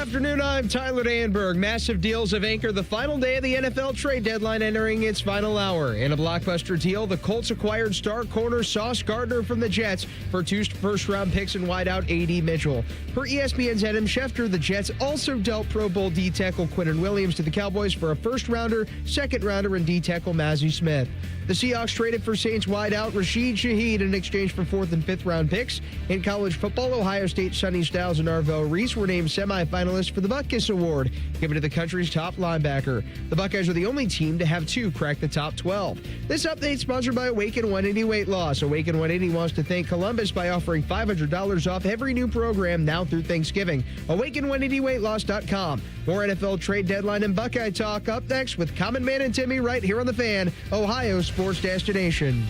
afternoon. I'm Tyler Danberg. Massive deals have anchored the final day of the NFL trade deadline entering its final hour. In a blockbuster deal, the Colts acquired star corner Sauce Gardner from the Jets for 2 first-round picks and wideout A.D. Mitchell. Per ESPN's Adam Schefter, the Jets also dealt Pro Bowl D-tackle Quinnen Williams to the Cowboys for a first-rounder, second-rounder, and D-tackle Mazi Smith. The Seahawks traded for Saints wideout Rashid Shaheed in exchange for 4th and 5th round picks. In college football, Ohio State Sonny Styles and Arvell Reese were named semifinalists for the Buckeyes Award, given to the country's top linebacker. The Buckeyes are the only team to have 2 crack the top 12. This update sponsored by Awaken 180 Weight Loss. Awaken 180 wants to thank Columbus by offering $500 off every new program now through Thanksgiving. Awaken180weightloss.com. More NFL trade deadline and Buckeye talk up next with Common Man and Timmy right here on The Fan, Ohio's sports destination.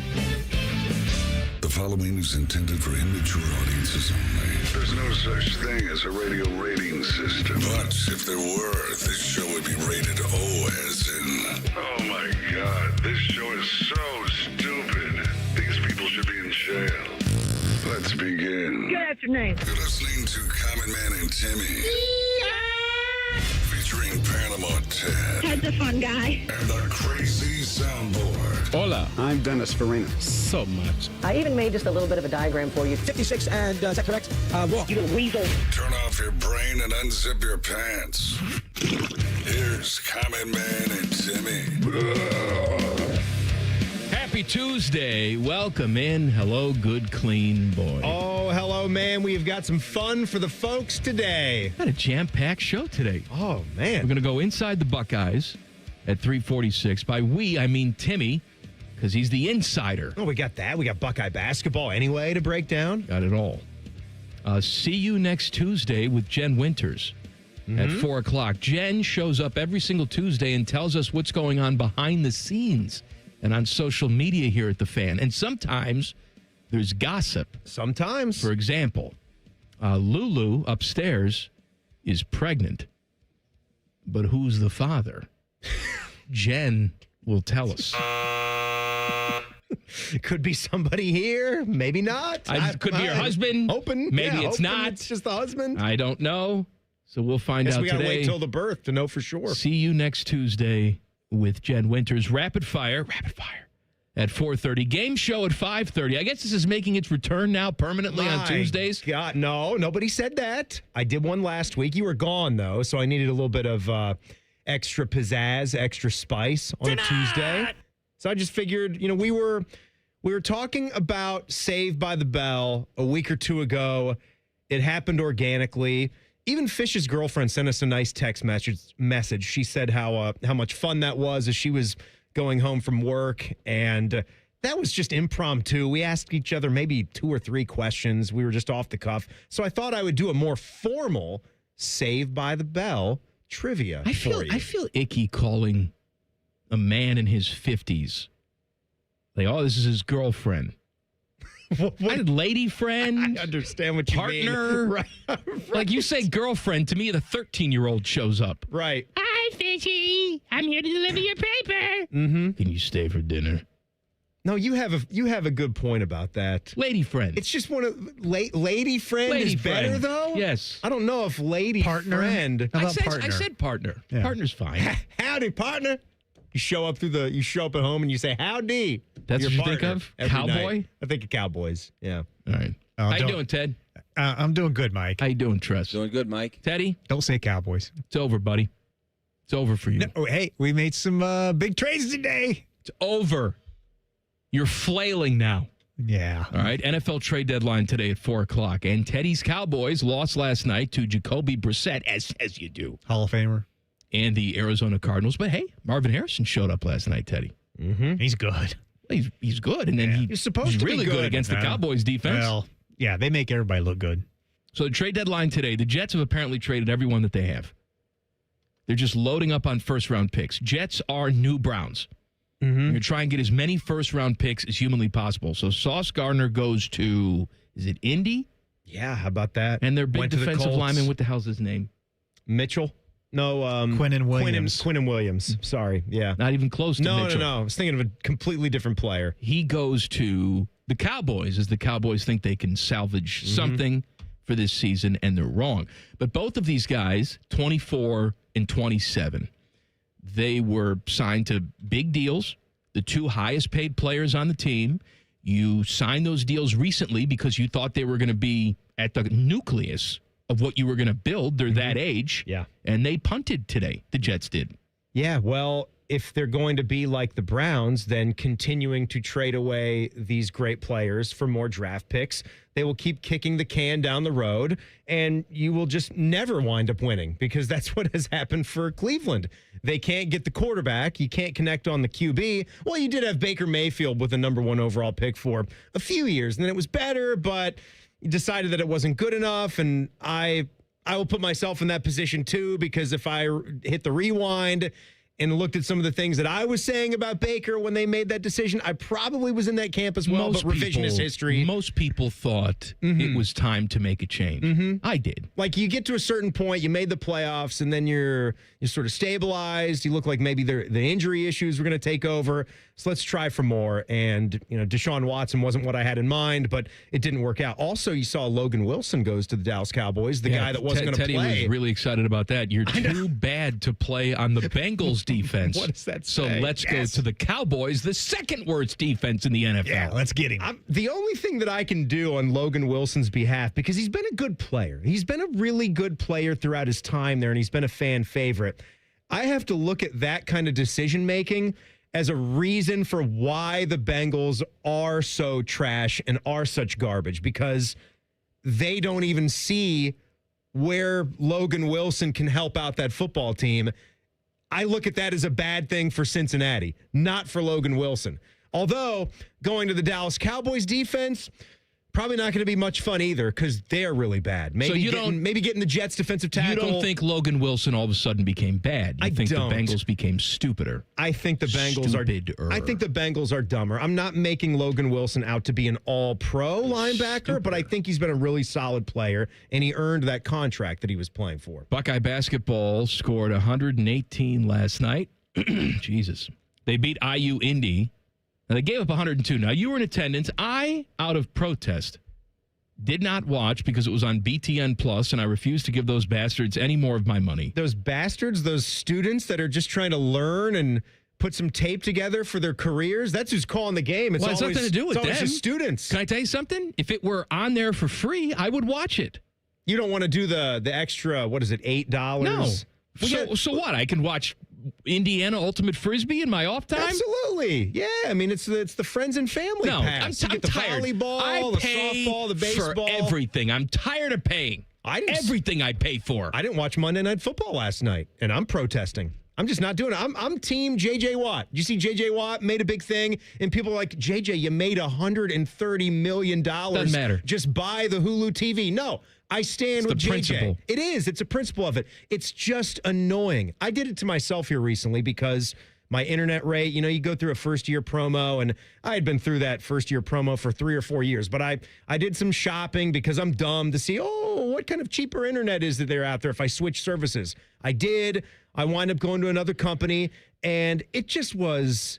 The following is intended for immature audiences only. There's no such thing as a radio rating system. But if there were, this show would be rated O as in... Oh my God, this show is so stupid. These people should be in jail. Let's begin. Good afternoon. You're listening to Common Man and Timmy. Featuring Panama Ted. Ted's a fun guy. And the crazy soundboard. Hola, I'm Dennis Farina. so much. I even made just a little bit of a diagram for you. 56, and is that correct? Walk. You little weasel. Turn off your brain and unzip your pants. Here's Common Man and Timmy. Happy Tuesday. Welcome in. Hello, good, clean boy. Oh, hello, man. We've got some fun for the folks today. Got a jam-packed show today. Oh, We're man. going to go inside the Buckeyes at 3:46. By we, I mean Timmy, because he's the insider. Oh, we got that. We got Buckeye basketball anyway to break down. Got it all. See you next Tuesday with Jen Winters at 4 o'clock. Jen shows up every single Tuesday and tells us what's going on behind the scenes and on social media here at The Fan. And sometimes there's gossip. Sometimes. For example, Lulu upstairs is pregnant. But who's the father? Jen will tell us. Could be somebody here. Maybe not. Could be her husband. Hoping. Maybe Yeah, it's hoping not. It's just the husband. I don't know. So we'll find Guess out we gotta today. wait till the birth to know for sure. See you next Tuesday with Jen Winters. Rapid fire at 4:30. Game show at 5:30. I guess this is making its return now permanently on Tuesdays. God, no, nobody said that. I did one last week. You were gone though, so I needed a little bit of extra pizzazz, extra spice on a Tuesday. So I just figured, we were talking about Saved by the Bell a week or two ago. It happened organically. Even Fish's girlfriend sent us a nice text message. She said how much fun that was as she was going home from work, and that was just impromptu. We asked each other maybe 2 or 3 questions. We were just off the cuff. So I thought I would do a more formal Saved by the Bell trivia for you. I feel icky calling a man in his 50s like, oh, this is his girlfriend. What lady friend? I understand what you partner. mean. Right. Like you say girlfriend, to me the 13-year-old shows up. Right. Hi, Fishy. I'm here to deliver your paper. Mm-hmm. Can you stay for dinner? No, you have a good point about that. Lady friend. It's just one of lady friend Lady is better friend. though. Yes. I don't know if lady Partner? friend. How I about said partner? I said partner. Yeah. Partner's fine. Howdy, partner. You show up at home and you say howdy. That's Your what you think partner of? every Cowboy? night. I think of Cowboys. Yeah. All right. Oh, How you don't- doing, Ted? I'm doing good, Mike. How you doing, Tress? Doing good, Mike. Teddy, Don't say Cowboys. it's over, buddy. It's over for you. Oh, hey, we made some big trades today. It's over. You're flailing now. Yeah. All right. NFL trade deadline today at 4 o'clock. And Teddy's Cowboys lost last night to Jacoby Brissett, as you do, Hall of Famer. and the Arizona Cardinals. But hey, Marvin Harrison showed up last night, Teddy. Mm-hmm. He's good. He's good. And then Yeah. He's supposed he's to be really good good. against the Yeah. Cowboys defense. Well, yeah, they make everybody look good. So the trade deadline today, the Jets have apparently traded everyone that they have. They're just loading up on first-round picks. Jets are new Browns. Mm-hmm. You're going to try and get as many first-round picks as humanly possible. So Sauce Gardner goes to, is it Indy? Yeah, how about that? And their big Went to the defensive Colts. lineman, what the hell's his name? Mitchell. No, Quinnen Williams. Quinnen Williams. Sorry. Yeah. Not even close to Mitchell. No. I was thinking of a completely different player. He goes to the Cowboys as the Cowboys think they can salvage something for this season, and they're wrong. But both of these guys, 24 and 27, they were signed to big deals, the two highest paid players on the team. You signed those deals recently because you thought they were going to be at the nucleus of what you were going to build. They're that age. Yeah. And they punted today. The Jets did. Yeah, well, if they're going to be like the Browns, then continuing to trade away these great players for more draft picks, they will keep kicking the can down the road, and you will just never wind up winning because that's what has happened for Cleveland. They can't get the quarterback. You can't connect on the QB. Well, you did have Baker Mayfield with the number 1 overall pick for a few years, and then it was better, but you decided that it wasn't good enough, and I will put myself in that position too, because if I hit the rewind and looked at some of the things that I was saying about Baker when they made that decision, I probably was in that camp as well. But revisionist history. Most people thought it was time to make a change. I did. Like, you get to a certain point, you made the playoffs, and then you're sort of stabilized. You look like maybe the injury issues were going to take over. So let's try for more. And, Deshaun Watson wasn't what I had in mind, but it didn't work out. Also, you saw Logan Wilson goes to the Dallas Cowboys, the guy that wasn't going to play. Teddy was really excited about that. You're too bad to play on the Bengals defense. What does that say? So let's go Yes. to the Cowboys, the second worst defense in the NFL. Yeah, let's get him. The only thing that I can do on Logan Wilson's behalf, because he's been a good player. He's been a really good player throughout his time there, and he's been a fan favorite. I have to look at that kind of decision-making as a reason for why the Bengals are so trash and are such garbage, because they don't even see where Logan Wilson can help out that football team. I look at that as a bad thing for Cincinnati, not for Logan Wilson. Although, going to the Dallas Cowboys defense, probably not going to be much fun either, because they're really bad. Maybe getting the Jets defensive tackle. You don't think Logan Wilson all of a sudden became bad? You think don't. The Bengals became stupider? I think the Bengals I think the Bengals are dumber. I'm not making Logan Wilson out to be an all-pro linebacker, but I think he's been a really solid player, and he earned that contract that he was playing for. Buckeye basketball scored 118 last night. Jesus. They beat IU Indy. Now, they gave up 102. Now, you were in attendance. I, out of protest, did not watch because it was on BTN Plus, and I refused to give those bastards any more of my money. Those bastards, those students that are just trying to learn and put some tape together for their careers, that's who's calling the game. It's nothing to do with them. It's always the students. Can I tell you something? If it were on there for free, I would watch it. You don't want to do the extra, what is it, $8? No. So what? I can watch Indiana Ultimate Frisbee in my off time? Absolutely. Yeah. I mean, it's the friends and family pass. I'm you get the tired. volleyball, the softball, the baseball. For everything. I'm tired of paying. Everything I pay for. I didn't watch Monday Night Football last night, and I'm protesting. I'm just not doing it. I'm team J.J. Watt. You see J.J. Watt made a big thing, and people are like, J.J., you made $130 million. Doesn't matter. Just buy the Hulu TV. No, I stand with J.J. Principle. It is. It's a principle of it. It's just annoying. I did it to myself here recently because my internet rate, you go through a first-year promo, and I had been through that first-year promo for 3 or 4 years, but I did some shopping because I'm dumb to see, what kind of cheaper internet is there out there if I switch services? I did. I wind up going to another company, and it just was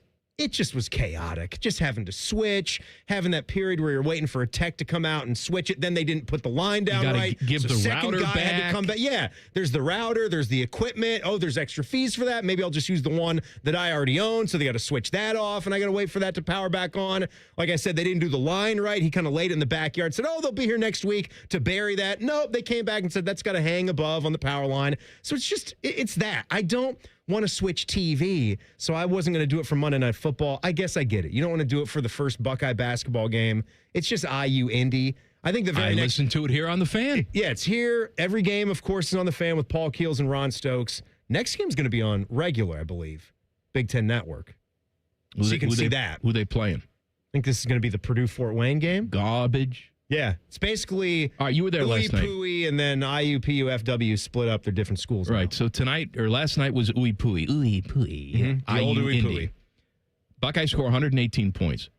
chaotic. Just having to switch, having that period where you're waiting for a tech to come out and switch it. Then they didn't put the line down right. Give so the second router guy back. had to come back. Yeah, there's the router, there's the equipment. Oh, there's extra fees for that. Maybe I'll just use the one that I already own. So they got to switch that off, and I got to wait for that to power back on. Like I said, they didn't do the line right. He kind of laid it in the backyard. Said, they'll be here next week to bury that. Nope, they came back and said that's got to hang above on the power line. So it's that. I don't want to switch TV, so I wasn't going to do it for Monday Night Football. I guess I get it. You don't want to do it for the first Buckeye basketball game. It's just IU Indy. I think I listen to it here on The Fan. Yeah, it's here. Every game, of course, is on The Fan with Paul Keels and Ron Stokes. Next game's going to be on regular, I believe, Big Ten Network. So you can see that. Who they playing? I think this is going to be the Purdue-Fort Wayne game. Garbage. Yeah, it's basically all right, you were there last night. Pooey and then IU, PU, FW split up their different schools. Right, now. so last night was Ooey Pooey. Ooey Pooey. Mm-hmm. The old Ooey Pooey. Buckeyes score 118 points.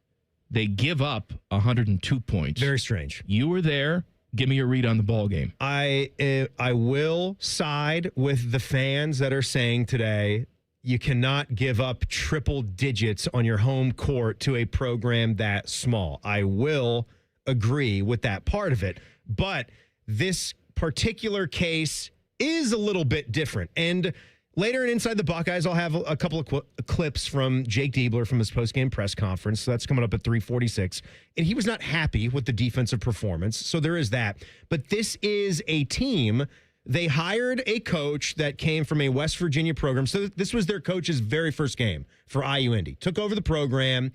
They give up 102 points. Very strange. You were there. Give me your read on the ball game. I will side with the fans that are saying today you cannot give up triple digits on your home court to a program that small. I will agree with that part of it. But this particular case is a little bit different. And later in Inside the Buckeyes, I'll have a couple of clips from Jake Diebler from his postgame press conference. So that's coming up at 3:46. And he was not happy with the defensive performance. So there is that. But this is a team. They hired a coach that came from a West Virginia program. So this was their coach's very first game for IU Indy. Took over the program,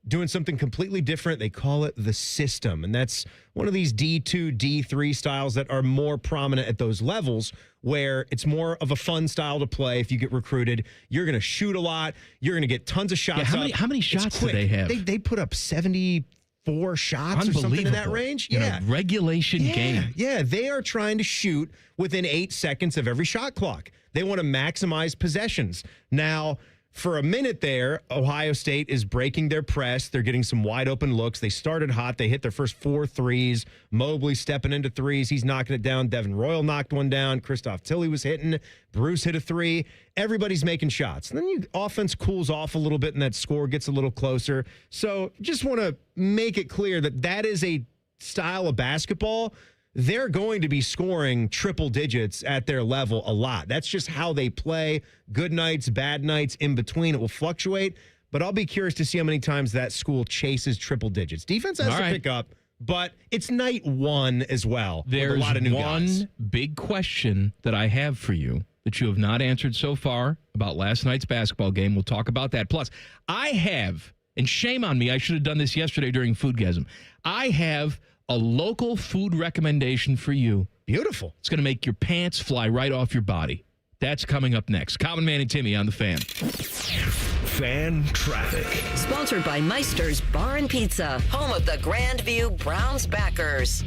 doing something completely different. They call it the system. And that's one of these D2, D3 styles that are more prominent at those levels, where it's more of a fun style to play. If you get recruited, you're going to shoot a lot. You're going to get tons of shots. Yeah, how many shots do they have? They put up 74 shots or something in that range. In a regulation game. Yeah, they are trying to shoot within 8 seconds of every shot clock. They want to maximize possessions. Now, for a minute there, Ohio State is breaking their press. They're getting some wide open looks. They started hot. They hit their first 4 threes. Mobley stepping into threes. He's knocking it down. Devin Royal knocked one down. Christoph Tilley was hitting. Bruce hit a 3. Everybody's making shots. And then your offense cools off a little bit and that score gets a little closer. So just want to make it clear that that is a style of basketball. They're going to be scoring triple digits at their level a lot. That's just how they play. Good nights, bad nights, in between. It will fluctuate, but I'll be curious to see how many times that school chases triple digits. Defense has to pick up, but it's night one as well. There's with a lot of new one guys. big question that I have for you that you have not answered so far about last night's basketball game. We'll talk about that. Plus, I have, and shame on me, I should have done this yesterday during Foodgasm. I have a local food recommendation for you. Beautiful. It's going to make your pants fly right off your body. That's coming up next. Common Man and Timmy on the Fan. Fan Traffic. Sponsored by Meister's Bar and Pizza, home of the Grandview Browns backers.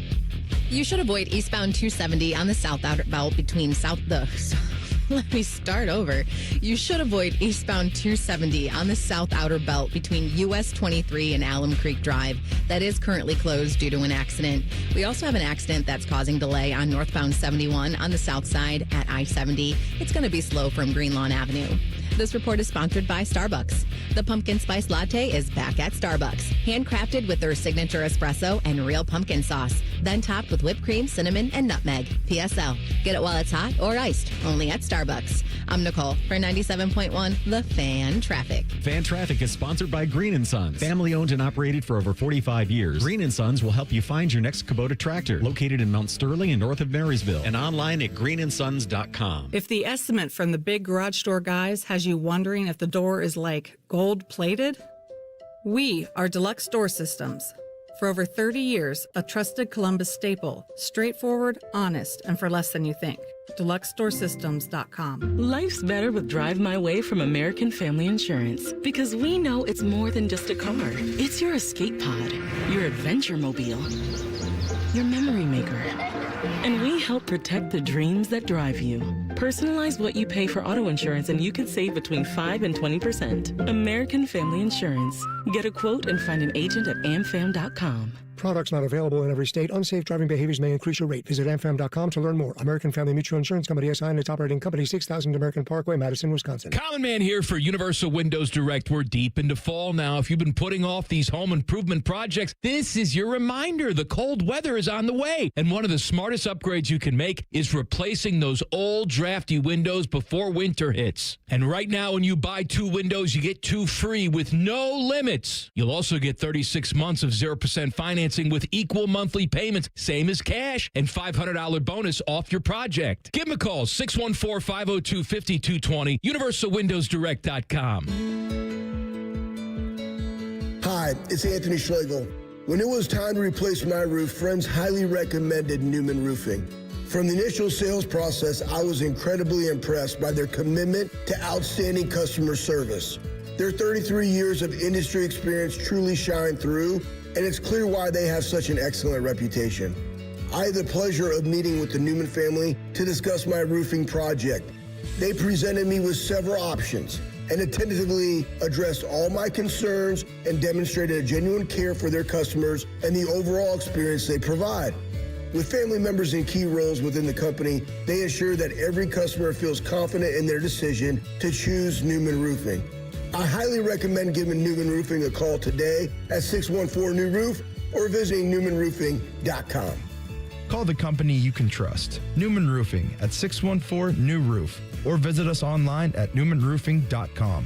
You should avoid eastbound 270 on the South Outer Belt between Let me start over. You should avoid eastbound 270 on the South Outer Belt between US 23 and Alum Creek Drive. That is currently closed due to an accident. We also have an accident that's causing delay on northbound 71 on the south side at I-70. It's going to be slow from Greenlawn Avenue. This report is sponsored by Starbucks. The pumpkin spice latte is back at Starbucks. Handcrafted with their signature espresso and real pumpkin sauce. Then topped with whipped cream, cinnamon, and nutmeg. PSL. Get it while it's hot or iced. Only at Starbucks. I'm Nicole for 97.1 The Fan Traffic. Fan Traffic is sponsored by Green & Sons. Family owned and operated for over 45 years. Green & Sons will help you find your next Kubota tractor. Located in Mount Sterling and north of Marysville. And online at greenandsons.com. If the estimate from the big garage door guys has you wondering if the door is like gold-plated, we are Deluxe Door Systems. For over 30 years, a trusted Columbus staple. Straightforward, honest, and for less than you think. DeluxeDoorSystems.com. Life's better with Drive My Way from American Family Insurance. Because we know it's more than just a car. It's your escape pod, your adventure mobile, your memory maker. And we help protect the dreams that drive you. Personalize what you pay for auto insurance and you can save between 5 and 20%. American Family Insurance. Get a quote and find an agent at amfam.com. Products not available in every state. Unsafe driving behaviors may increase your rate. Visit amfam.com to learn more. American Family Mutual Insurance Company SI and its operating company, 6000 American Parkway, Madison, Wisconsin. Common Man here for Universal Windows Direct. We're deep into fall now. If you've been putting off these home improvement projects, this is your reminder. The cold weather is on the way. And one of the smartest upgrades you can make is replacing those old drafty windows before winter hits. And right now, when you buy 2 windows, you get 2 free with no limits. You'll also get 36 months of 0% financing with equal monthly payments, same as cash, and $500 bonus off your project. Give them a call, 614-502-5220, universalwindowsdirect.com. Hi, it's Anthony Schlegel. When it was time to replace my roof, friends highly recommended Newman Roofing. From the initial sales process, I was incredibly impressed by their commitment to outstanding customer service. Their 33 years of industry experience truly shine through, and it's clear why they have such an excellent reputation. I had the pleasure of meeting with the Newman family to discuss my roofing project. They presented me with several options and attentively addressed all my concerns and demonstrated a genuine care for their customers and the overall experience they provide. With family members in key roles within the company, they ensure that every customer feels confident in their decision to choose Newman Roofing. I highly recommend giving Newman Roofing a call today at 614-NEW-ROOF or visiting newmanroofing.com. Call the company you can trust. Newman Roofing at 614-NEW-ROOF or visit us online at newmanroofing.com.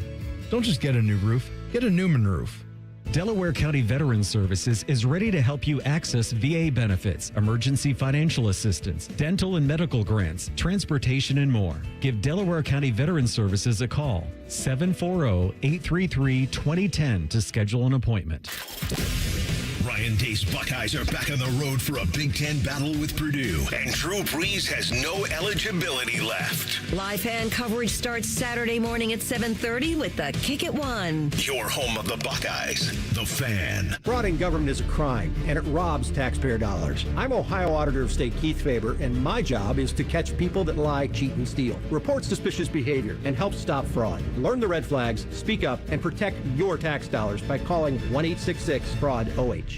Don't just get a new roof, get a Newman roof. Delaware County Veterans Services is ready to help you access VA benefits, emergency financial assistance, dental and medical grants, transportation, and more. Give Delaware County Veterans Services a call, 740-833-2010 to schedule an appointment. Ryan Day's Buckeyes are back on the road for a Big Ten battle with Purdue, and Drew Brees has no eligibility left. Live fan coverage starts Saturday morning at 7:30 with the Kick at 1. Your home of the Buckeyes, The Fan. Fraud in government is a crime, and it robs taxpayer dollars. I'm Ohio Auditor of State Keith Faber, and my job is to catch people that lie, cheat, and steal, report suspicious behavior, and help stop fraud. Learn the red flags, speak up, and protect your tax dollars by calling 1-866-FRAUD-OH.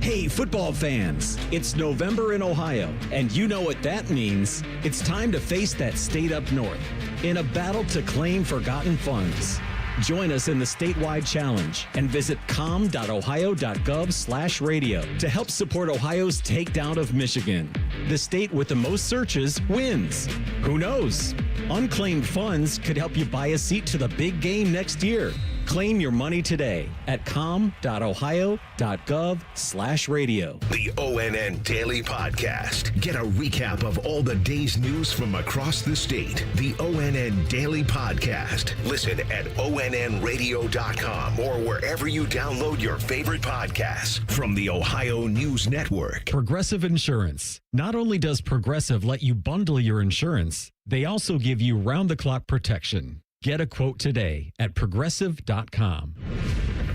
Hey, football fans, it's November in Ohio, and you know what that means. It's time to face that state up north in a battle to claim forgotten funds. Join us in the statewide challenge and visit com.ohio.gov/radio to help support Ohio's takedown of Michigan. The state with the most searches wins. Who knows? Unclaimed funds could help you buy a seat to the big game next year. Claim your money today at com.ohio.gov/radio. The ONN Daily Podcast. Get a recap of all the day's news from across the state. The ONN Daily Podcast. Listen at onnradio.com or wherever you download your favorite podcasts from the Ohio News Network. Progressive Insurance. Not only does Progressive let you bundle your insurance, they also give you round-the-clock protection. Get a quote today at progressive.com.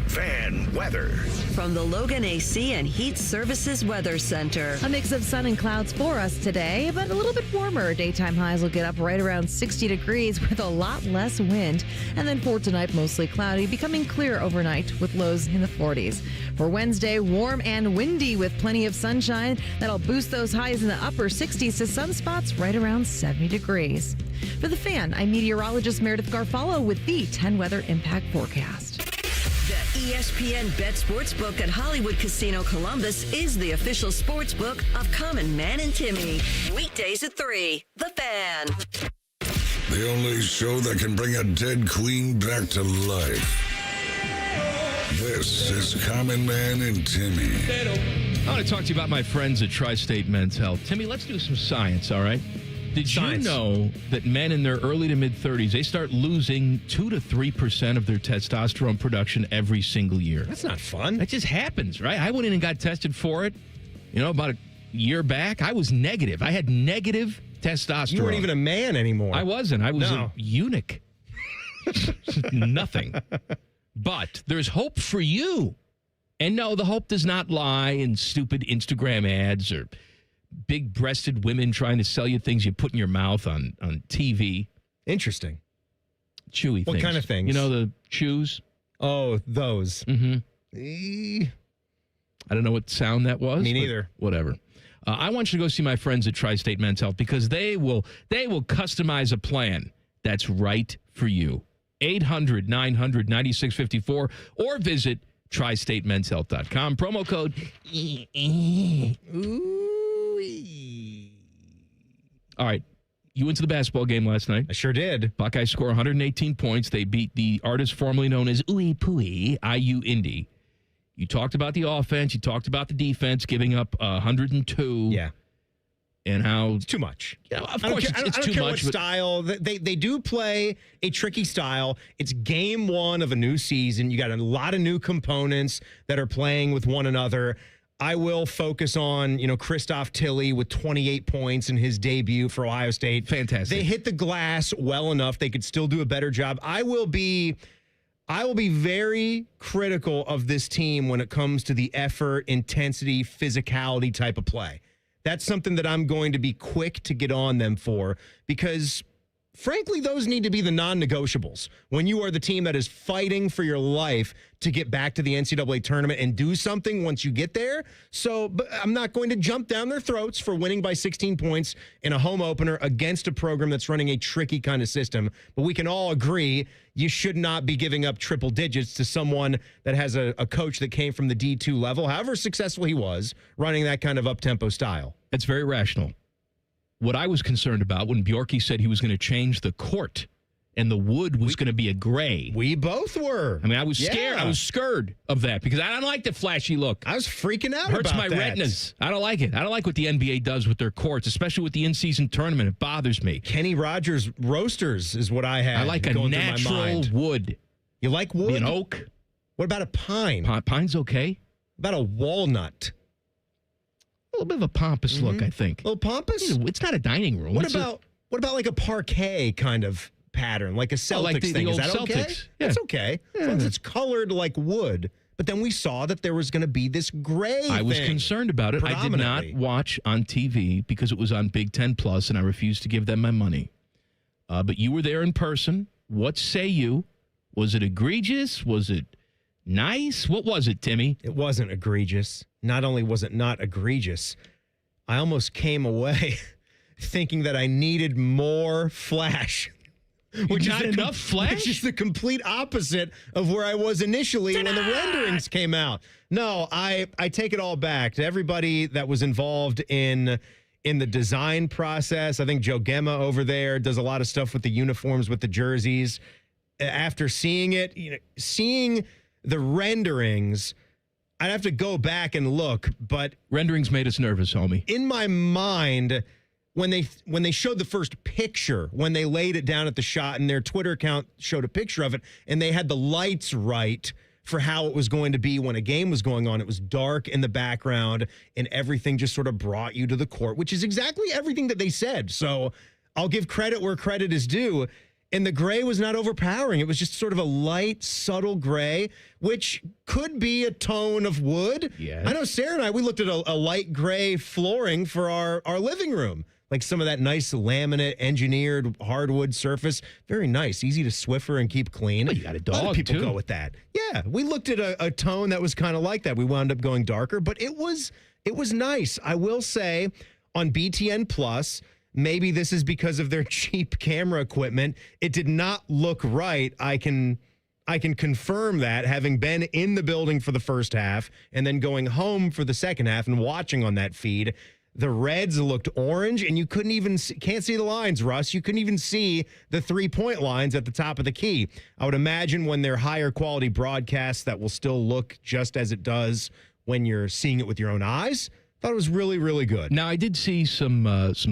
Fan weather. From the Logan AC and Heat Services Weather Center. A mix of sun and clouds for us today, but a little bit warmer. Daytime highs will get up right around 60 degrees with a lot less wind. And then for tonight, mostly cloudy, becoming clear overnight with lows in the 40s. For Wednesday, warm and windy with plenty of sunshine. That'll boost those highs in the upper 60s to some spots right around 70 degrees. For The Fan, I'm meteorologist Meredith Garfalo with the 10 Weather Impact Forecast. The ESPN Bet Sportsbook at Hollywood Casino Columbus is the official sportsbook of Common Man and Timmy. Weekdays at 3. The Fan. The only show that can bring a dead queen back to life. This is Common Man and Timmy. I want to talk to you about my friends at Tri-State Men's Health. Timmy, let's do some science, all right? Did you know that men in their early to mid-30s, they start losing 2 to 3% of their testosterone production every single year? That's not fun. That just happens, right? I went in and got tested for it, about a year back. I was negative. I had negative testosterone. You weren't even a man anymore. I wasn't. I was a eunuch. Nothing. But there's hope for you. And no, the hope does not lie in stupid Instagram ads or big-breasted women trying to sell you things you put in your mouth on TV. Interesting. Chewy things. What kind of things? You know, the chews? Oh, those. Mm-hmm. I don't know what sound that was. Me neither. Whatever. I want you to go see my friends at Tri-State Men's Health because they will customize a plan that's right for you. 800-900-9654 or visit tristatemenshealth.com. Promo code All right. You went to the basketball game last night. I sure did. Buckeyes score 118 points. They beat the artist formerly known as Ooey Pooey, IU Indy. You talked about the offense. You talked about the defense giving up 102. Yeah. And how it's too much. Yeah, of course, it's I don't too care much. What style they do play a tricky style. It's game one of a new season. You got a lot of new components that are playing with one another. I will focus on, Christoph Tilley with 28 points in his debut for Ohio State. Fantastic. They hit the glass well enough. They could still do a better job. I will be very critical of this team when it comes to the effort, intensity, physicality type of play. That's something that I'm going to be quick to get on them for because, frankly, those need to be the non-negotiables. When you are the team that is fighting for your life to get back to the NCAA tournament and do something once you get there. So but I'm not going to jump down their throats for winning by 16 points in a home opener against a program that's running a tricky kind of system. But we can all agree you should not be giving up triple digits to someone that has a coach that came from the D2 level, however successful he was, running that kind of up-tempo style. That's very rational. What I was concerned about when Bjorky said he was going to change the court and the wood was going to be a gray. We both were. I mean, I was scared. I was scared of that because I don't like the flashy look. I was freaking out Hurts about my that. retinas. I don't like it. I don't like what the NBA does with their courts, especially with the in-season tournament. It bothers me. Kenny Rogers roasters is what I had. I like a going natural through my mind. wood. You like wood? An oak. What about a pine? Pine's okay. About a walnut? A little bit of a pompous look, I think. A little pompous? It's not a dining room. What about like a parquet kind of pattern, like a Celtics like the thing? old Is that okay? Celtics. Yeah. That's okay. As long as it's colored like wood. But then we saw that there was going to be this gray I was thing, concerned about it. I did not watch on TV because it was on Big Ten Plus, and I refused to give them my money. But you were there in person. What say you? Was it egregious? Was it nice? What was it, Timmy? It wasn't egregious. Not only was it not egregious, I almost came away thinking that I needed more flash. Not enough flash? Which is the complete opposite of where I was initially when the renderings came out. No, I take it all back to everybody that was involved in the design process. I think Joe Gemma over there does a lot of stuff with the uniforms, with the jerseys. After seeing it, seeing the renderings, I'd have to go back and look, but renderings made us nervous, homie. In my mind, when they showed the first picture, when they laid it down at the shot, and their Twitter account showed a picture of it, and they had the lights right for how it was going to be when a game was going on. It was dark in the background, and everything just sort of brought you to the court, which is exactly everything that they said. So I'll give credit where credit is due. And the gray was not overpowering. It was just sort of a light, subtle gray, which could be a tone of wood. Yeah. I know Sarah and I, we looked at a light gray flooring for our living room. Like some of that nice laminate, engineered hardwood surface. Very nice, easy to Swiffer and keep clean. Well, you got a dog, lot of people too. go with that. Yeah, we looked at a tone that was kind of like that. We wound up going darker, but it was nice. I will say on BTN Plus, maybe this is because of their cheap camera equipment, it did not look right. I can confirm that, having been in the building for the first half and then going home for the second half and watching on that feed. The Reds looked orange, and you can't see the lines, Russ. You couldn't even see the 3-point lines at the top of the key. I would imagine when they're higher quality broadcasts, that will still look just as it does when you're seeing it with your own eyes. Thought it was really, really good. Now, I did see some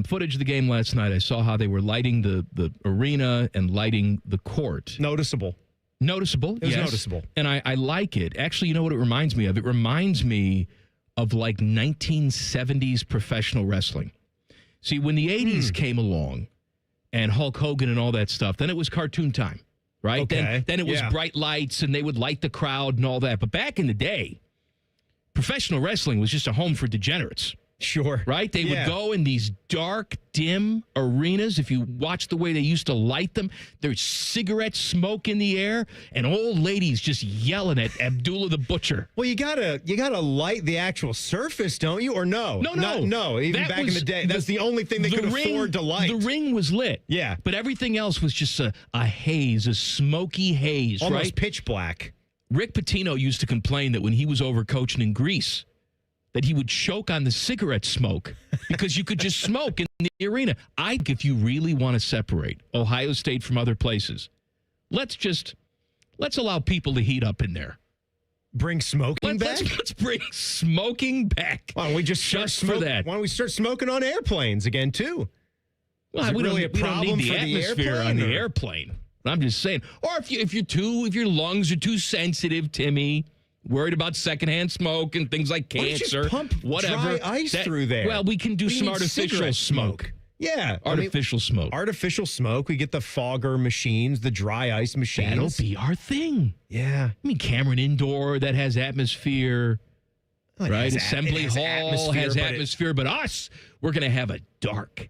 footage of the game last night. I saw how they were lighting the arena and lighting the court. Noticeable. It was noticeable. And I like it. Actually, you know what it reminds me of? It reminds me of like 1970s professional wrestling. See, when the 80s came along and Hulk Hogan and all that stuff, then it was cartoon time, right? Okay. Then it was bright lights and they would light the crowd and all that. But back in the day, professional wrestling was just a home for degenerates. Sure. Right? They would go in these dark, dim arenas. If you watch the way they used to light them, there's cigarette smoke in the air and old ladies just yelling at Abdullah the Butcher. Well, you gotta light the actual surface, don't you? Or no? No. Even That back in was the day, that's the only thing they could afford to light. The ring was lit. Yeah. But everything else was just a haze, a smoky haze, Almost right? pitch black. Rick Pitino used to complain that when he was over coaching in Greece, that he would choke on the cigarette smoke because you could just smoke in the arena. I think if you really want to separate Ohio State from other places, let's allow people to heat up in there. Bring smoking back? Let's bring smoking back. Why don't we just start for that? Why don't we start smoking on airplanes again, too? Well, we don't need the atmosphere on the airplane. I'm just saying. Or if your lungs are too sensitive, Timmy, worried about secondhand smoke and things like cancer, just pump whatever. dry ice through there. Well, we can do some need artificial cigarette smoke. Yeah. Artificial smoke. Artificial smoke. We get the fogger machines, the dry ice machines. That'll be our thing. Yeah. I mean, Cameron Indoor, that has atmosphere. Well, right? has Assembly Hall has atmosphere. But us, we're going to have a dark,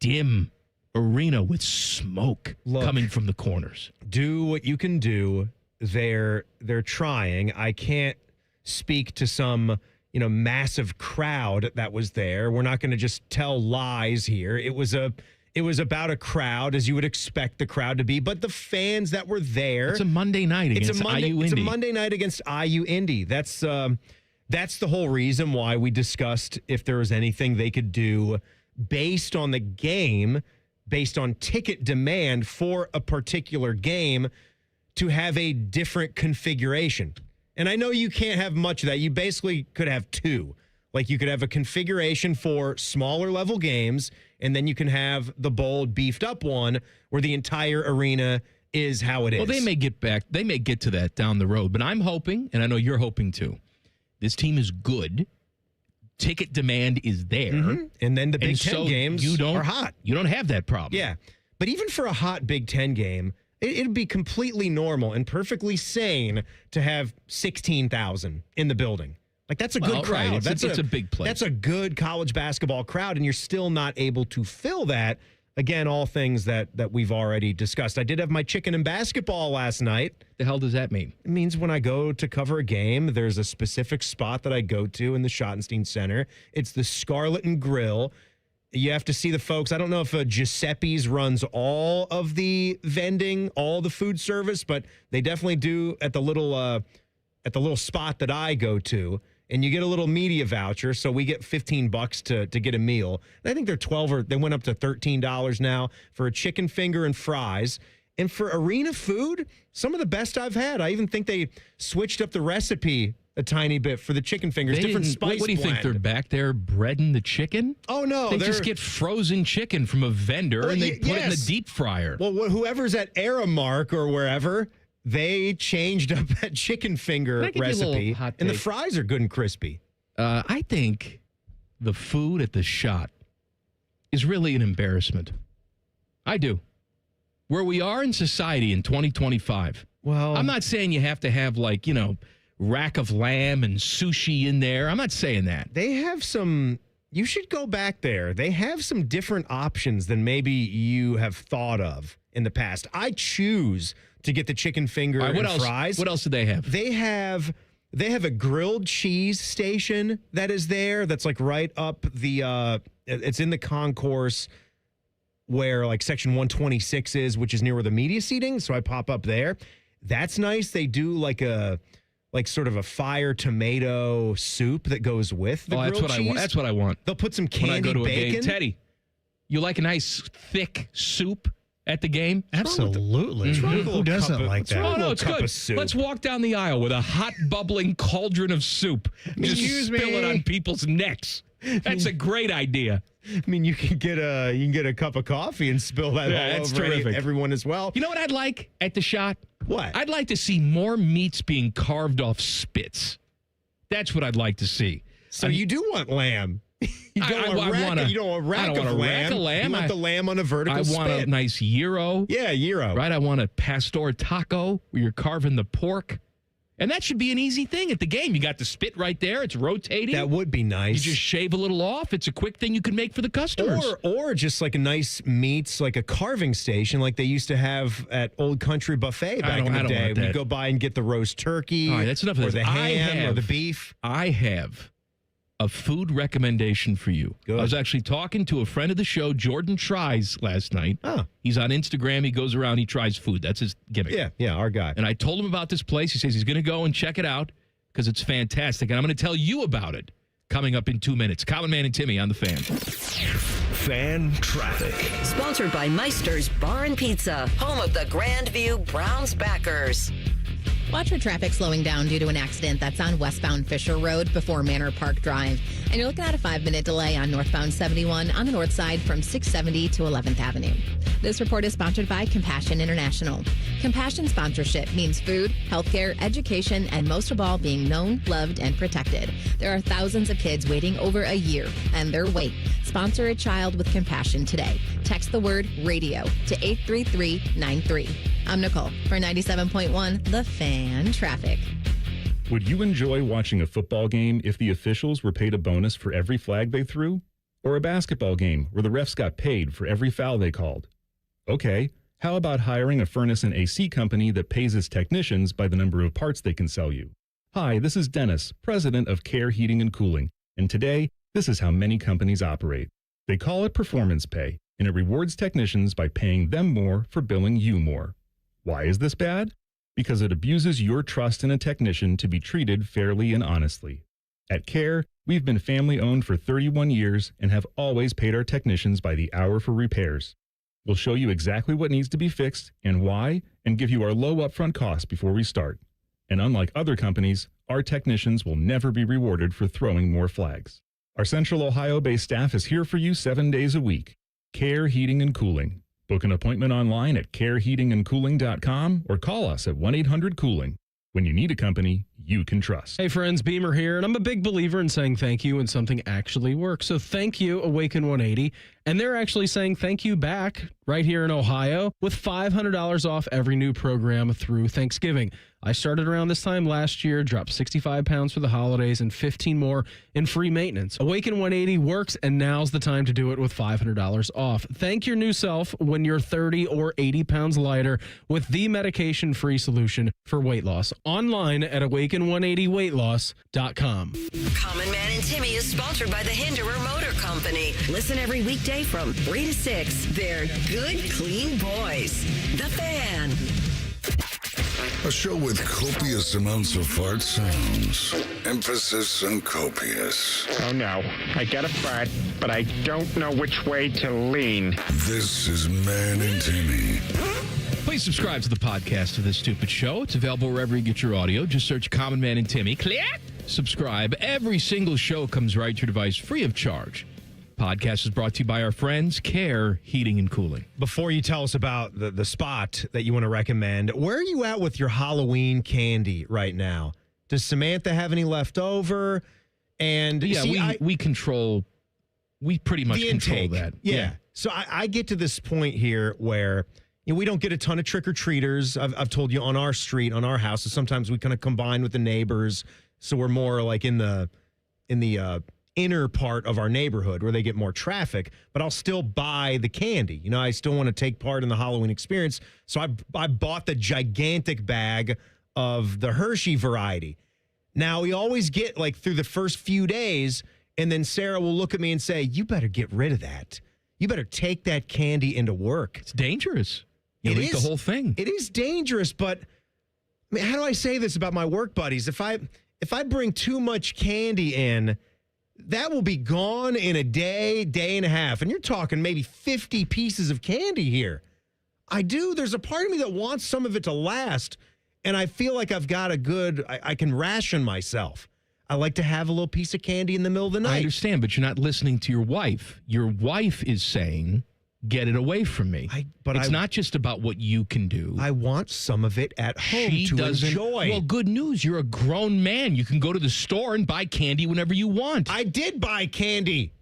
dim arena with smoke coming from the corners. Do what you can do. They're trying. I can't speak to some, massive crowd that was there. We're not going to just tell lies here. It was about a crowd, as you would expect the crowd to be, but the fans that were there. It's a Monday night against IU Indy. It's a Monday night against IU Indy. That's That's the whole reason why we discussed if there was anything they could do based on the game, based on ticket demand for a particular game, to have a different configuration. And I know you can't have much of that. You basically could have two. Like you could have a configuration for smaller level games, and then you can have the bold beefed up one where the entire arena is how it is. Well, they may get to that down the road, but I'm hoping, and I know you're hoping too, this team is good. Ticket demand is there. Mm-hmm. And then the Big Ten games are hot. You don't have that problem. Yeah. But even for a hot Big Ten game, it'd be completely normal and perfectly sane to have 16,000 in the building. Like, that's a good crowd. Right. It's a big place. That's a good college basketball crowd, and you're still not able to fill that. Again, all things that we've already discussed. I did have my chicken and basketball last night. The hell does that mean? It means when I go to cover a game, there's a specific spot that I go to in the Schottenstein Center. It's the Scarlet and Grill. You have to see the folks. I don't know if Giuseppe's runs all of the vending, all the food service, but they definitely do at the little spot that I go to. And you get a little media voucher, so we get $15 to get a meal. And I think they're $12 or they went up to $13 now for a chicken finger and fries. And for arena food, some of the best I've had. I even think they switched up the recipe a tiny bit for the chicken fingers, different spice What do you think? They're back there breading the chicken? Oh, no. They just get frozen chicken from a vendor and they put it in the deep fryer. Well, whoever's at Aramark or wherever, they changed up that chicken finger recipe, and the fries are good and crispy. I think the food at the Shot is really an embarrassment. I do. Where we are in society in 2025. Well, I'm not saying you have to have rack of lamb and sushi in there. I'm not saying that. They have some. You should go back there. They have some different options than maybe you have thought of in the past. I choose to get the chicken finger and fries. What else do they have? They have a grilled cheese station that is there. That's like right up the. It's in the concourse where like section 126 is, which is near where the media seating. So I pop up there. That's nice. They do like sort of a fire tomato soup that goes with the grilled cheese. That's what I want. They'll put some candy when I go to bacon. A game. Teddy, you like a nice thick soup at the game? Absolutely. Who doesn't like that? Oh, no, it's good. Let's walk down the aisle with a hot, bubbling cauldron of soup. Just spill it on people's necks. That's a great idea. I mean, you can get a cup of coffee and spill that all over everyone as well. You know what I'd like at the Shot? What? I'd like to see more meats being carved off spits. That's what I'd like to see. So you do want lamb. You don't want a rack of lamb. You want the lamb on a vertical spit. I want a nice gyro. Yeah, gyro. Right? I want a pastor taco where you're carving the pork. And that should be an easy thing at the game. You got the spit right there. It's rotating. That would be nice. You just shave a little off. It's a quick thing you can make for the customers. Or just like a nice meats, like a carving station like they used to have at Old Country Buffet back in the day. We go by and get the roast turkey. All right, that's enough of or this. The ham or the beef. I have a food recommendation for you. Good. I was actually talking to a friend of the show, Jordan Tries, last night. Oh. He's on Instagram. He goes around. He tries food. That's his gimmick. Yeah, our guy. And I told him about this place. He says he's going to go and check it out because it's fantastic. And I'm going to tell you about it coming up in 2 minutes. Common Man and Timmy on The Fan. Fan Traffic. Sponsored by Meister's Bar and Pizza, home of the Grandview Browns backers. Watch for traffic slowing down due to an accident that's on westbound Fisher Road before Manor Park Drive. And you're looking at a 5-minute delay on northbound 71 on the north side from 670 to 11th Avenue. This report is sponsored by Compassion International. Compassion sponsorship means food, healthcare, education, and most of all, being known, loved, and protected. There are thousands of kids waiting over a year, and their wait. Sponsor a child with compassion today. Text the word radio to 83393. I'm Nicole for 97.1 The Fan Traffic. Would you enjoy watching a football game if the officials were paid a bonus for every flag they threw? Or a basketball game where the refs got paid for every foul they called? Okay, how about hiring a furnace and AC company that pays its technicians by the number of parts they can sell you? Hi, this is Dennis, president of Care Heating and Cooling, and today, this is how many companies operate. They call it performance pay, and it rewards technicians by paying them more for billing you more. Why is this bad? Because it abuses your trust in a technician to be treated fairly and honestly. At CARE, we've been family-owned for 31 years and have always paid our technicians by the hour for repairs. We'll show you exactly what needs to be fixed and why, and give you our low upfront costs before we start. And unlike other companies, our technicians will never be rewarded for throwing more flags. Our Central Ohio-based staff is here for you 7 days a week. CARE Heating and Cooling. Book an appointment online at careheatingandcooling.com or call us at 1-800-COOLING. When you need a company you can trust. Hey friends, Beamer here, and I'm a big believer in saying thank you when something actually works. So thank you, Awaken 180. And they're actually saying thank you back right here in Ohio with $500 off every new program through Thanksgiving. I started around this time last year, dropped 65 pounds for the holidays and 15 more in free maintenance. Awaken 180 works, and now's the time to do it with $500 off. Thank your new self when you're 30 or 80 pounds lighter with the medication-free solution for weight loss. Online at awaken180weightloss.com. Common Man and Timmy is sponsored by the Hinderer Motor Company. Listen every weekday from 3 to 6. They're good, clean boys. The Fan. A show with copious amounts of fart sounds. Emphasis on copious. Oh no, I got a fart, but I don't know which way to lean. This is Man and Timmy. Please subscribe to the podcast of This Stupid Show. It's available wherever you get your audio. Just search Common Man and Timmy. Click. Subscribe. Every single show comes right to your device free of charge. Podcast is brought to you by our friends, CARE Heating and Cooling. Before you tell us about the spot that you want to recommend, where are you at with your Halloween candy right now? Does Samantha have any left over? And yeah, we pretty much control that. Yeah. So I get to this point here where we don't get a ton of trick-or-treaters. I've told you on our street, on our house, so sometimes we kind of combine with the neighbors. So we're more like in the inner part of our neighborhood where they get more traffic, but I'll still buy the candy. I still want to take part in the Halloween experience. So I bought the gigantic bag of the Hershey variety. Now, we always get like through the first few days, and then Sarah will look at me and say, you better get rid of that. You better take that candy into work. It's dangerous. You'll eat the whole thing. It is dangerous, but I mean, how do I say this about my work buddies? If I bring too much candy in, that will be gone in a day and a half. And you're talking maybe 50 pieces of candy here. There's a part of me that wants some of it to last. And I feel like I've got I can ration myself. I like to have a little piece of candy in the middle of the night. I understand, but you're not listening to your wife. Your wife is saying, get it away from me. It's not just about what you can do. I want some of it at home to enjoy. Well, good news. You're a grown man. You can go to the store and buy candy whenever you want. I did buy candy.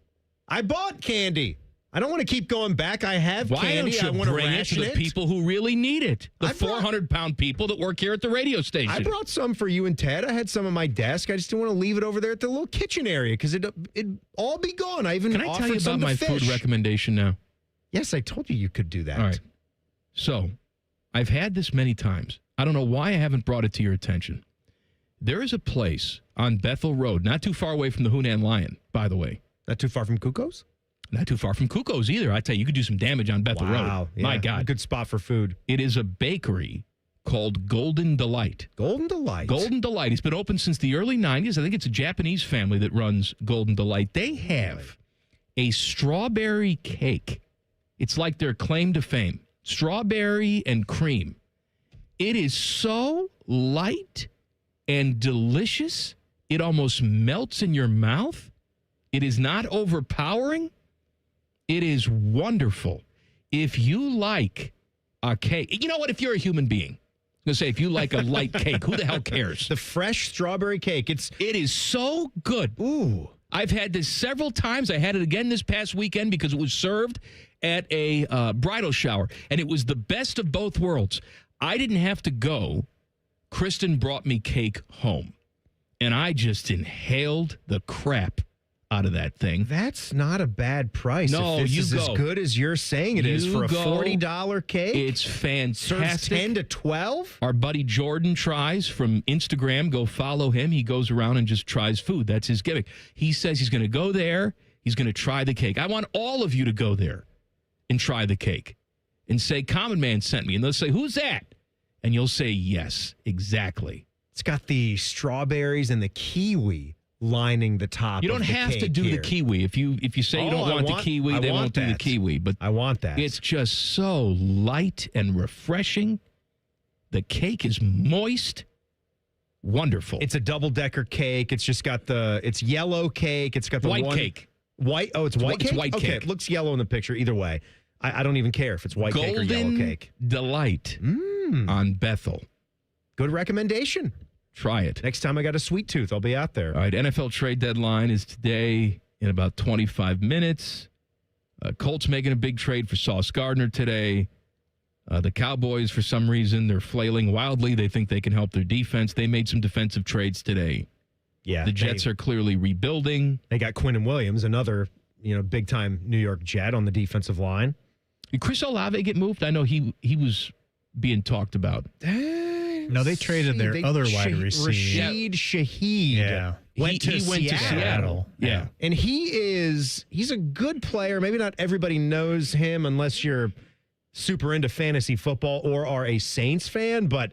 I bought candy. I don't want to keep going back. I have candy. Why don't you bring it to the people who really need it? The 400-pound people that work here at the radio station. I brought some for you and Ted. I had some on my desk. I just didn't want to leave it over there at the little kitchen area because it'd all be gone. Can I tell you about my food recommendation now? Yes, I told you could do that. All right. So, I've had this many times. I don't know why I haven't brought it to your attention. There is a place on Bethel Road, not too far away from the Hunan Lion, by the way. Not too far from Kuko's? Not too far from Kuko's either. I tell you, you could do some damage on Bethel Road. Yeah, my God. A good spot for food. It is a bakery called Golden Delight. Golden Delight? Golden Delight. It's been open since the early 90s. I think it's a Japanese family that runs Golden Delight. They have a strawberry cake. It's like their claim to fame. Strawberry and cream. It is so light and delicious, it almost melts in your mouth. It is not overpowering. It is wonderful. If you like a cake, you know what? If you're a human being, I'm going to say if you like a light cake, who the hell cares? The fresh strawberry cake. It is so good. Ooh. I've had this several times. I had it again this past weekend because it was served at a bridal shower, and it was the best of both worlds. I didn't have to go. Kristen brought me cake home, and I just inhaled the crap out of that thing. That's not a bad price. No, if this you is go. as good as you're saying it is for a $40 cake. It's fantastic. Serves 10 to 12. Our buddy Jordan tries from Instagram. Go follow him. He goes around and just tries food. That's his gimmick. He says he's going to go there. He's going to try the cake. I want all of you to go there and try the cake and say, Common Man sent me. And they'll say, who's that? And you'll say, yes, exactly. It's got the strawberries and the kiwi lining the top. You don't of the have to cake do here. the kiwi. If you say you don't want the kiwi, they won't do the kiwi. But I want that. It's just so light and refreshing. The cake is moist. Wonderful. It's a double-decker cake. It's just got it's yellow cake. It's got the white cake. White? Oh, it's white cake? It's white okay, cake. it looks yellow in the picture. Either way. I don't even care if it's white cake or yellow cake. Delight on Bethel. Good recommendation. Try it. Next time I got a sweet tooth, I'll be out there. All right, NFL trade deadline is today in about 25 minutes. Colts making a big trade for Sauce Gardner today. The Cowboys, for some reason, they're flailing wildly. They think they can help their defense. They made some defensive trades today. Yeah, the Jets are clearly rebuilding. They got Quinnen Williams, another big-time New York Jet on the defensive line. Did Chris Olave get moved? I know he was being talked about. No, they traded their other wide receiver. Rashid Shaheed. Yeah. He went to Seattle. Yeah. And he's a good player. Maybe not everybody knows him unless you're super into fantasy football or are a Saints fan, but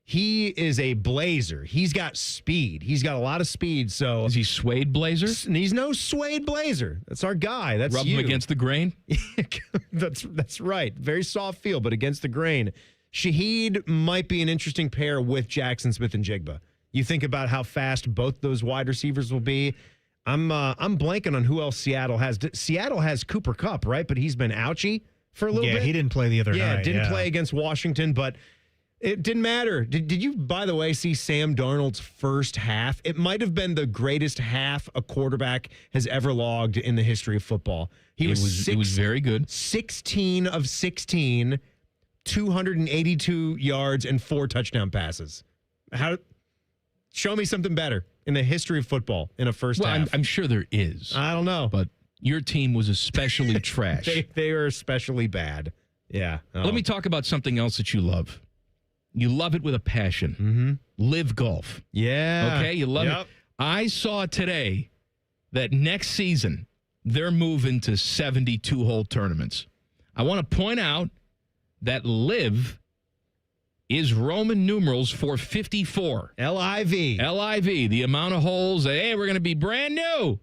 he is a blazer. He's got speed. He's got a lot of speed. So is he suede blazer? He's no suede blazer. That's our guy. That's Rub you. him against the grain? That's right. Very soft feel, but against the grain. Shaheed might be an interesting pair with Jackson Smith and Jigba. You think about how fast both those wide receivers will be. I'm blanking on who else Seattle has. Seattle has Cooper Kupp, right? But he's been ouchy for a little bit. Yeah, he didn't play the other night. Yeah, didn't play against Washington, but it didn't matter. Did you, by the way, see Sam Darnold's first half? It might have been the greatest half a quarterback has ever logged in the history of football. It was very good. 16 of 16, 282 yards, and 4 touchdown passes. Show me something better in the history of football in a first half. I'm sure there is. I don't know. But your team was especially trash. They are especially bad. Yeah. Let me talk about something else that you love. You love it with a passion. Mm-hmm. Live golf. Yeah. Okay, you love it. I saw today that next season they're moving to 72-hole tournaments. I want to point out that Live is Roman numerals for 54. L-I-V. L-I-V, the amount of holes. Hey, we're going to be brand new.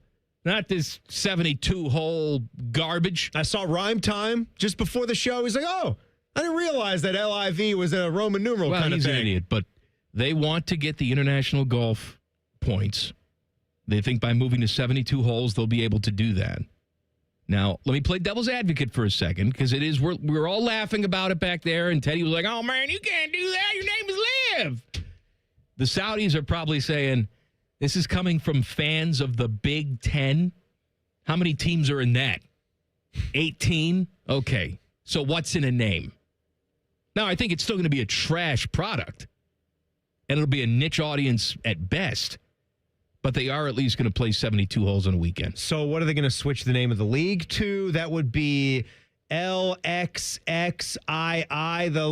Not this 72-hole garbage. I saw Rhyme Time just before the show. He's like, oh, I didn't realize that LIV was a Roman numeral kind of he's thing. An idiot, but they want to get the international golf points. They think by moving to 72 holes, they'll be able to do that. Now, let me play devil's advocate for a second, because it is we're all laughing about it back there, and Teddy was like, oh, man, you can't do that. Your name is Liv. The Saudis are probably saying, this is coming from fans of the Big Ten. How many teams are in that? 18? Okay. So what's in a name? Now, I think it's still going to be a trash product, and it'll be a niche audience at best, but they are at least going to play 72 holes on a weekend. So what are they going to switch the name of the league to? That would be LXXII, the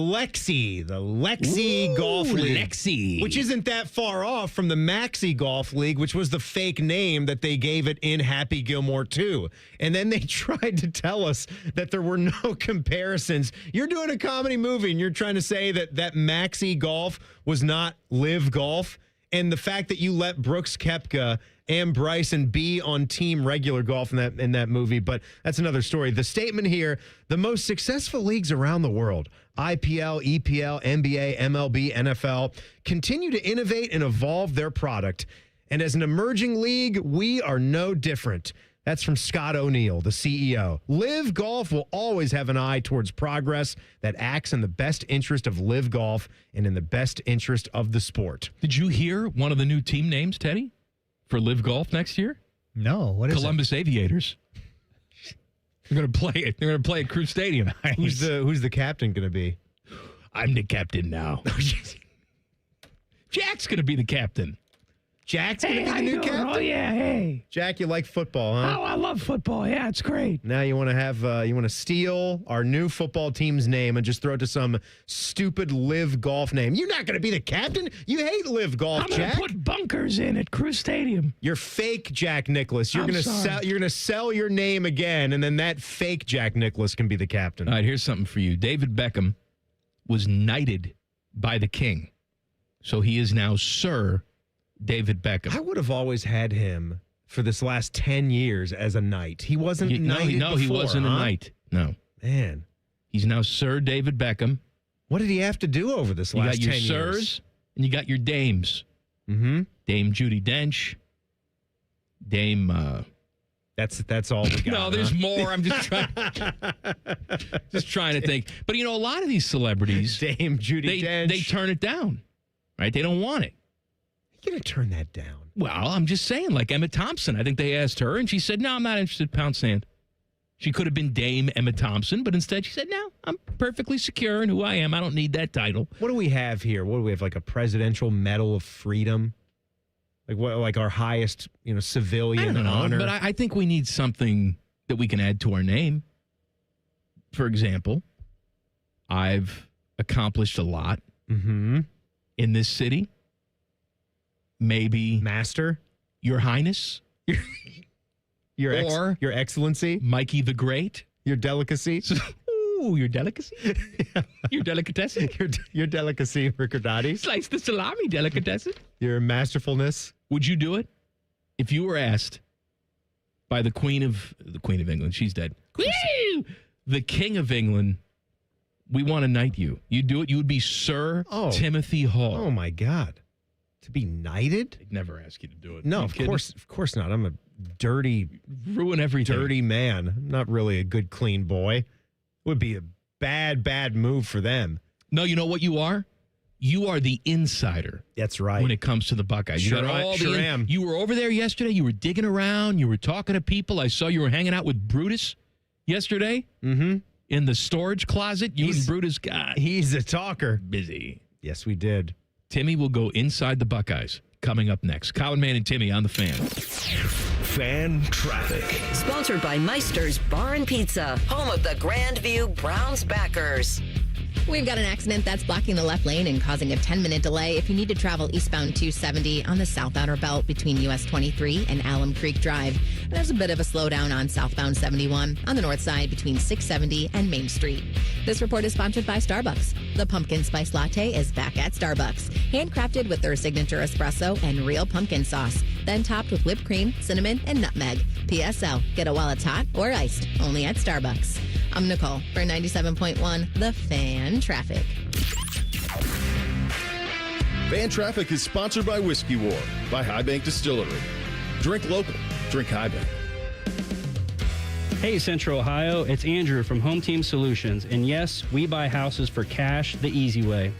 Lexi Golf League. Lexi. Which isn't that far off from the Maxi Golf League, which was the fake name that they gave it in Happy Gilmore 2. And then they tried to tell us that there were no comparisons. You're doing a comedy movie and you're trying to say that Maxi Golf was not Live Golf. And the fact that you let Brooks Koepka and Bryson be on team regular golf in that movie, but that's another story. The statement here, the most successful leagues around the world, IPL, EPL, NBA, MLB, NFL, continue to innovate and evolve their product. And as an emerging league, we are no different. That's from Scott O'Neill, the CEO. Live Golf will always have an eye towards progress that acts in the best interest of Live Golf and in the best interest of the sport. Did you hear one of the new team names, Teddy, for Live Golf next year? No. What is Columbus Aviators. They're going to play it. They're going to play at Crew Stadium. Nice. Who's the captain going to be? I'm the captain now. Jack's going to be the captain. Jack's going to be the new captain? Oh, yeah, hey. Jack, you like football, huh? Oh, I love football. Yeah, it's great. Now you want to steal our new football team's name and just throw it to some stupid Live Golf name. You're not going to be the captain. You hate Live Golf, Jack. I'm going to put bunkers in at Crew Stadium. You're fake Jack Nicklaus. You're going to sell your name again, and then that fake Jack Nicklaus can be the captain. All right, here's something for you. David Beckham was knighted by the king. So he is now Sir David Beckham. I would have always had him for this last 10 years as a knight. He wasn't knighted No, he before, wasn't a knight. No. Man. He's now Sir David Beckham. What did he have to do over this last 10 years? You got your sirs and you got your dames. Mm-hmm. Dame Judi Dench. Dame... That's all we got. No, there's more. I'm just trying to think. But, a lot of these celebrities... Dame Judi Dench. They turn it down, right? They don't want it. You're going to turn that down. Well, I'm just saying, like Emma Thompson. I think they asked her, and she said, no, I'm not interested, pound sand. She could have been Dame Emma Thompson, but instead she said, no, I'm perfectly secure in who I am. I don't need that title. What do we have here? What do we have, like a Presidential Medal of Freedom? Like our highest, civilian honor? But I think we need something that we can add to our name. For example, I've accomplished a lot in this city. Maybe Master, Your Highness, Your Excellency, Mikey the Great, Your Delicacy. Ooh, your delicacy, your delicatessen, your delicacy, Ricordati. Slice the salami, delicatessen. Your masterfulness. Would you do it if you were asked by the Queen of England? She's dead. The King of England. We want to knight you. You do it. You would be Sir Timothy Hall. Oh my God. To be knighted? They'd never ask you to do it. No, of course not. I'm a ruin everything. Dirty man. I'm not really a good, clean boy. Would be a bad move for them. No, you know what you are? You are the insider. That's right. When it comes to the Buckeyes. Sure am. You were over there yesterday. You were digging around. You were talking to people. I saw you were hanging out with Brutus yesterday in the storage closet. And Brutus got. He's a talker. Busy. Yes, we did. Timmy will go inside the Buckeyes. Coming up next. Colin Man and Timmy on the Fan. Fan Traffic. Sponsored by Meister's Bar and Pizza, home of the Grandview Browns backers. We've got an accident that's blocking the left lane and causing a 10-minute delay if you need to travel eastbound 270 on the South Outer Belt between US 23 and Alum Creek Drive. And there's a bit of a slowdown on southbound 71 on the north side between 670 and Main Street. This report is sponsored by Starbucks. The pumpkin spice latte is back at Starbucks. Handcrafted with their signature espresso and real pumpkin sauce. Then topped with whipped cream, cinnamon, and nutmeg. PSL, get it while it's hot or iced. Only at Starbucks. I'm Nicole for 97.1 The Fan Traffic. Fan Traffic is sponsored by Whiskey War by High Bank Distillery. Drink local. Drink High Bank. Hey, Central Ohio, it's Andrew from Home Team Solutions. And yes, we buy houses for cash the easy way.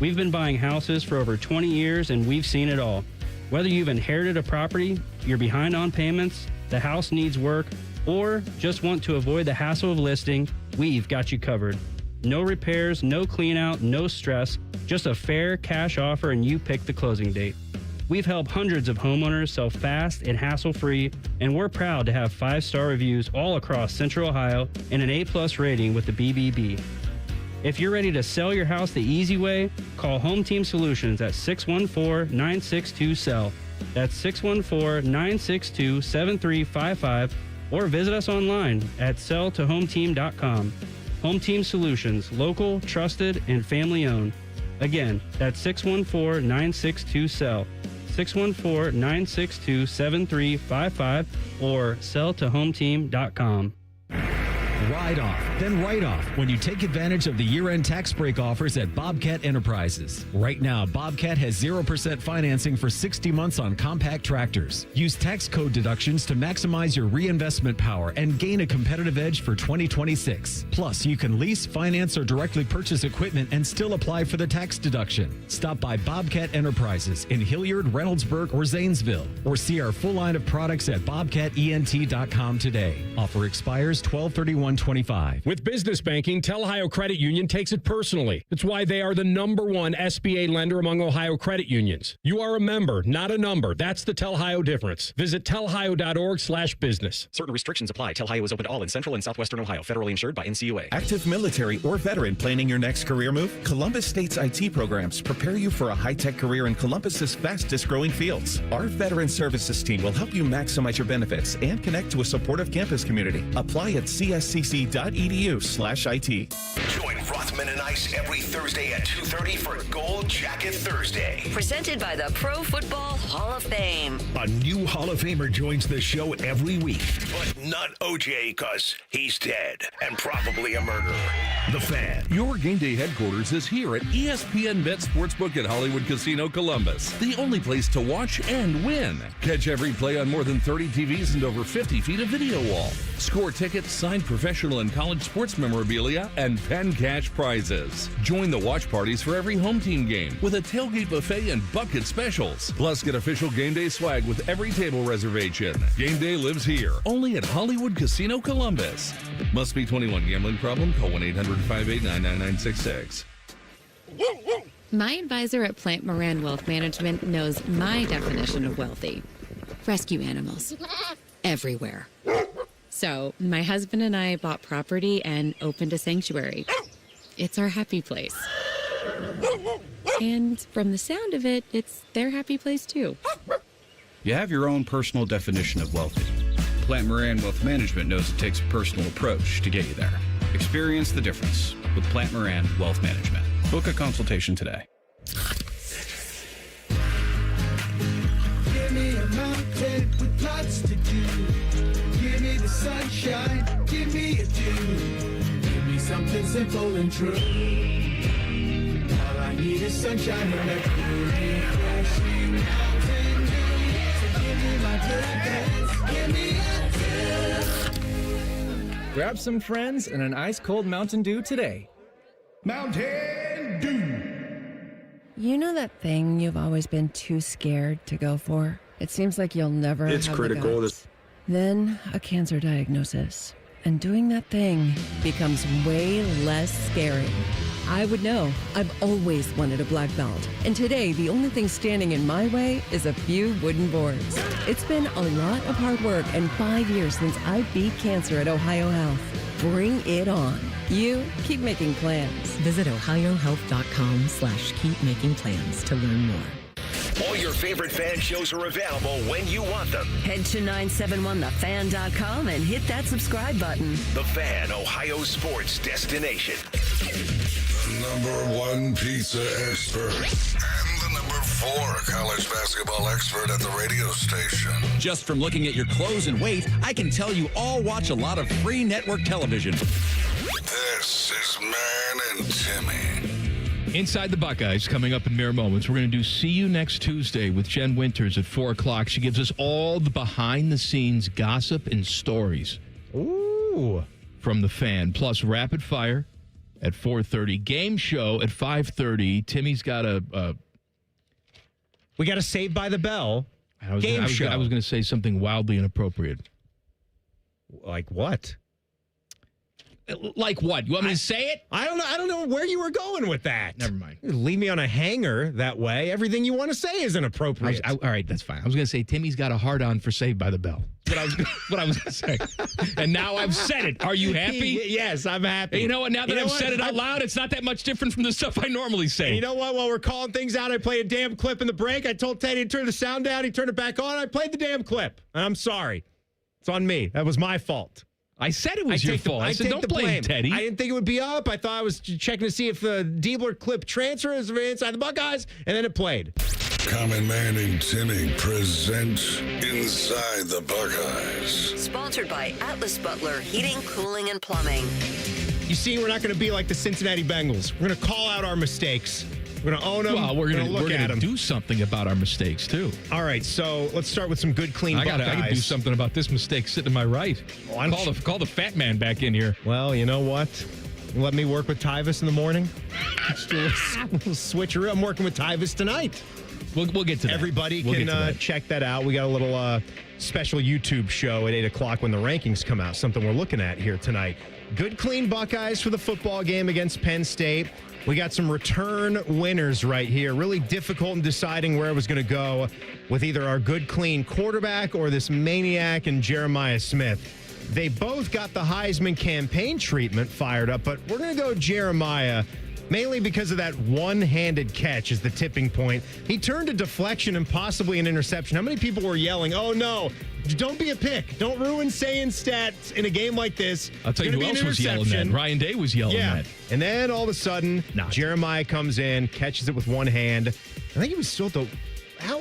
We've been buying houses for over 20 years and we've seen it all. Whether you've inherited a property, you're behind on payments, the house needs work, or just want to avoid the hassle of listing, we've got you covered. No repairs, no clean out, no stress, just a fair cash offer and you pick the closing date. We've helped hundreds of homeowners sell fast and hassle-free, and we're proud to have 5-star reviews all across Central Ohio and an A+ rating with the BBB. If you're ready to sell your house the easy way, call Home Team Solutions at 614-962-SELL. That's 614-962-7355, or visit us online at selltohometeam.com. Home Team Solutions, local, trusted, and family-owned. Again, that's 614-962-SELL. 614-962-7355 or selltohometeam.com. Ride off, then write off when you take advantage of the year-end tax break offers at Bobcat Enterprises. Right now, Bobcat has 0% financing for 60 months on compact tractors. Use tax code deductions to maximize your reinvestment power and gain a competitive edge for 2026. Plus, you can lease, finance, or directly purchase equipment and still apply for the tax deduction. Stop by Bobcat Enterprises in Hilliard, Reynoldsburg, or Zanesville, or see our full line of products at bobcatent.com today. Offer expires 12/31/25. With business banking, Tel Ohio Credit Union takes it personally. That's why they are the #1 SBA lender among Ohio credit unions. You are a member, not a number. That's the Tel Ohio difference. Visit telhio.org/business. Certain restrictions apply. Tel Ohio is open to all in Central and Southwestern Ohio. Federally insured by NCUA. Active military or veteran planning your next career move? Columbus State's IT programs prepare you for a high-tech career in Columbus's fastest growing fields. Our veteran services team will help you maximize your benefits and connect to a supportive campus community. Apply at CSC utcc.edu/IT. Join Rothman and Ice every Thursday at 2:30 for Gold Jacket Thursday. Presented by the Pro Football Hall of Fame. A new Hall of Famer joins the show every week, but not OJ because he's dead and probably a murderer. The Fan. Your game day headquarters is here at ESPN Bet Sportsbook at Hollywood Casino Columbus, the only place to watch and win. Catch every play on more than 30 TVs and over 50 feet of video wall. Score tickets, signed professional and college sports memorabilia, and pen cash prizes. Join the watch parties for every home team game with a tailgate buffet and bucket specials. Plus, get official game day swag with every table reservation. Game day lives here, only at Hollywood Casino Columbus. Must be 21. Gambling problem? Call 1-800-589-9966. My advisor at Plant Moran Wealth Management knows my definition of wealthy. Rescue animals. Everywhere. So, my husband and I bought property and opened a sanctuary. It's our happy place. And from the sound of it, it's their happy place too. You have your own personal definition of wealthy. Plant Moran Wealth Management knows it takes a personal approach to get you there. Experience the difference with Plant Moran Wealth Management. Book a consultation today. Give me a mountain with lots to do. Give me the sunshine, give me a dew. Give me something simple and true. All I need is sunshine and a refreshing mountain dew. So give me my blueberries, give me a dew. Grab some friends and an ice-cold Mountain Dew today. Mountain Dew. You know that thing you've always been too scared to go for? It seems like you'll never It's have critical. the guts. Then a cancer diagnosis. And doing that thing becomes way less scary. I would know. I've always wanted a black belt. And today, the only thing standing in my way is a few wooden boards. It's been a lot of hard work and 5 years since I beat cancer at Ohio Health. Bring it on. You keep making plans. Visit ohiohealth.com/keep making plans to learn more. All your favorite fan shows are available when you want them. Head to 971thefan.com and hit that subscribe button. The Fan, Ohio sports destination. #1 pizza expert and the #4 college basketball expert at the radio station. Just from looking at your clothes and weight, I can tell you all watch a lot of free network television. This is Man and Timmy. Inside the Buckeyes coming up in mere moments. We're going to do See You Next Tuesday with Jen Winters at 4 o'clock. She gives us all the behind-the-scenes gossip and stories. Ooh. From the Fan. Plus Rapid Fire at 4:30. Game show at 5:30. Timmy's got we got a Saved by the Bell game show. I was going to say something wildly inappropriate. Like what? Like what? You want me to say it? I don't know. I don't know where you were going with that. Never mind. Leave me on a hanger that way. Everything you want to say is inappropriate. All right, that's fine. I was going to say Timmy's got a hard-on for Saved by the Bell. What I was going to say. And now I've said it. Are you happy? Yes, I'm happy. And you know what? Now that I've said it out loud, it's not that much different from the stuff I normally say. And you know what? While we're calling things out, I played a damn clip in the break. I told Teddy to turn the sound down. He turned it back on. I played the damn clip. And I'm sorry. It's on me. That was my fault. I said it was your fault. I said don't blame Teddy. I didn't think it would be up. I thought I was checking to see if the Diebler clip transfers Inside the Buckeyes, and then it played. Common Man and Timmy present Inside the Buckeyes. Sponsored by Atlas Butler Heating, Cooling, and Plumbing. You see, we're not going to be like the Cincinnati Bengals. We're going to call out our mistakes. We're going to own them. Well, we're going to do something about our mistakes, too. All right, so let's start with some good, clean Buckeyes. I got to do something about this mistake sitting to my right. Call the fat man back in here. Well, you know what? Let me work with Tyvis in the morning. We'll switcheroo. I'm working with Tyvis tonight. We'll get to that. Everybody can check that out. We got a little special YouTube show at 8 o'clock when the rankings come out, something we're looking at here tonight. Good, clean Buckeyes for the football game against Penn State. We got some return winners right here. Really difficult in deciding where I was going to go with either our good, clean quarterback or this maniac and Jeremiah Smith. They both got the Heisman campaign treatment fired up, but we're going to go Jeremiah mainly because of that one-handed catch is the tipping point. He turned a deflection and possibly an interception. How many people were yelling, oh, no, Don't be a pick. Don't ruin saying stats in a game like this. I'll tell you who else was yelling that. Ryan Day was yelling that. And then all of a sudden, Jeremiah comes in, catches it with one hand. I think he was still at the...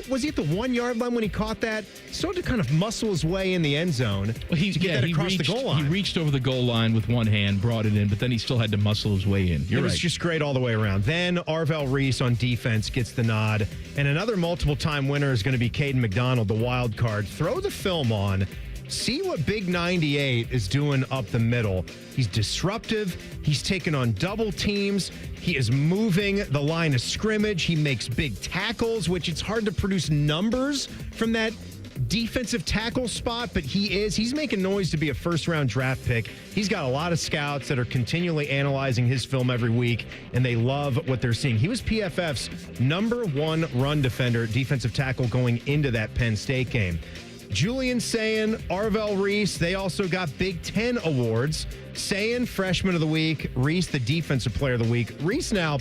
was he at the 1 yard line when he caught that? Still had to kind of muscle his way in the end zone to get that across the goal line. He reached over the goal line with one hand, brought it in, but then he still had to muscle his way in. You're right. It was just great all the way around. Then Arvell Reese on defense gets the nod. And another multiple-time winner is going to be Caden McDonald, the wild card. Throw the film on. See what Big 98 is doing up the middle. He's disruptive. He's taking on double teams. He is moving the line of scrimmage. He makes big tackles, which it's hard to produce numbers from that defensive tackle spot, but he's making noise to be a first-round draft pick. He's got a lot of scouts that are continually analyzing his film every week, and they love what they're seeing. He was PFF's #1 run defender, defensive tackle going into that Penn State game. Julian Sayin, Arvell Reese, they also got Big Ten awards. Sayin, Freshman of the Week. Reese, the Defensive Player of the Week. Reese now,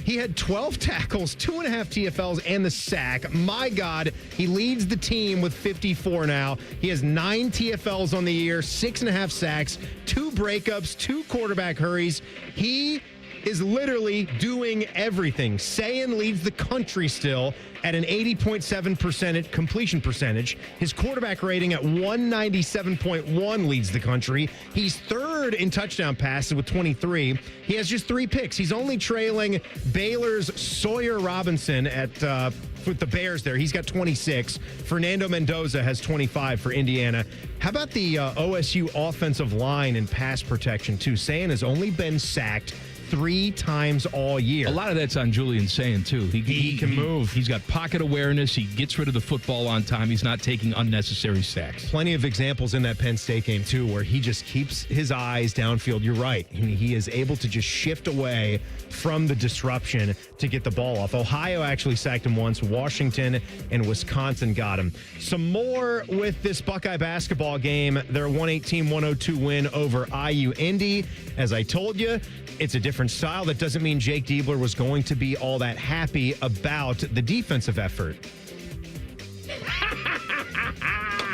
he had 12 tackles, 2.5 TFLs, and the sack. My God, he leads the team with 54 now. He has 9 TFLs on the year, 6.5 sacks, 2 breakups, 2 quarterback hurries. He is literally doing everything. Sayin leads the country still at an 80.7% completion percentage. His quarterback rating at 197.1 leads the country. He's third in touchdown passes with 23. He has just 3 picks. He's only trailing Baylor's Sawyer Robinson with the Bears there. He's got 26. Fernando Mendoza has 25 for Indiana. How about the OSU offensive line and pass protection, too? Sayin has only been sacked 3 times all year. A lot of that's on Julian Sayin, too. He can move. He's got pocket awareness. He gets rid of the football on time. He's not taking unnecessary sacks. Plenty of examples in that Penn State game, too, where he just keeps his eyes downfield. You're right. He is able to just shift away from the disruption to get the ball off. Ohio actually sacked him once. Washington and Wisconsin got him. Some more with this Buckeye basketball game. Their 118-102 win over IU Indy. As I told you, it's a different style. That doesn't mean Jake Diebler was going to be all that happy about the defensive effort.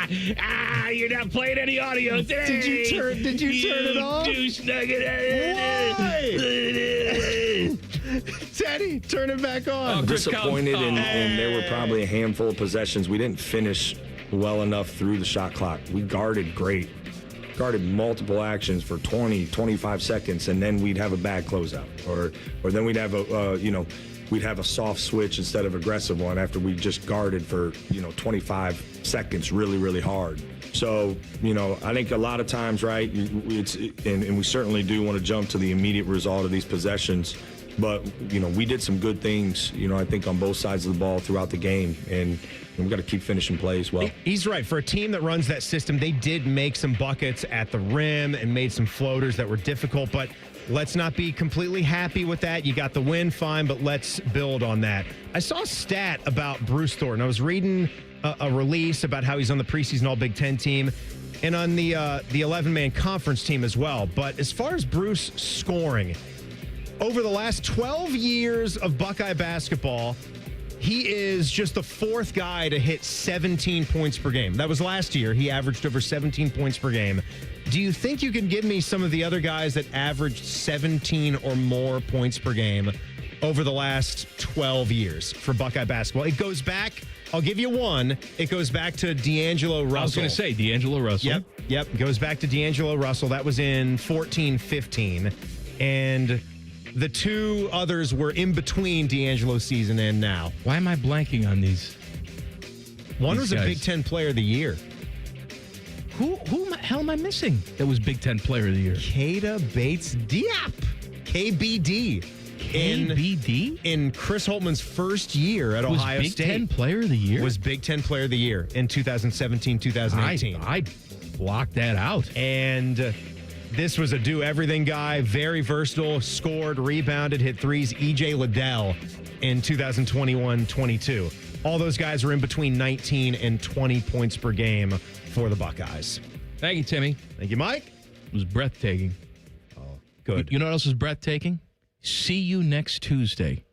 You're not playing any audio today. Did you turn it off? Douche nugget. Why? Teddy, turn it back on. I'm disappointed, and there were probably a handful of possessions. We didn't finish well enough through the shot clock. We guarded great. Guarded multiple actions for 20, 25 seconds, and then we'd have a bad closeout. Or then we'd have we'd have a soft switch instead of aggressive one after we just guarded for, 25 seconds really, really hard. So, I think a lot of times, right, and we certainly do want to jump to the immediate result of these possessions. But, we did some good things, I think on both sides of the ball throughout the game. And we've got to keep finishing plays well. He's right. For a team that runs that system, they did make some buckets at the rim and made some floaters that were difficult. But let's not be completely happy with that. You got the win, fine, but let's build on that. I saw a stat about Bruce Thornton. I was reading a release about how he's on the preseason All-Big Ten team and on the 11-man conference team as well. But as far as Bruce scoring, over the last 12 years of Buckeye basketball, he is just the 4th guy to hit 17 points per game. That was last year. He averaged over 17 points per game. Do you think you can give me some of the other guys that averaged 17 or more points per game over the last 12 years for Buckeye basketball? It goes back, I'll give you one. It goes back to D'Angelo Russell. I was going to say D'Angelo Russell. Yep. It goes back to D'Angelo Russell. That was in 14-15. And the 2 others were in between D'Angelo's season and now. Why am I blanking on these? One was a Big Ten Player of the Year. Who the hell am I missing that was Big Ten Player of the Year? Keita Bates-Diop. KBD. KBD? In Chris Holtman's first year at Ohio State. Was Big Ten Player of the Year? Was Big Ten Player of the Year in 2017, 2018. I blocked that out. And this was a do-everything guy, very versatile, scored, rebounded, hit threes. E.J. Liddell in 2021-22. All those guys were in between 19 and 20 points per game for the Buckeyes. Thank you, Timmy. Thank you, Mike. It was breathtaking. Oh, good. You know what else is breathtaking? See you next Tuesday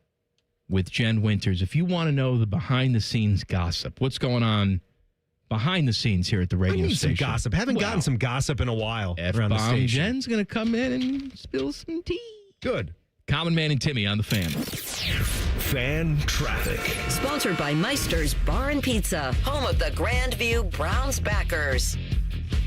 with Jen Winters. If you want to know the behind-the-scenes gossip, what's going on behind the scenes here at the radio I need station. some gossip. Haven't gotten some gossip in a while around the F-bomb station. Jen's going to come in and spill some tea. Good. Common Man and Timmy on the Fan. Fan traffic. Sponsored by Meister's Bar and Pizza, home of the Grandview Browns backers.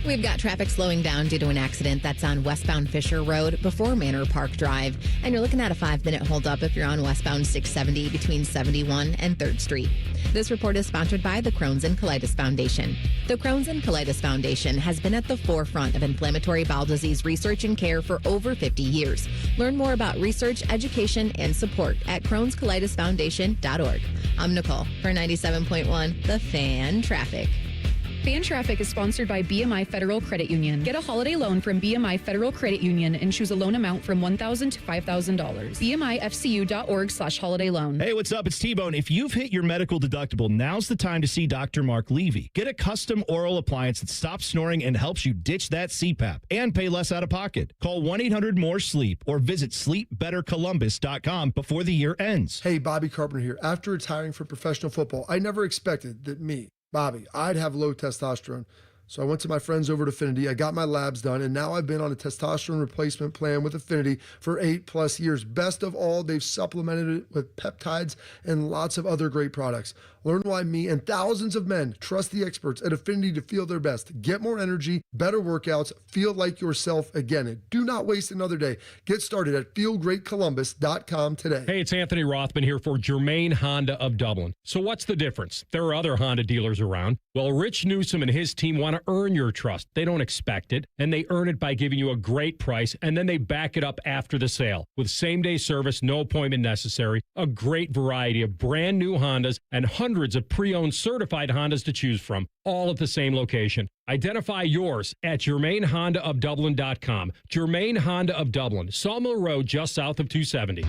We've got traffic slowing down due to an accident that's on westbound Fisher Road before Manor Park Drive. And you're looking at a 5-minute holdup if you're on westbound 670 between 71 and 3rd Street. This report is sponsored by the Crohn's and Colitis Foundation. The Crohn's and Colitis Foundation has been at the forefront of inflammatory bowel disease research and care for over 50 years. Learn more about research, education, and support at Crohn'sColitisFoundation.org. I'm Nicole for 97.1 The Fan Traffic. Fan Traffic is sponsored by BMI Federal Credit Union. Get a holiday loan from BMI Federal Credit Union and choose a loan amount from $1,000 to $5,000. BMIFCU.org/holiday loan. Hey, what's up? It's T-Bone. If you've hit your medical deductible, now's the time to see Dr. Mark Levy. Get a custom oral appliance that stops snoring and helps you ditch that CPAP and pay less out of pocket. Call 1-800-MORE-SLEEP or visit sleepbettercolumbus.com before the year ends. Hey, Bobby Carpenter here. After retiring from professional football, I never expected that me, Bobby, I'd have low testosterone. So I went to my friends over at Affinity. I got my labs done, and now I've been on a testosterone replacement plan with Affinity for 8+ years. Best of all, they've supplemented it with peptides and lots of other great products. Learn why me and thousands of men trust the experts at Affinity to feel their best. Get more energy, better workouts, feel like yourself again. And do not waste another day. Get started at feelgreatcolumbus.com today. Hey, it's Anthony Rothman here for Germain Honda of Dublin. So what's the difference? There are other Honda dealers around. Well, Rich Newsom and his team want to earn your trust. They don't expect it, and they earn it by giving you a great price, and then they back it up after the sale with same-day service, no appointment necessary, a great variety of brand new Hondas, and hundreds of pre-owned certified Hondas to choose from, all at the same location. Identify yours at GermainHondaofDublin.com. Germain Honda of Dublin, Sawmill Road, just south of 270.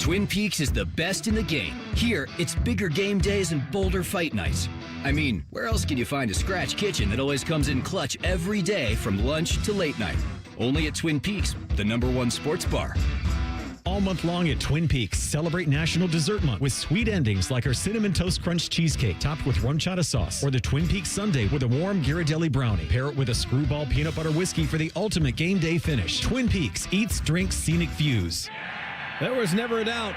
Twin Peaks is the best in the game. Here, it's bigger game days and bolder fight nights. I mean, where else can you find a scratch kitchen that always comes in clutch every day from lunch to late night? Only at Twin Peaks, the #1 sports bar. All month long at Twin Peaks, celebrate National Dessert Month with sweet endings like our Cinnamon Toast Crunch Cheesecake topped with rum chata sauce, or the Twin Peaks Sundae with a warm Ghirardelli brownie. Pair it with a Screwball peanut butter whiskey for the ultimate game day finish. Twin Peaks, eats, drinks, scenic views. There was never a doubt.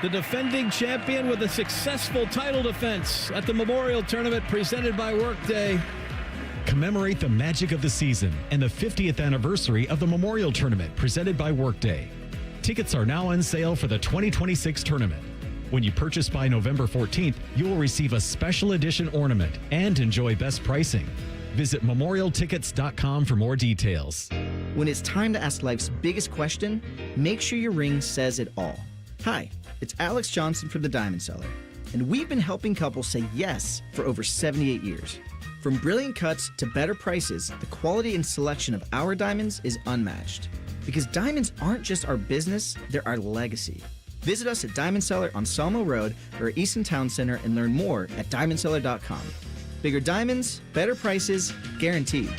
The defending champion with a successful title defense at the Memorial Tournament presented by Workday. Commemorate the magic of the season and the 50th anniversary of the Memorial Tournament presented by Workday. Tickets are now on sale for the 2026 tournament. When you purchase by November 14th, you will receive a special edition ornament and enjoy best pricing. Visit memorialtickets.com for more details. When it's time to ask life's biggest question, make sure your ring says it all. Hi, it's Alex Johnson from the Diamond Cellar, and we've been helping couples say yes for over 78 years. From brilliant cuts to better prices, the quality and selection of our diamonds is unmatched. Because diamonds aren't just our business, they're our legacy. Visit us at Diamond Cellar on Sawmill Road or Easton Town Center and learn more at diamondcellar.com. Bigger diamonds, better prices, guaranteed.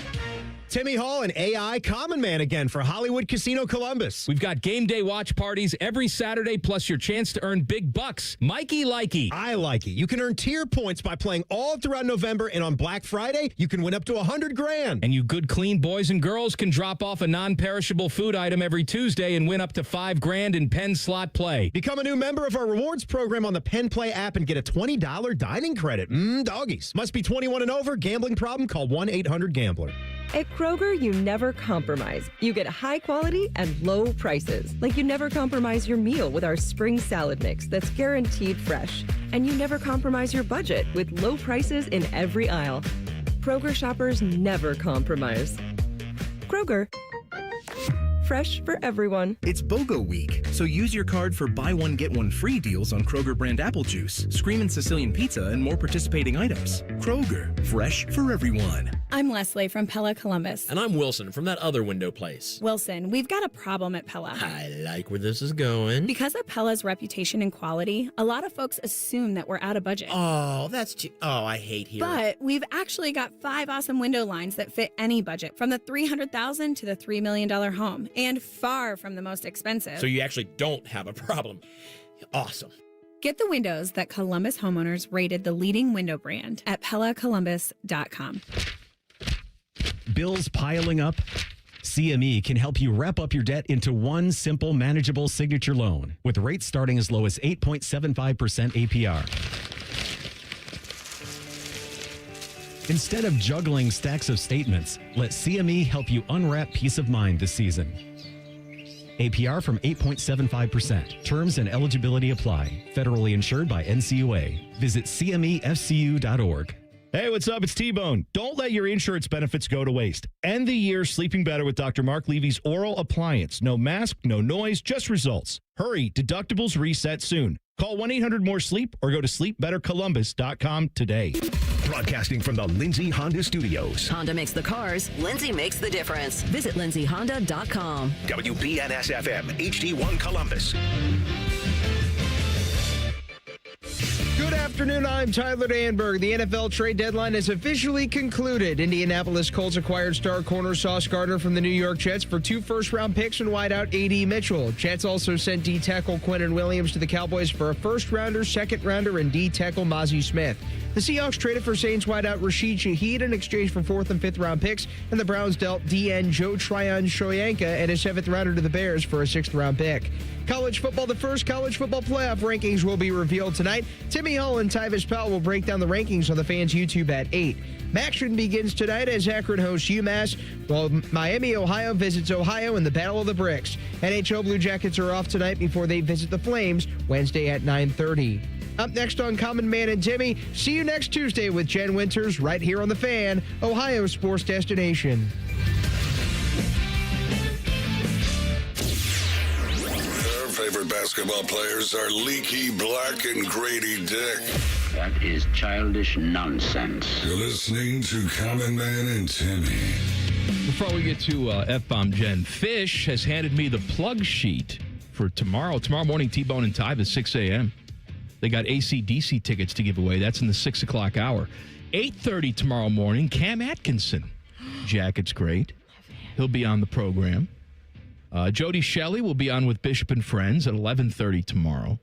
Timmy Hall and AI Common Man again for Hollywood Casino Columbus. We've got game day watch parties every Saturday, plus your chance to earn big bucks. Mikey Likey. I like it. You can earn tier points by playing all throughout November, and on Black Friday, you can win up to $100,000. And you good, clean boys and girls can drop off a non-perishable food item every Tuesday and win up to $5,000 in Penn slot play. Become a new member of our rewards program on the Penn Play app and get a $20 dining credit. Doggies. Must be 21 and over. Gambling problem? Call 1-800-GAMBLER. At Kroger, you never compromise. You get high quality and low prices. Like you never compromise your meal with our spring salad mix that's guaranteed fresh. And you never compromise your budget with low prices in every aisle. Kroger shoppers never compromise. Kroger. Fresh for everyone. It's BOGO week, so use your card for buy one, get one free deals on Kroger brand apple juice, Screamin' Sicilian pizza, and more participating items. Kroger, fresh for everyone. I'm Leslie from Pella Columbus. And I'm Wilson from that other window place. Wilson, we've got a problem at Pella. I like where this is going. Because of Pella's reputation and quality, a lot of folks assume that we're out of budget. Oh, that's too... Oh, I hate hearing. But we've actually got 5 awesome window lines that fit any budget, from the $300,000 to the $3 million home, and far from the most expensive. So you actually don't have a problem. Awesome. Get the windows that Columbus homeowners rated the leading window brand at PellaColumbus.com. Bills piling up? CME can help you wrap up your debt into one simple, manageable signature loan with rates starting as low as 8.75% APR. Instead of juggling stacks of statements, let CME help you unwrap peace of mind this season. APR from 8.75%. Terms and eligibility apply. Federally insured by NCUA. Visit CMEFCU.org. Hey, what's up? It's T-Bone. Don't let your insurance benefits go to waste. End the year sleeping better with Dr. Mark Levy's oral appliance. No mask, no noise, just results. Hurry, deductibles reset soon. Call 1-800-MORE-SLEEP or go to sleepbettercolumbus.com today. Broadcasting from the Lindsay Honda Studios. Honda makes the cars. Lindsay makes the difference. Visit lindsayhonda.com. WBNS-FM, HD1 Columbus. Good afternoon, I'm Tyler Danberg. The NFL trade deadline is officially concluded. Indianapolis Colts acquired star corner Sauce Gardner from the New York Jets for 2 first-round picks and wideout A.D. Mitchell. Jets also sent D-tackle Quentin Williams to the Cowboys for a first-rounder, second-rounder, and D-tackle Mozzie Smith. The Seahawks traded for Saints wideout Rashid Shaheed in exchange for 4th and 5th round picks, and the Browns dealt DN Joe Tryon-Shoyinka and a 7th rounder to the Bears for a 6th round pick. College football, the first college football playoff rankings will be revealed tonight. Timmy Hull and Tyvis Powell will break down the rankings on the Fans YouTube at 8. Action begins tonight as Akron hosts UMass, while Miami, Ohio visits Ohio in the Battle of the Bricks. NHL Blue Jackets are off tonight before they visit the Flames Wednesday at 9:30. Up next on Common Man and Timmy, see you next Tuesday with Jen Winters right here on The Fan, Ohio sports destination. Their favorite basketball players are Leaky Black and Grady Dick. That is childish nonsense. You're listening to Common Man and Timmy. Before we get to F-Bomb Jen, Fish has handed me the plug sheet for tomorrow. Tomorrow morning, T-Bone and Tyve at 6 a.m. They got AC/DC tickets to give away. That's in the 6 o'clock hour. 8:30 tomorrow morning, Cam Atkinson. Jacket's great. He'll be on the program. Jody Shelley will be on with Bishop and Friends at 11:30 tomorrow.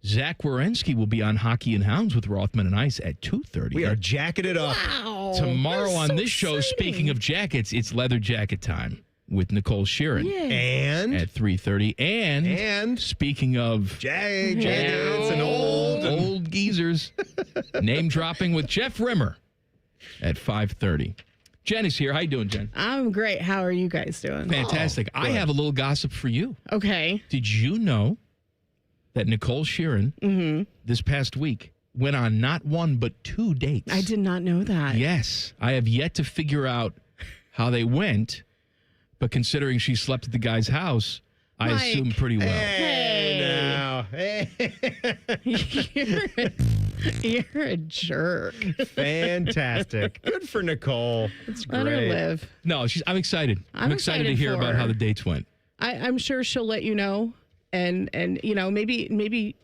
Zach Wierenski will be on Hockey and Hounds with Rothman and Ice at 2:30. We are jacketed up. Wow. Tomorrow on this show, speaking of jackets, it's leather jacket time with Nicole Sheeran. Yeah. And at 3:30. And speaking of jackets and old geezers, name dropping with Jeff Rimmer at 5:30. Jen is here. How you doing, Jen? I'm great. How are you guys doing? Fantastic. I have a little gossip for you. Okay. Did you know that Nicole Sheeran this past week went on not 1 but 2 dates? I did not know that. Yes. I have yet to figure out how they went, but considering she slept at the guy's house, I assume pretty well. Hey. Now. Hey. You're a jerk. Fantastic. Good for Nicole. That's great. Let her live. No, I'm excited. I'm excited to hear for about her. how the dates went. I'm sure she'll let you know, and you know, maybe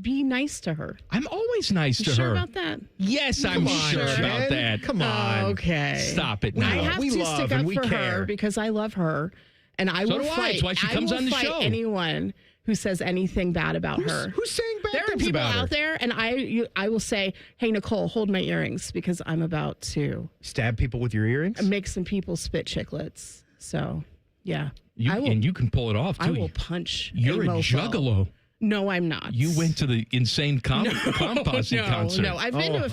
be nice to her. I'm always nice to sure her. about that? Yes, I'm sure about that. Come on. Okay. Stop it now. I have to stick up for her because I love her, and I So will do I. fight. That's why she comes on the show. Anyone who says anything bad about her. Who's saying bad There are things people about her? out there, and I will say, hey, Nicole, hold my earrings because I'm about to Stab people with your earrings? make some people spit chiclets. So, yeah. And you can pull it off, too. I will punch You're a mofo. juggalo. No, I'm not. You went to the Insane Clown Posse concert. No, I've been to a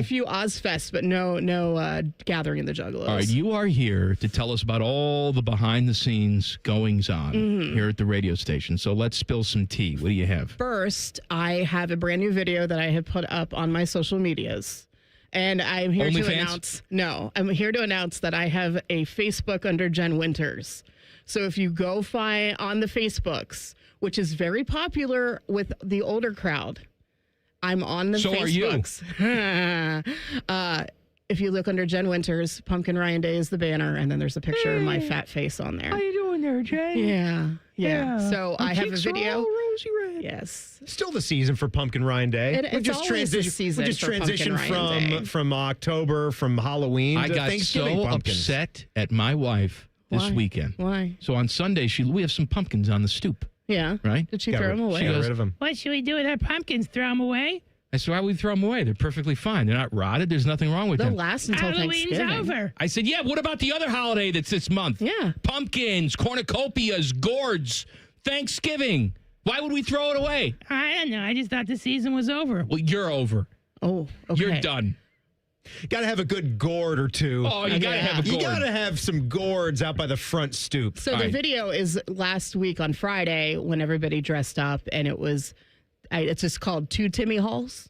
few Ozfests, but no Gathering of the Juggalos. All right, you are here to tell us about all the behind-the-scenes goings-on here at the radio station. So let's spill some tea. What do you have? First, I have a brand new video that I have put up on my social medias. And I'm here to announce... No, I'm here to announce that I have a Facebook under Jen Winters. So if you go find on the Facebooks, which is very popular with the older crowd, I'm on the Facebooks. If you look under Jen Winters, Pumpkin Ryan Day is the banner, and then there's a picture of my fat face on there. How you doing there, Jay? Yeah. So I have a video. Rosy red. Yes. Still the season for Pumpkin Ryan Day. It's always the season We just for Pumpkin transitioned Ryan Day. from October, from Halloween I to got Thanksgiving so pumpkins. upset at my wife this Why? weekend. Why? So on Sunday, we have some pumpkins on the stoop. Yeah. Right? Did she throw them away? She goes, rid of them. What should we do with our pumpkins? Throw them away? I said, why would we throw them away? They're perfectly fine. They're not rotted. There's nothing wrong with They'll them. last until Halloween's Thanksgiving. over. I said, yeah, what about the other holiday that's this month? Yeah. Pumpkins, cornucopias, gourds, Thanksgiving. Why would we throw it away? I don't know. I just thought the season was over. Well, you're over. Oh, okay. You're done. Got to have a good gourd or two. Oh, you got to have a gourd. You got to have some gourds out by the front stoop. So the video is last week on Friday when everybody dressed up, and it's just called Two Timmy Halls.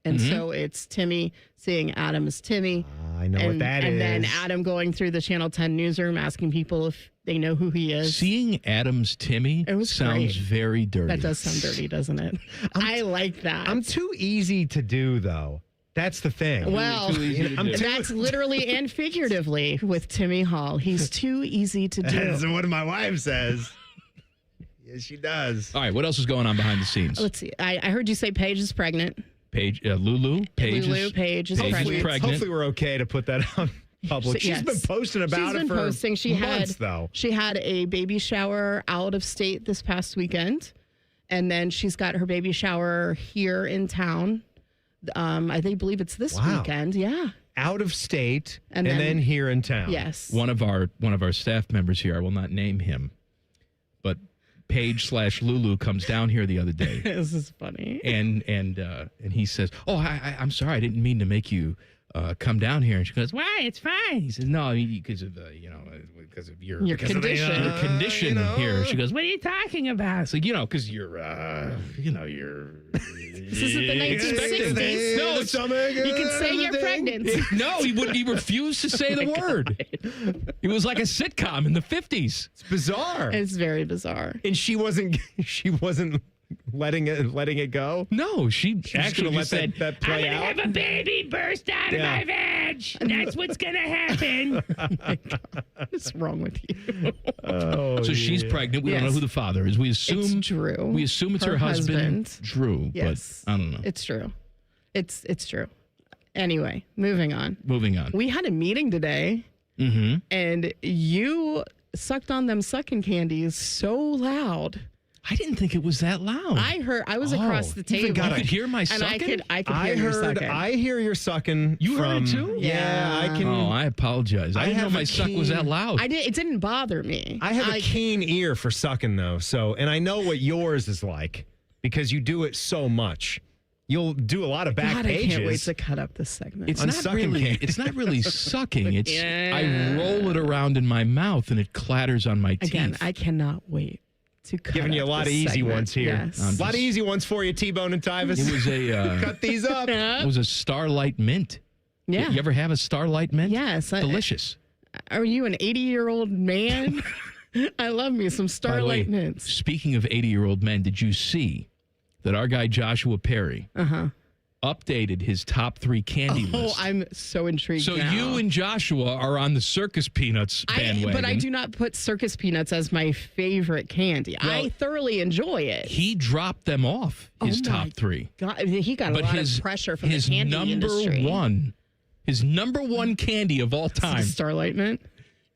And so it's Timmy seeing Adam as Timmy. I know what that is. And then Adam going through the Channel 10 newsroom asking people if they know who he is. Seeing Adam's Timmy sounds very dirty. That does sound dirty, doesn't it? I like that. I'm too easy to do, though. That's the thing. Well, that's literally and figuratively with Timmy Hall. He's too easy to do. That's what my wife says. Yes, she does. All right, what else is going on behind the scenes? Let's see. I heard you say Paige is pregnant. Lulu? Paige is pregnant. Hopefully we're okay to put that out public. She's been posting about it for months, though. She had a baby shower out of state this past weekend, and then she's got her baby shower here in town. I believe it's this weekend. Yeah. Out of state and then here in town. Yes. One of our staff members here, I will not name him, but Paige/Lulu comes down here the other day. This is funny. And he says, "Oh, I'm sorry, I didn't mean to make you come down here." And she goes, "Why? It's fine." He says, "No, because of your condition. Your condition here." She goes, "What are you talking about?" So because you're This isn't the 1960s. No, you can say you're pregnant. No, he refused to say the word. It was like a sitcom in the 50s. It's bizarre. It's very bizarre. And she wasn't letting it go. No, she actually let said that play I'm out. gonna have a baby burst out of my veg. That's what's gonna happen. What's wrong with you? So she's pregnant. We don't know who the father is. We assume it's Drew. We assume it's her husband, Drew. Yes. But I don't know. It's true. It's true. Anyway, moving on. We had a meeting today, and you sucked on them sucking candies so loud. I didn't think it was that loud. I was across the table. You could hear my sucking? I could hear your sucking. I hear your sucking. You heard it too? Yeah, I can. Oh, I apologize. I didn't know my suck was that loud. It didn't bother me. I have a keen ear for sucking, though. And I know what yours is like because you do it so much. You'll do a lot of back pages. I can't wait to cut up this segment. It's not really sucking. It's I roll it around in my mouth and it clatters on my teeth. Again, I cannot wait to cut Giving you a lot of easy ones here. Yes. A lot of easy ones for you, T-Bone and Tyvis. It was a cut these up. It was a Starlight Mint. Yeah. You ever have a Starlight Mint? Yes. Delicious. Are you an 80-year-old man? I love me some Starlight Mints. Speaking of 80-year-old men, did you see that our guy Joshua Perry updated his top 3 candy list? Oh, I'm so intrigued So now. you and Joshua are on the Circus Peanuts bandwagon. But I do not put Circus Peanuts as my favorite candy. Well, I thoroughly enjoy it. He dropped them off, his top 3. God, he got a lot of pressure from the candy industry. His number one candy of all time. Starlight Mint?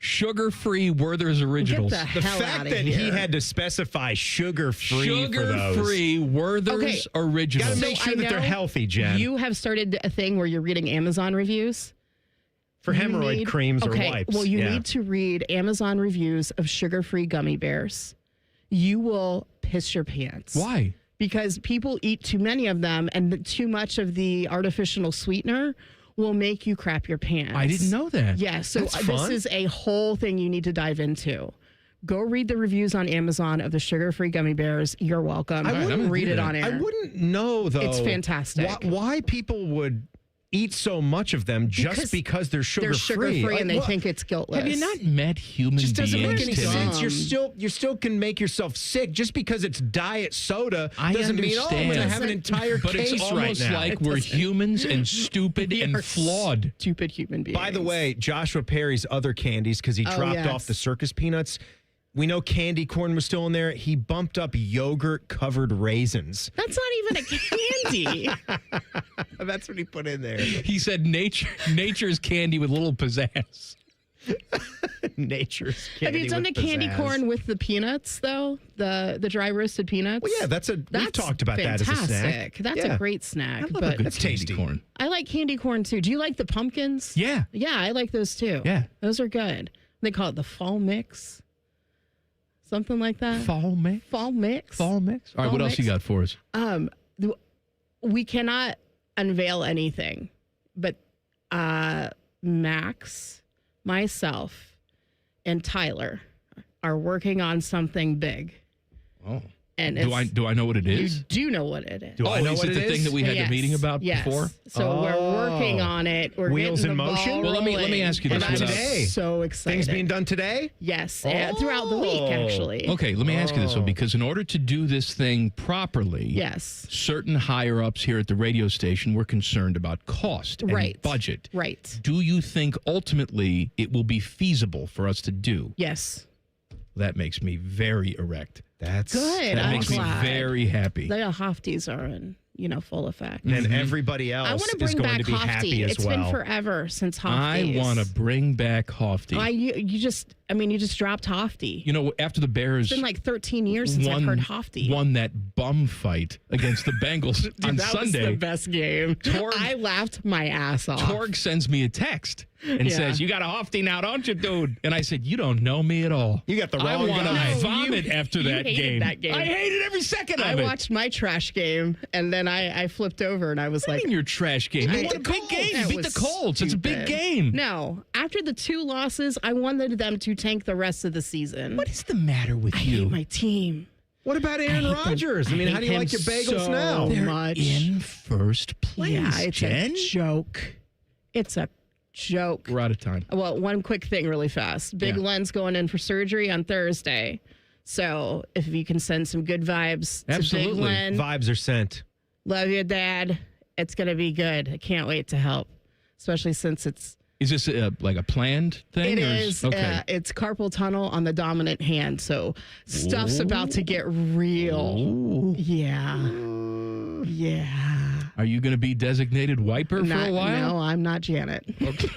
Sugar-free Werther's Originals. Get the hell fact outta that here. he had to specify sugar-free for those. Sugar-free Werther's Originals. Got to make sure that they're healthy, Jen. You have started a thing where you're reading Amazon reviews. For hemorrhoid creams or wipes. Well, you need to read Amazon reviews of sugar-free gummy bears. You will piss your pants. Why? Because people eat too many of them, and too much of the artificial sweetener will make you crap your pants. I didn't know that. Yeah, so That's this fun. is a whole thing you need to dive into. Go read the reviews on Amazon of the sugar-free gummy bears. You're welcome. I wouldn't read it on air. I wouldn't know, though. It's fantastic. Why people would eat so much of them just because they're sugar-free. They're sugar-free and they think it's guiltless. Have you not met human beings? Just doesn't make any Timmy? sense. You still can make yourself sick just because it's diet soda. I doesn't mean I'm understand. going to have an entire but case it's almost right now. like we're humans and stupid We and are flawed. Stupid human beings. By the way, Joshua Perry's other candies, because he dropped off the circus peanuts. We know candy corn was still in there. He bumped up yogurt-covered raisins. That's not even a candy. That's what he put in there. He said nature's candy with little pizzazz. Nature's Have candy. you done the with candy pizzazz. corn with the peanuts though? The dry roasted peanuts. Well, yeah, we've talked about that as a snack. Fantastic. That's a great snack. But That's tasty. Corn. I like candy corn too. Do you like the pumpkins? Yeah. Yeah, I like those too. Yeah. Those are good. They call it the fall mix. Something like that. Fall mix? Fall mix. Fall mix. All right, what else you got for us? We cannot unveil anything, but Max, myself, and Tyler are working on something big. Oh. And do I know what it is? You do know what it is. Do I know what it is? Is it the thing that we had the meeting about yes. before? So we're working on it. We're Wheels getting in the motion? ball Well, let me ask you this. rolling. And I'm Today. so excited. Things being done today? Yes, and throughout the week, actually. Okay, let me ask you this, though, because in order to do this thing properly, yes, certain higher-ups here at the radio station were concerned about cost and budget. Right. Do you think ultimately it will be feasible for us to do? Yes. That makes me very erect. That's good. That I'm makes glad. me very happy. The Hofties are in, full effect. And everybody I else want to is bring going back to be happy Hofty. as It's well. been forever since Hofties. I want to bring back Hofty. You just dropped Hofty. You know, after the Bears It's been like 13 years since I've heard Hofty. won that bum fight against the Bengals on that Sunday. was the best game. I laughed my ass off. Torg sends me a text and says, "You got a Hofty now, don't you, dude?" And I said, "You don't know me at all. You got the I wrong want guy." to vomit after that hated game. that game. I hated every second of it. I watched my trash game, and then I flipped over, and I was like, in your trash game. You won a big game. You beat the Colts. It's a big game. No, after the 2 losses, I wanted them to tank the rest of the season. What is the matter with I you? hate my team. What about Aaron Rodgers? I mean, how do you like your bagels now? They're in first place. Yeah, it's Jen. a joke. It's a joke. We're out of time. Well, one quick thing really fast. Big Len's going in for surgery on Thursday. So if you can send some good vibes to Big Len. Vibes are sent. Love you, Dad. It's going to be good. I can't wait to help, especially since it's... Is this like a planned thing? It or is. Okay. It's carpal tunnel on the dominant hand. So stuff's about to get real. Ooh. Yeah. Yeah. Are you going to be designated wiper for a while? No, I'm not Janet. Okay.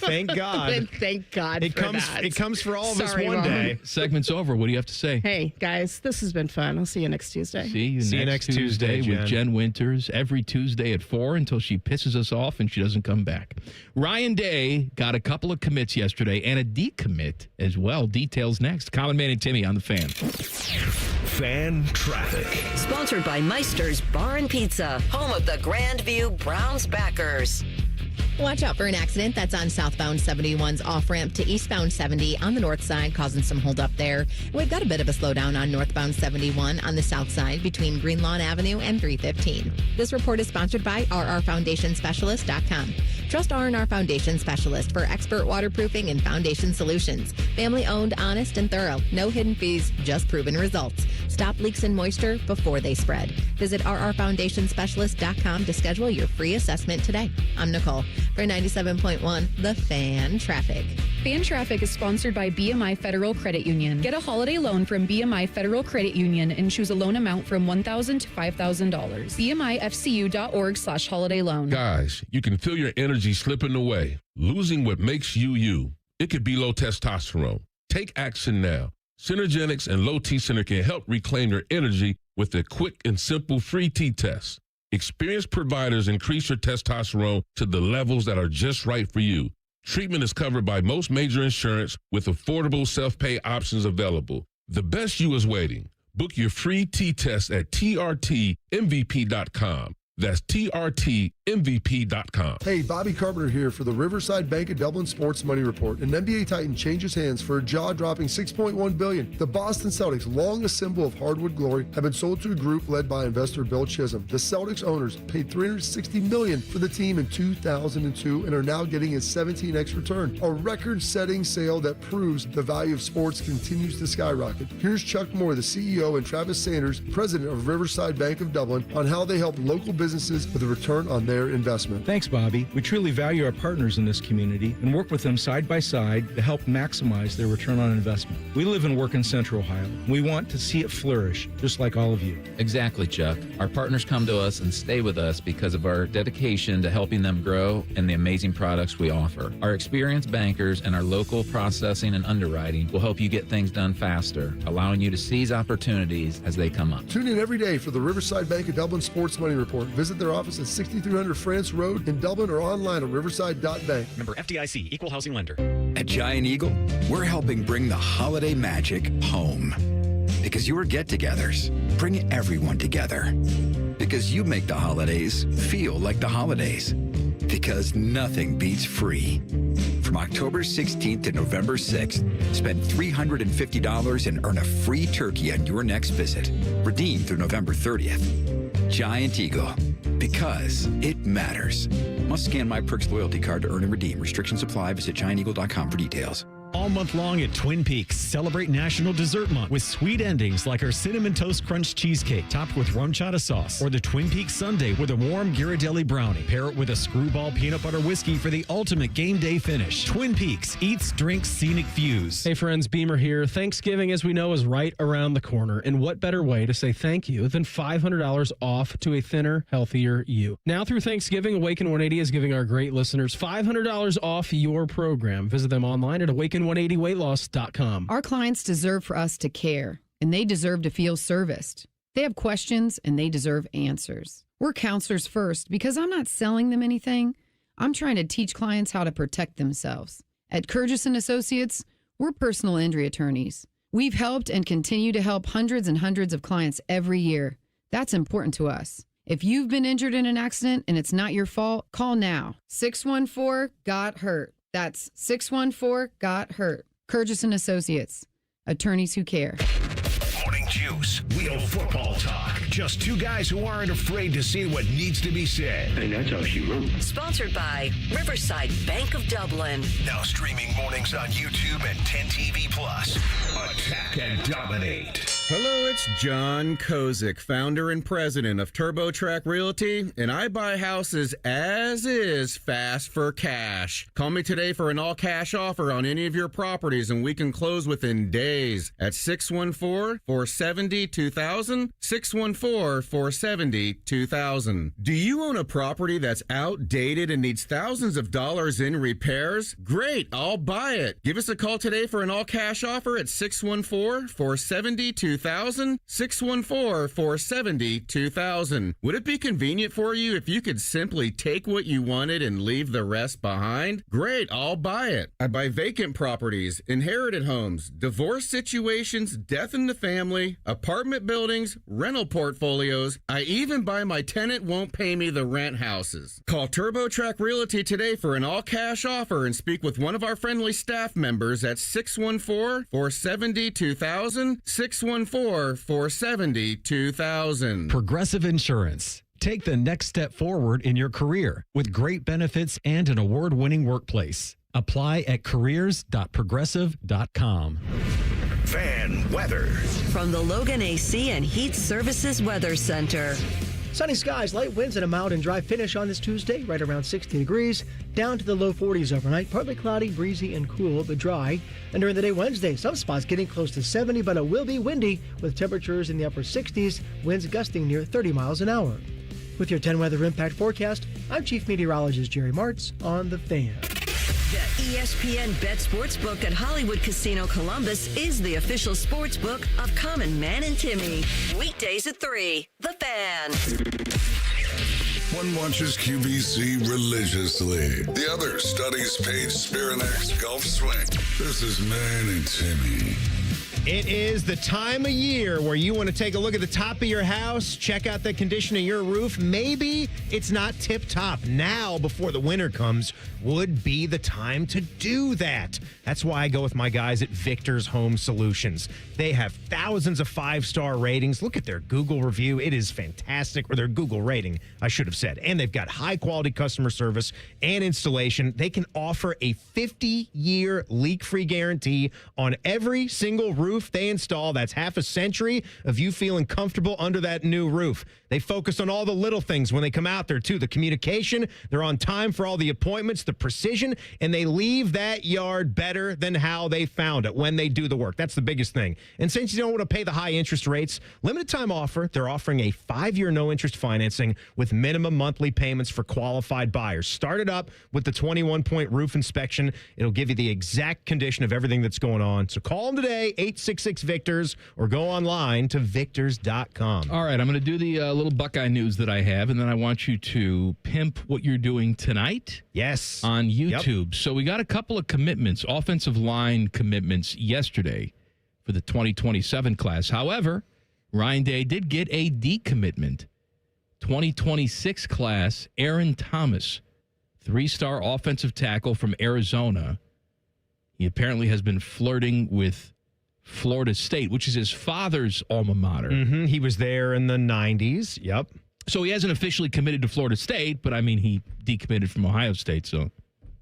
Thank God. Thank God It for comes. that. It comes for all of us Sorry, one Mom. day. Segment's over. What do you have to say? Hey, guys, this has been fun. I'll see you next Tuesday. See you next Tuesday with Jen Winters. Every Tuesday at 4 until she pisses us off and she doesn't come back. Ryan Day got a couple of commits yesterday and a decommit as well. Details next. Common Man and Timmy on the Fan. Fan Traffic. Sponsored by Meister's Bar and Pizza, home of the Grandview Browns backers. Watch out for an accident that's on southbound 71's off-ramp to eastbound 70 on the north side, causing some holdup there. We've got a bit of a slowdown on northbound 71 on the south side between Greenlawn Avenue and 315. This report is sponsored by rrfoundationspecialist.com. Trust R&R Foundation Specialist for expert waterproofing and foundation solutions. Family-owned, honest, and thorough. No hidden fees, just proven results. Stop leaks and moisture before they spread. Visit rrfoundationspecialist.com to schedule your free assessment today. I'm Nicole for 97.1 The Fan Traffic. Fan Traffic is sponsored by BMI Federal Credit Union. Get a holiday loan from BMI Federal Credit Union and choose a loan amount from $1,000 to $5,000. BMIFCU.org/holiday loan. Guys, you can feel your energy slipping away, losing what makes you you. It could be low testosterone. Take action now. Synergenics and Low T Center can help reclaim your energy with a quick and simple free T-test. Experienced providers increase your testosterone to the levels that are just right for you. Treatment is covered by most major insurance with affordable self-pay options available. The best you is waiting. Book your free T-test at trtmvp.com. That's trtmvp.com. Hey, Bobby Carpenter here for the Riverside Bank of Dublin Sports Money Report. An NBA Titan changes hands for a jaw-dropping $6.1 billion. The Boston Celtics, long a symbol of hardwood glory, have been sold to a group led by investor Bill Chisholm. The Celtics owners paid $360 million for the team in 2002 and are now getting a 17x return. A record-setting sale that proves the value of sports continues to skyrocket. Here's Chuck Moore, the CEO, and Travis Sanders, president of Riverside Bank of Dublin, on how they help local businesses with a return on their their investment. Thanks, Bobby. We truly value our partners in this community and work with them side by side to help maximize their return on investment. We live and work in Central Ohio. We want to see it flourish, just like all of you. Exactly, Chuck. Our partners come to us and stay with us because of our dedication to helping them grow and the amazing products we offer. Our experienced bankers and our local processing and underwriting will help you get things done faster, allowing you to seize opportunities as they come up. Tune in every day for the Riverside Bank of Dublin Sports Money Report. Visit their office at 6300 France Road in Dublin or online at riverside.bank. Member FDIC, Equal Housing Lender. At Giant Eagle, we're helping bring the holiday magic home. Because your get-togethers bring everyone together. Because you make the holidays feel like the holidays. Because nothing beats free. From October 16th to November 6th, spend $350 and earn a free turkey on your next visit. Redeem through November 30th. Giant Eagle. Because it matters. Must scan My Perks loyalty card to earn and redeem. Restrictions apply. Visit gianteagle.com for details. All month long at Twin Peaks, celebrate National Dessert Month with sweet endings like our Cinnamon Toast Crunch Cheesecake topped with rum chata sauce, or the Twin Peaks Sundae with a warm Ghirardelli brownie. Pair it with a Screwball peanut butter whiskey for the ultimate game day finish. Twin Peaks, eats, drinks, scenic views. Hey friends, Beamer here. Thanksgiving, as we know, is right around the corner. And what better way to say thank you than $500 off to a thinner, healthier you? Now through Thanksgiving, Awaken 180 is giving our great listeners $500 off your program. Visit them online at awaken180weightloss.com. Our clients deserve for us to care, and they deserve to feel serviced. They have questions, and they deserve answers. We're counselors first because I'm not selling them anything. I'm trying to teach clients how to protect themselves. At Curtis & Associates, we're personal injury attorneys. We've helped and continue to help hundreds and hundreds of clients every year. That's important to us. If you've been injured in an accident and it's not your fault, call now. 614-GOT-HURT. That's 614-GOT-HURT. Curtis & Associates, attorneys who care. Morning Juice, real football talk. Just two guys who aren't afraid to say what needs to be said. And that's how she wrote. Sponsored by Riverside Bank of Dublin. Now streaming mornings on YouTube and 10 TV Plus. Attack and dominate. Hello, it's John Kozik, founder and president of TurboTrack Realty, and I buy houses as is, fast for cash. Call me today for an all-cash offer on any of your properties, and we can close within days at 614-470-2000, 614-470-2000. Do you own a property that's outdated and needs thousands of dollars in repairs? Great, I'll buy it. Give us a call today for an all-cash offer at 614-470-2000. 614-470-2000. Would it be convenient for you if you could simply take what you wanted and leave the rest behind? Great, I'll buy it. I buy vacant properties, inherited homes, divorce situations, death in the family, apartment buildings, rental portfolios. I even buy my tenant won't pay me the rent houses. Call TurboTrack Realty today for an all-cash offer and speak with one of our friendly staff members at 614-470-2000, 614-470-2000. Progressive Insurance. Take the next step forward in your career with great benefits and an award-winning workplace. Apply at careers.progressive.com. Fan weather. From the Logan AC and Heat Services Weather Center. Sunny skies, light winds, and a mild and dry finish on this Tuesday, right around 60 degrees, down to the low 40s overnight. Partly cloudy, breezy, and cool, but dry. And during the day Wednesday, some spots getting close to 70, but it will be windy with temperatures in the upper 60s, winds gusting near 30 miles an hour. With your 10 weather impact forecast, I'm Chief Meteorologist Jerry Martz on The Fan. The ESPN Bet Sportsbook at Hollywood Casino Columbus is the official sportsbook of Common Man and Timmy. Weekdays at 3. The Fan. One watches QVC religiously. The other studies Paige Spirinak's golf swing. This is Man and Timmy. It is the time of year where you want to take a look at the top of your house, check out the condition of your roof. Maybe it's not tip-top. Now, before the winter comes, would be the time to do that. That's why I go with my guys at Victor's Home Solutions. They have thousands of 5-star ratings. Look at their Google review. It is fantastic. Or their Google rating, I should have said. And they've got high-quality customer service and installation. They can offer a 50-year leak-free guarantee on every single roof roof they install, that's half a century of you feeling comfortable under that new roof. They focus on all the little things when they come out there, too. The communication, they're on time for all the appointments, the precision, and they leave that yard better than how they found it when they do the work. That's the biggest thing. And since you don't want to pay the high interest rates, limited time offer, they're offering a 5-year no-interest financing with minimum monthly payments for qualified buyers. Start it up with the 21-point roof inspection. It'll give you the exact condition of everything that's going on. So call them today, 866-VICTORS, or go online to victors.com. All right, I'm going to do the little Buckeye news that I have, and then I want you to pimp what you're doing tonight. Yes. On YouTube. Yep. So we got a couple of commitments, offensive line commitments yesterday for the 2027 class. However, Ryan Day did get a decommitment. 2026 class, Aaron Thomas, 3-star offensive tackle from Arizona. He apparently has been flirting with Florida State, which is his father's alma mater. Mm-hmm. He was there in the 90s. Yep. So he hasn't officially committed to Florida State, but I mean, he decommitted from Ohio State. So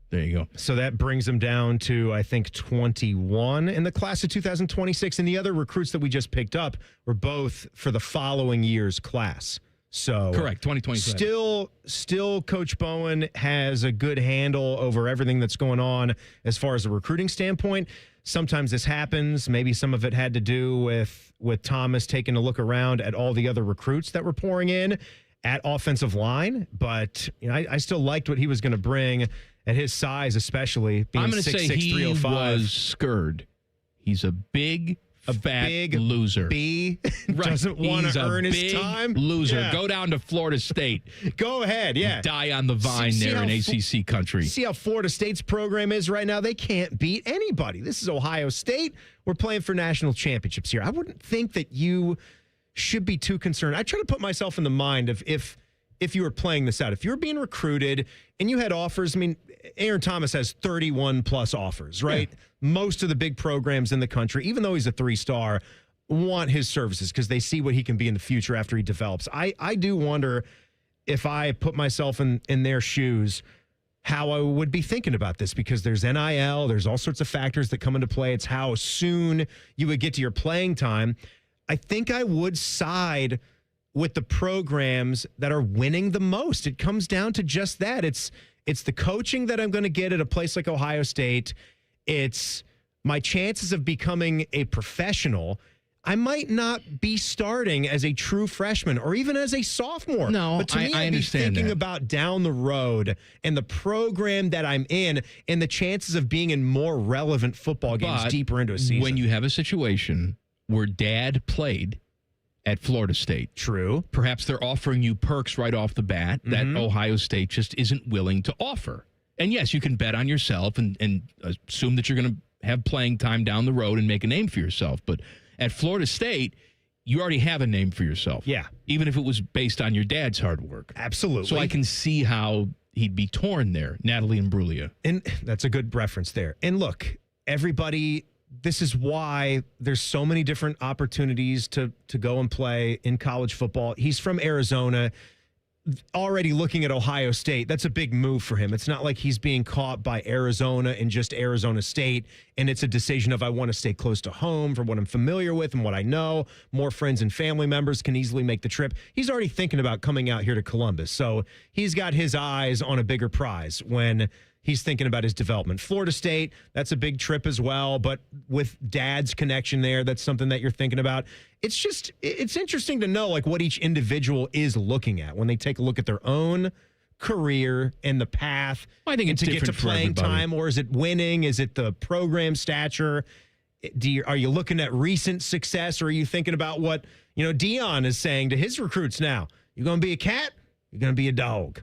there you go. So that brings him down to, I think, 21 in the class of 2026. And the other recruits that we just picked up were both for the following year's class. So correct, 2027. Still, Coach Bowen has a good handle over everything that's going on as far as a recruiting standpoint. Sometimes this happens. Maybe some of it had to do with Thomas taking a look around at all the other recruits that were pouring in at offensive line. But I still liked what he was going to bring at his size, especially being 6'6", 305. I'm going to say he was scared. He's a big loser. B doesn't want to earn his time. Loser. Yeah. Go down to Florida State. Go ahead. Yeah. Die on the vine there in ACC country. See how Florida State's program is right now? They can't beat anybody. This is Ohio State. We're playing for national championships here. I wouldn't think that you should be too concerned. I try to put myself in the mind of if you were playing this out. If you were being recruited and you had offers, I mean, Aaron Thomas has 31 plus offers, right? Yeah. Most of the big programs in the country, even though he's a 3-star, want his services because they see what he can be in the future after he develops. I do wonder if I put myself in their shoes, how I would be thinking about this, because there's NIL, there's all sorts of factors that come into play. It's how soon you would get to your playing time. I think I would side with the programs that are winning the most. It comes down to just that. It's the coaching that I'm going to get at a place like Ohio State. It's my chances of becoming a professional. I might not be starting as a true freshman or even as a sophomore. No, but to me, I I'd be understand thinking that. about down the road and the program that I'm in and the chances of being in more relevant football games deeper into a season. When you have a situation where dad played at Florida State. True. Perhaps they're offering you perks right off the bat that Ohio State just isn't willing to offer. And yes, you can bet on yourself and assume that you're going to have playing time down the road and make a name for yourself. But at Florida State, you already have a name for yourself. Yeah. Even if it was based on your dad's hard work. Absolutely. So I can see how he'd be torn there, Natalie Imbruglia. And that's a good reference there. And look, everybody, this is why there's so many different opportunities to go and play in college football. He's from Arizona, already looking at Ohio State. That's a big move for him. It's not like he's being caught by Arizona and just Arizona State, and it's a decision of I want to stay close to home for what I'm familiar with and what I know. More friends and family members can easily make the trip. He's already thinking about coming out here to Columbus, so he's got his eyes on a bigger prize when he's thinking about his development. Florida State, that's a big trip as well, but with dad's connection there, that's something that you're thinking about. It's interesting to know like what each individual is looking at when they take a look at their own career and the path. I think it's to get to different for playing everybody. time, or is it winning? Is it the program stature? Are you looking at recent success, or are you thinking about what Dion is saying to his recruits now? You're going to be a cat? You're going to be a dog.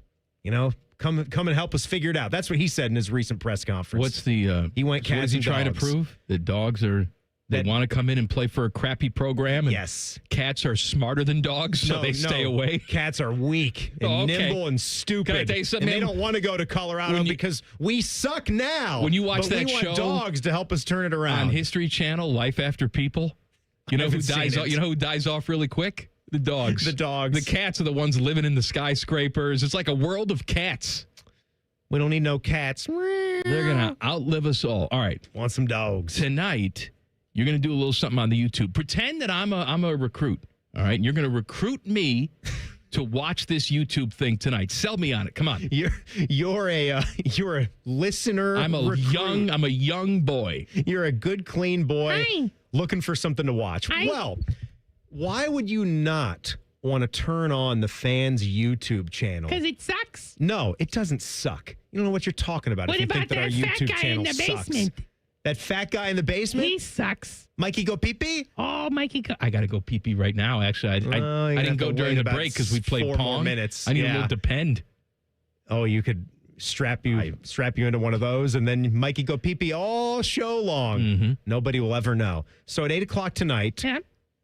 Come and help us figure it out. That's what he said in his recent press conference. What's the he went cats what is he and trying dogs. to prove? That dogs are they want to come in and play for a crappy program, and yes, cats are smarter than dogs, so they stay away. Cats are weak and nimble and stupid. Can I tell you something, and they man? don't want to go to Colorado because we suck now. When you watch but that we show want dogs to help us turn it around on History Channel, Life After People, you know who dies? You know who dies off really quick? The dogs. The dogs. The cats are the ones living in the skyscrapers. It's like a world of cats. We don't need no cats. They're going to outlive us all. All right. Want some dogs. Tonight, You're going to do a little something on the YouTube. Pretend that I'm a recruit, all right? And you're going to recruit me to watch this YouTube thing tonight. Sell me on it. Come on. You're a listener. I'm a young boy. You're a good, clean boy. Hi. Looking for something to watch. Hi. Well, why would you not want to turn on the Fans YouTube channel? Because it sucks. No, it doesn't suck. You don't know what you're talking about. What if you about think that our that fat YouTube guy channel in the sucks. basement? That fat guy in the basement? He sucks. Mikey go pee-pee? Oh, Mikey. I got to go pee-pee right now, actually. I didn't go during the break because we played 4 Pong. more minutes. I need a little depend. Oh, you could strap you into one of those, and then Mikey go pee-pee all show long. Mm-hmm. Nobody will ever know. So at 8 o'clock tonight,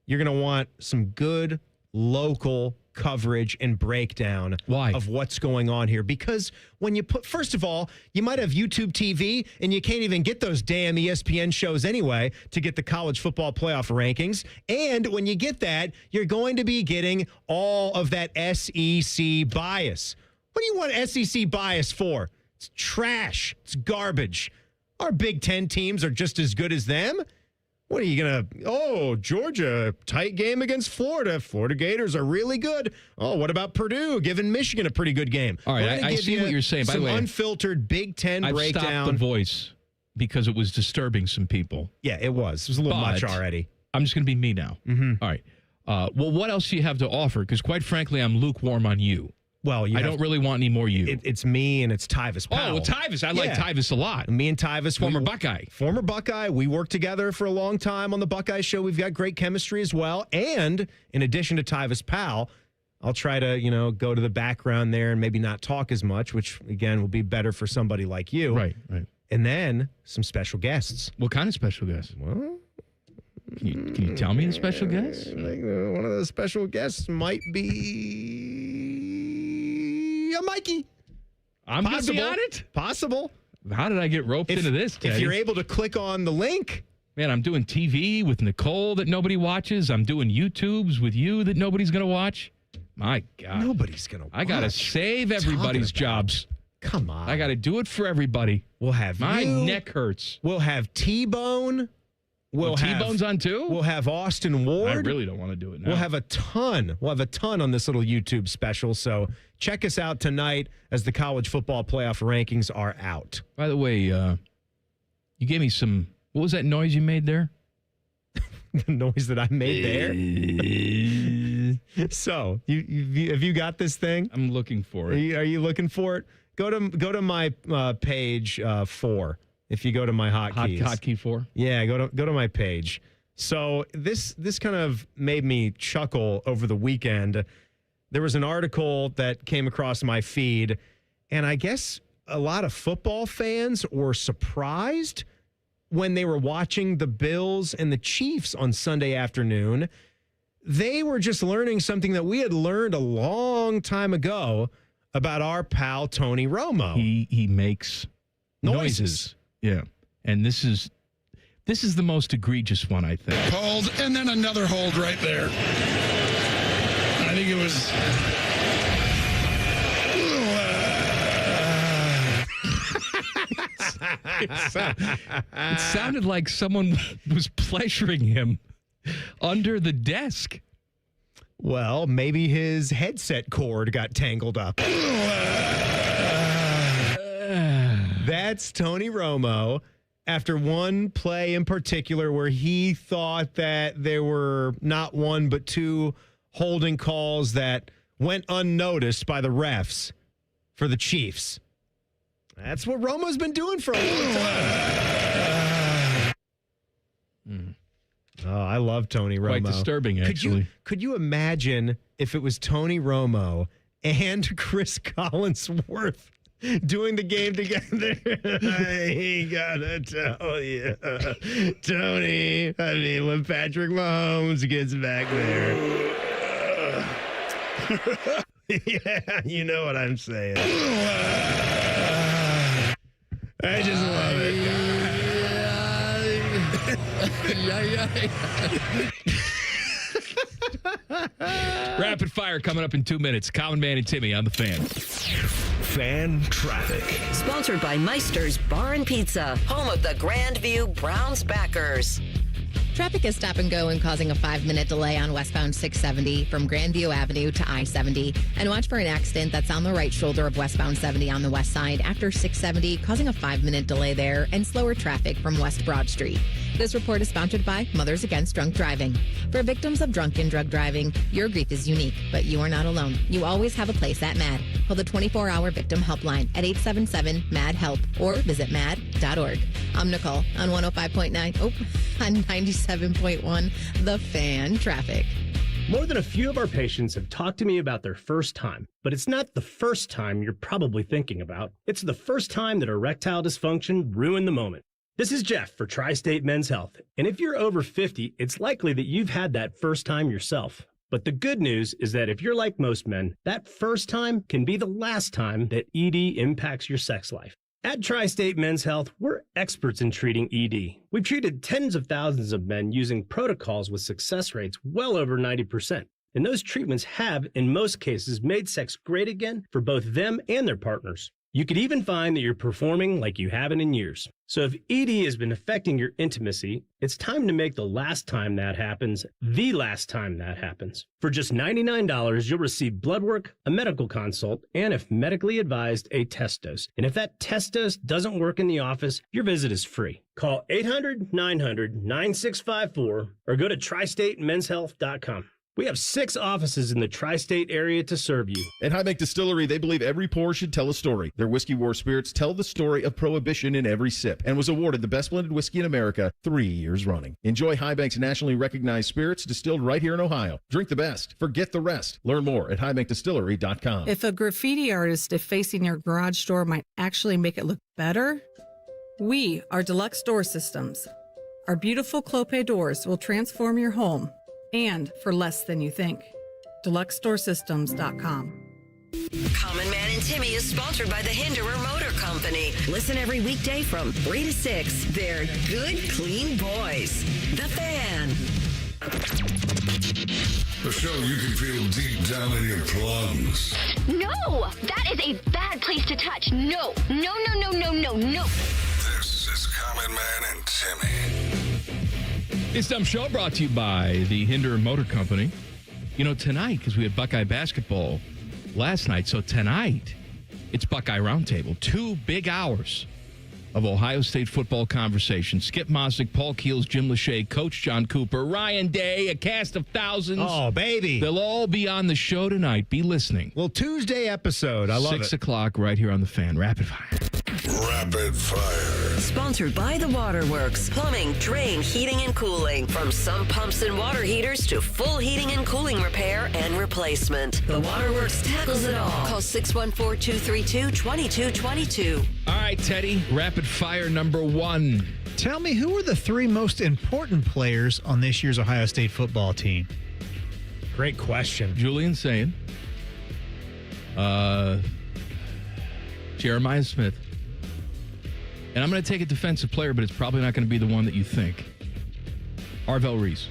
you're going to want some good local coverage and breakdown of what's going on here. Because when you first of all, you might have YouTube TV and you can't even get those damn ESPN shows anyway to get the college football playoff rankings. And when you get that, you're going to be getting all of that SEC bias. What do you want SEC bias for? It's trash. It's garbage. Our Big Ten teams are just as good as them. What are you going to... Georgia, tight game against Florida. Florida Gators are really good. Oh, what about Purdue giving Michigan a pretty good game? All right, I see what you're saying. By the way, unfiltered Big Ten breakdown. I've stopped the voice because it was disturbing some people. Yeah, it was. It was a little much already. I'm just going to be me now. Mm-hmm. All right. Well, what else do you have to offer? Because quite frankly, I'm lukewarm on you. Well, I don't really want any more you. It's me and it's Tyvis Powell. Oh, well, Tyvis. I like Tyvis a lot. Me and Tyvis. Former Buckeye. Former Buckeye. We worked together for a long time on the Buckeye Show. We've got great chemistry as well. And in addition to Tyvis Powell, I'll try to, go to the background there and maybe not talk as much, which, again, will be better for somebody like you. Right. And then some special guests. What kind of special guests? Well... Can you tell me the special guests? One of the special guests might be a Mikey. I'm going to be on it? Possible. How did I get roped into this, Teddy? If you're able to click on the link. Man, I'm doing TV with Nicole that nobody watches. I'm doing YouTubes with you that nobody's going to watch. My God. Nobody's going to watch. I got to save everybody's jobs. Come on. I got to do it for everybody. We'll have My neck hurts. We'll have T-Bone. T-Bone's on too? We'll have Austin Ward. I really don't want to do it now. We'll have a ton. We'll have a ton on this little YouTube special. So check us out tonight as the college football playoff rankings are out. By the way, you gave me some. What was that noise you made there? The noise that I made there. So have you got this thing? I'm looking for it. Are you looking for it? Go to my page 4. If you go to my hotkeys. Hotkey 4? Yeah, go to my page. So this kind of made me chuckle over the weekend. There was an article that came across my feed, and I guess a lot of football fans were surprised when they were watching the Bills and the Chiefs on Sunday afternoon. They were just learning something that we had learned a long time ago about our pal Tony Romo. He makes noises. Yeah, and this is the most egregious one, I think. Hold, and then another hold right there. I think it was... It sounded like someone was pleasuring him under the desk. Well, maybe his headset cord got tangled up. That's Tony Romo after one play in particular where he thought that there were not one but 2 holding calls that went unnoticed by the refs for the Chiefs. That's what Romo's been doing for a long time. Oh, I love Tony Romo. Quite disturbing, actually. Could you imagine if it was Tony Romo and Chris Collinsworth doing the game together? I gotta tell you, Tony, when Patrick Mahomes gets back there. Yeah, you know what I'm saying. I just love it. Rapid fire coming up in 2 minutes. Common Man and Timmy on the Fan. Fan traffic. Sponsored by Meister's Bar and Pizza, home of the Grandview Browns backers. Traffic is stop and go and causing a 5-minute delay on westbound 670 from Grandview Avenue to I-70. And watch for an accident that's on the right shoulder of westbound 70 on the west side after 670, causing a 5-minute delay there and slower traffic from West Broad Street. This report is sponsored by Mothers Against Drunk Driving. For victims of drunken drug driving, your grief is unique, but you are not alone. You always have a place at MAD. Call the 24-hour victim helpline at 877-MAD-HELP or visit mad.org. I'm Nicole on 105.9, on 97.1, The Fan Traffic. More than a few of our patients have talked to me about their first time, but it's not the first time you're probably thinking about. It's the first time that erectile dysfunction ruined the moment. This is Jeff for Tri-State Men's Health, and if you're over 50, it's likely that you've had that first time yourself. But the good news is that if you're like most men, that first time can be the last time that ED impacts your sex life. At Tri-State Men's Health, we're experts in treating ED. We've treated tens of thousands of men using protocols with success rates well over 90%. And those treatments have, in most cases, made sex great again for both them and their partners. You could even find that you're performing like you haven't in years. So if ED has been affecting your intimacy, it's time to make the last time that happens the last time that happens. For just $99, you'll receive blood work, a medical consult, and if medically advised, a test dose. And if that test dose doesn't work in the office, your visit is free. Call 800-900-9654 or go to tristatemenshealth.com. We have 6 offices in the tri-state area to serve you. At High Bank Distillery, they believe every pour should tell a story. Their Whiskey War spirits tell the story of Prohibition in every sip and was awarded the best blended whiskey in America 3 years running. Enjoy High Bank's nationally recognized spirits distilled right here in Ohio. Drink the best. Forget the rest. Learn more at highbankdistillery.com. If a graffiti artist defacing your garage door might actually make it look better, we are Deluxe Door Systems. Our beautiful Clopay doors will transform your home, and for less than you think. DeluxeDoorSystems.com. Common Man and Timmy is sponsored by the Hinderer Motor Company. Listen every weekday from 3 to 6. They're good, clean boys. The Fan. The show you can feel deep down in your plums. No, that is a bad place to touch. No, no, no, no, no, no, no. This is Common Man and Timmy. This dumb show brought to you by the Hinderer Motor Company. You know, tonight, because we had Buckeye basketball last night, so tonight it's Buckeye Roundtable. 2 big hours of Ohio State football conversation. Skip Mosick, Paul Keels, Jim Lachey, Coach John Cooper, Ryan Day, a cast of thousands. Oh, baby. They'll all be on the show tonight. Be listening. Well, Tuesday episode. I love 6 o'clock right here on The Fan. Rapid Fire. Rapid Fire. Sponsored by The Waterworks. Plumbing, drain, heating, and cooling. From sump pumps and water heaters to full heating and cooling repair and replacement. The Waterworks tackles it all. Call 614-232-2222. All right, Teddy. Rapid Fire number 1. Tell me, who are the 3 most important players on this year's Ohio State football team? Great question. Julian saying. Jeremiah Smith. And I'm going to take a defensive player, but it's probably not going to be the one that you think. Arvell Reese.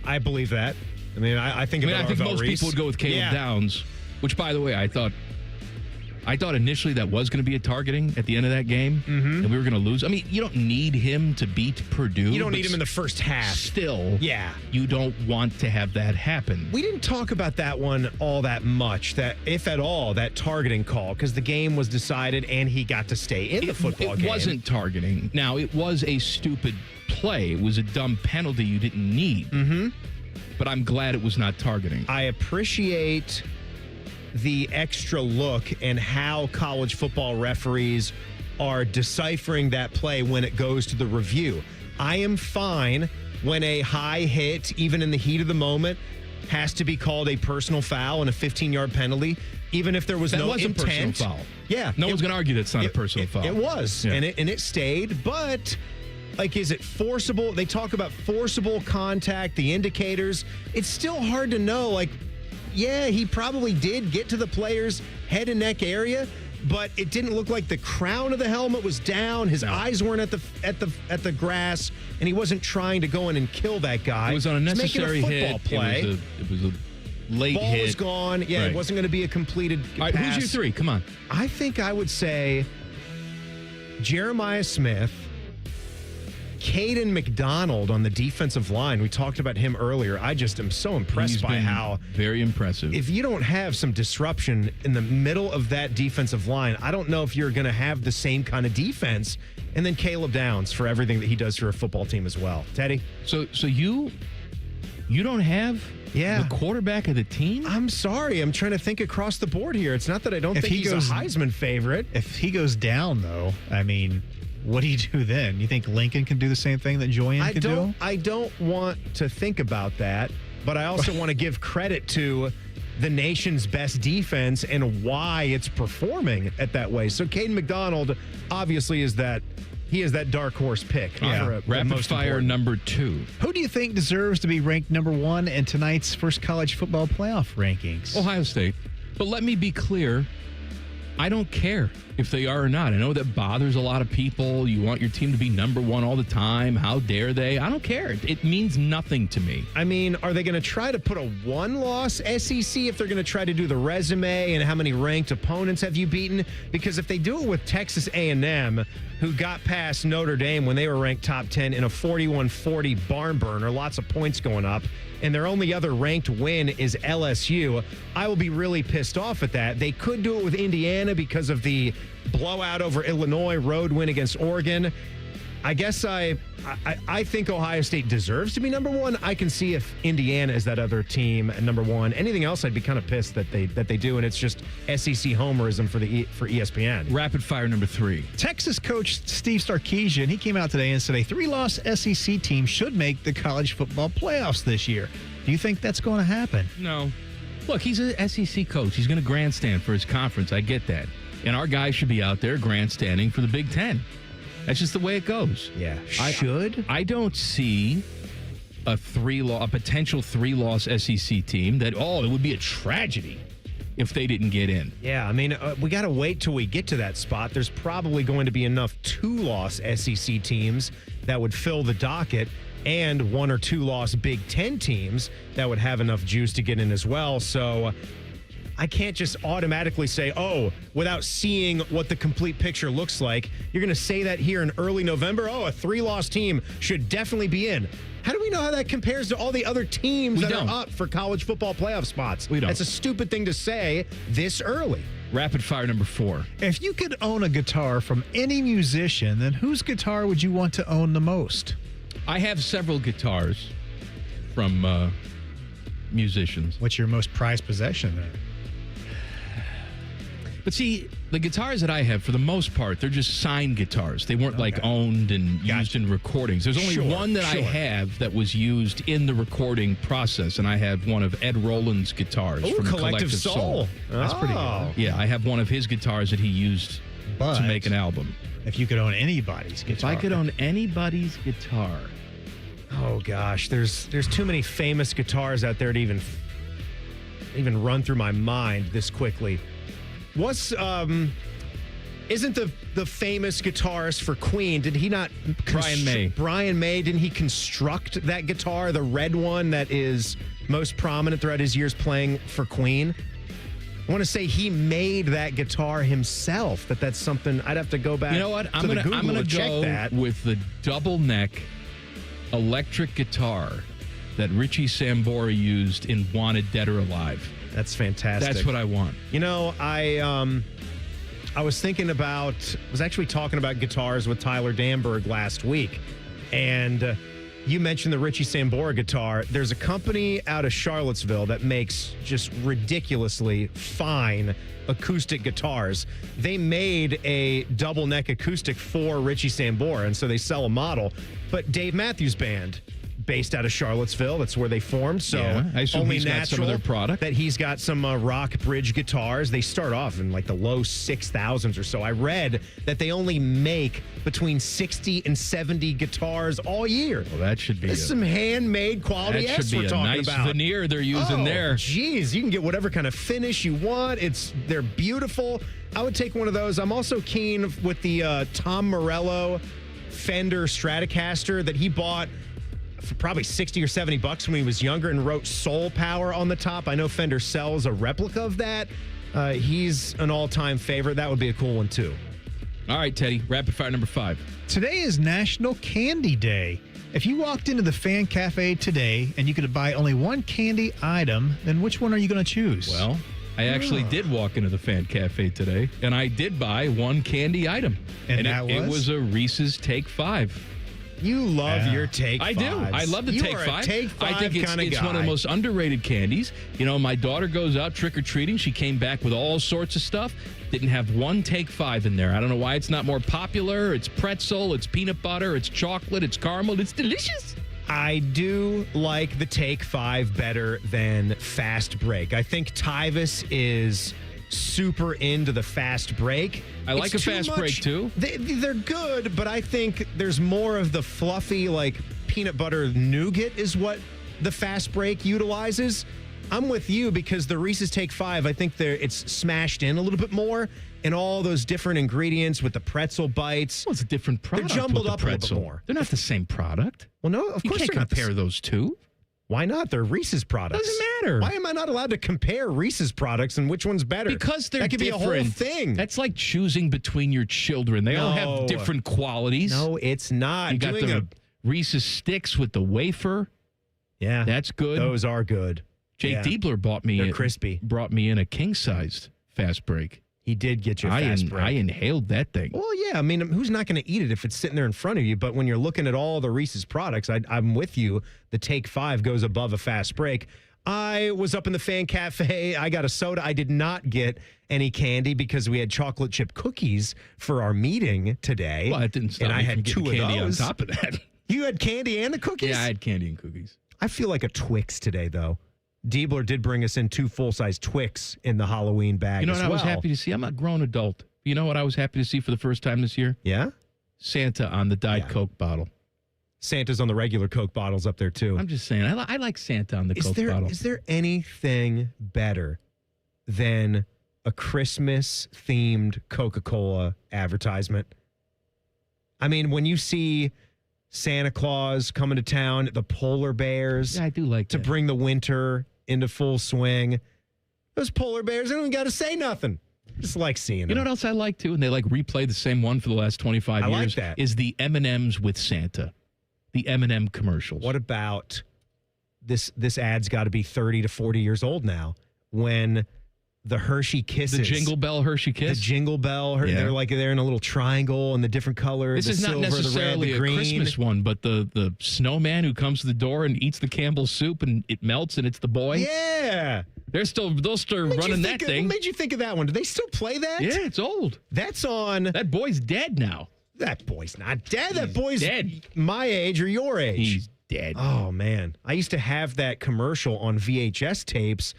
I believe that. I think I think most Reese. people would go with Caleb Downs, which, by the way, I thought initially that was going to be a targeting at the end of that game, and we were going to lose. I mean, you don't need him to beat Purdue. You don't need him in the first half. Still, you don't want to have that happen. We didn't talk about that one all that much, that if at all, that targeting call, because the game was decided and he got to stay in the football game. It wasn't targeting. Now, it was a stupid play. It was a dumb penalty you didn't need. But I'm glad it was not targeting. I appreciate the extra look and how college football referees are deciphering that play when it goes to the review. I am fine when a high hit, even in the heat of the moment, has to be called a personal foul and a 15-yard penalty, even if there was no intent. A personal foul. Yeah. No one's going to argue that's not a personal foul. It was, and it stayed, but like, is it forcible? They talk about forcible contact, the indicators. It's still hard to know, like, yeah, he probably did get to the player's head and neck area, but it didn't look like the crown of the helmet was down. His eyes weren't at the grass, and he wasn't trying to go in and kill that guy. It was on a necessary hit. Play. It was a late ball hit. Was gone. Yeah, It wasn't going to be a completed All right, pass. who's your 3? Come on. I think I would say Jeremiah Smith, Caden McDonald on the defensive line, we talked about him earlier. I just am so impressed by how very impressive. If you don't have some disruption in the middle of that defensive line, I don't know if you're going to have the same kind of defense. And then Caleb Downs for everything that he does for a football team as well. Teddy? So you don't have the quarterback of the team? I'm sorry. I'm trying to think across the board here. It's not that I don't think he's a Heisman favorite. If he goes down, though, I mean, what do you do then? You think Lincoln can do the same thing that Joanne can do? I don't want to think about that, but I also want to give credit to the nation's best defense and why it's performing at that way. So Caden McDonald obviously is that dark horse pick. Rapid fire number 2. Who do you think deserves to be ranked number 1 in tonight's first college football playoff rankings? Ohio State. But let me be clear. I don't care if they are or not. I know that bothers a lot of people. You want your team to be number 1 all the time. How dare they? I don't care. It means nothing to me. I mean, are they going to try to put a 1-loss SEC if they're going to try to do the resume and how many ranked opponents have you beaten? Because if they do it with Texas A&M, who got past Notre Dame when they were ranked top 10 in a 41-40 barn burner, lots of points going up, and their only other ranked win is LSU, I will be really pissed off at that. They could do it with Indiana because of the blowout over Illinois, road win against Oregon. I guess I think Ohio State deserves to be number 1. I can see if Indiana is that other team at number 1. Anything else, I'd be kind of pissed that they do, and it's just SEC homerism for ESPN. Rapid fire number 3. Texas coach Steve Sarkisian, he came out today and said a 3-loss SEC team should make the college football playoffs this year. Do you think that's going to happen? No. Look, he's an SEC coach. He's going to grandstand for his conference. I get that. And our guys should be out there grandstanding for the Big Ten. That's just the way it goes. Yeah. I don't see a potential 3-loss SEC team that, it would be a tragedy if they didn't get in. Yeah, I mean, we got to wait till we get to that spot. There's probably going to be enough 2-loss SEC teams that would fill the docket and 1 or 2-loss Big Ten teams that would have enough juice to get in as well. So I can't just automatically say, without seeing what the complete picture looks like, you're going to say that here in early November, a 3-loss team should definitely be in. How do we know how that compares to all the other teams that are up for college football playoff spots? We don't. That's a stupid thing to say this early. Rapid fire number 4. If you could own a guitar from any musician, then whose guitar would you want to own the most? I have several guitars from musicians. What's your most prized possession then? But see, the guitars that I have, for the most part, they're just signed guitars. They weren't owned and used in recordings. There's only one that I have that was used in the recording process, and I have one of Ed Roland's guitars from Collective Soul. That's pretty good. Yeah, I have one of his guitars that he used to make an album. If you could own anybody's guitar. If I could own anybody's guitar. Oh, gosh. There's too many famous guitars out there to even run through my mind this quickly. Isn't the famous guitarist for Queen, did he not... Brian May. Brian May, didn't he construct that guitar, the red one that is most prominent throughout his years playing for Queen? I want to say he made that guitar himself, but that's something I'd have to go back. You know what? I'm gonna go with the double neck electric guitar that Richie Sambora used in Wanted Dead or Alive. That's fantastic. That's what I want. You know, I was actually talking about guitars with Tyler Danberg last week, and you mentioned the Richie Sambora guitar. There's a company out of Charlottesville that makes just ridiculously fine acoustic guitars. They made a double neck acoustic for Richie Sambora, and so they sell a model. But Dave Matthews Band, based out of Charlottesville, that's where they formed. So I assume only he's got some of their product. That he's got some rock bridge guitars. They start off in like the low 6,000s or so. I read that they only make between 60 and 70 guitars all year. Well, that should be some handmade quality. That should be a nice veneer they're using there. Geez, you can get whatever kind of finish you want. They're beautiful. I would take one of those. I'm also keen with the Tom Morello Fender Stratocaster that he bought for probably 60 or 70 bucks when he was younger and wrote Soul Power on the top. I know Fender sells a replica of that. He's an all-time favorite. That would be a cool one, too. All right, Teddy, rapid fire number 5. Today is National Candy Day. If you walked into the Fan Cafe today and you could buy only one candy item, then which one are you going to choose? Well, I actually did walk into the Fan Cafe today, and I did buy one candy item. And it was a Reese's Take 5. You love your Take 5s. I do. I love the Take 5. You are a Take 5 I think it's guy. one of the most underrated candies. You know, my daughter goes out trick-or-treating. She came back with all sorts of stuff. Didn't have one Take 5 in there. I don't know why it's not more popular. It's pretzel, it's peanut butter, it's chocolate, it's caramel. It's delicious. I do like the Take 5 better than Fast Break. I think Tyvis is super into the Fast Break. I like a Fast Break, too. They're good, but I think there's more of the fluffy, like, peanut butter nougat is what the Fast Break utilizes. I'm with you because the Reese's Take 5, I think it's smashed in a little bit more, and all those different ingredients with the pretzel bites. Well, it's a different product. They're jumbled with up the a little pretzel. bit more. They're not the same product. Well, no, of you course can't they're not compare those two. Why not? They're Reese's products. Doesn't matter. Why am I not allowed to compare Reese's products and which one's better? Because they're that could different. be a whole thing. That's like choosing between your children. They all have different qualities. No, it's not. You got the Reese's Sticks with the wafer. Yeah, that's good. Those are good. Jake Diebler brought me in a king-sized Fast Break. He did get you a Fast Break. I inhaled that thing. Well, yeah. I mean, who's not going to eat it if it's sitting there in front of you? But when you're looking at all the Reese's products, I'm with you. The Take 5 goes above a Fast Break. I was up in the Fan Cafe. I got a soda. I did not get any candy because we had chocolate chip cookies for our meeting today. Well, it didn't stop and me I had from getting 2 candy of those. on top of that. You had candy and the cookies? Yeah, I had candy and cookies. I feel like a Twix today, though. Diebler did bring us in 2 full-size Twix in the Halloween bag. You know as what I was well. happy to see? I'm a grown adult. You know what I was happy to see for the first time this year? Yeah? Santa on the Diet Coke bottle. Santa's on the regular Coke bottles up there, too. I'm just saying, I like Santa on the Coke bottle. Is there anything better than a Christmas-themed Coca-Cola advertisement? I mean, when you see Santa Claus coming to town, the polar bears. Yeah, I do like to that. bring the winter into full swing. Those polar bears, they don't even got to say nothing. Just like seeing them. You know what else I like, too? And they replay the same one for the last 25 I years. like that. Is the M&Ms with Santa. The M&M commercials. What about this ad's got to be 30 to 40 years old now when the Hershey Kisses. The Jingle Bell Hershey Kiss? The Jingle Bell. Yeah. They're in a little triangle and the different colors. This is not necessarily the red, the a green. Christmas one, but the snowman who comes to the door and eats the Campbell's soup and it melts and it's the boy. Yeah. They'll still running that thing. What made you think of that one? Do they still play that? Yeah, it's old. That's on. That boy's dead now. That boy's not dead. That boy's dead. My age or your age. He's dead. Oh, man. I used to have that commercial on VHS tapes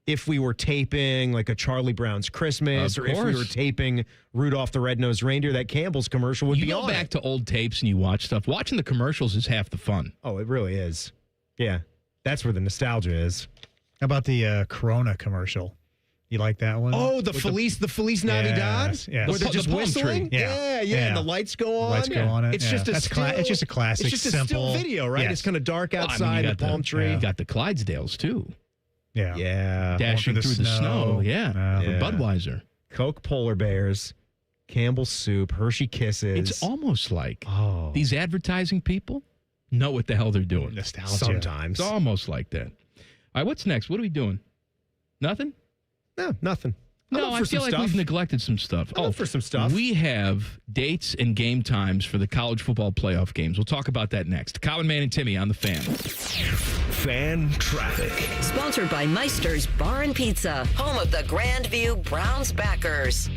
if we were taping like a Charlie Brown's Christmas or if we were taping Rudolph the Red-Nosed Reindeer, that Campbell's commercial would be on. You go back to old tapes and you watch stuff. Watching the commercials is half the fun. Oh, it really is. Yeah. That's where the nostalgia is. How about the Corona commercial? You like that one? Oh, the Feliz Navidad? Yes. Where they're just whistling? Yeah. And the lights go on. Lights go on it. It's just it's just a classic, It's just a simple still video, right? Yes. It's kind of dark Well, outside, you the palm tree. You got the Clydesdales, too. Yeah. Yeah. Dashing through the snow. Yeah. For Budweiser. Coke Polar Bears, Campbell's Soup, Hershey Kisses. It's almost like these advertising people know what the hell they're doing. Nostalgia. Sometimes. It's almost like that. All right, what's next? What are we doing? Nothing? No, nothing. No, I feel like we've neglected some stuff. For some stuff. We have dates and game times for the college football playoff games. We'll talk about that next. Colin, Man, and Timmy on the Fan. Fan traffic. Sponsored by Meister's Bar and Pizza, home of the Grandview Browns backers.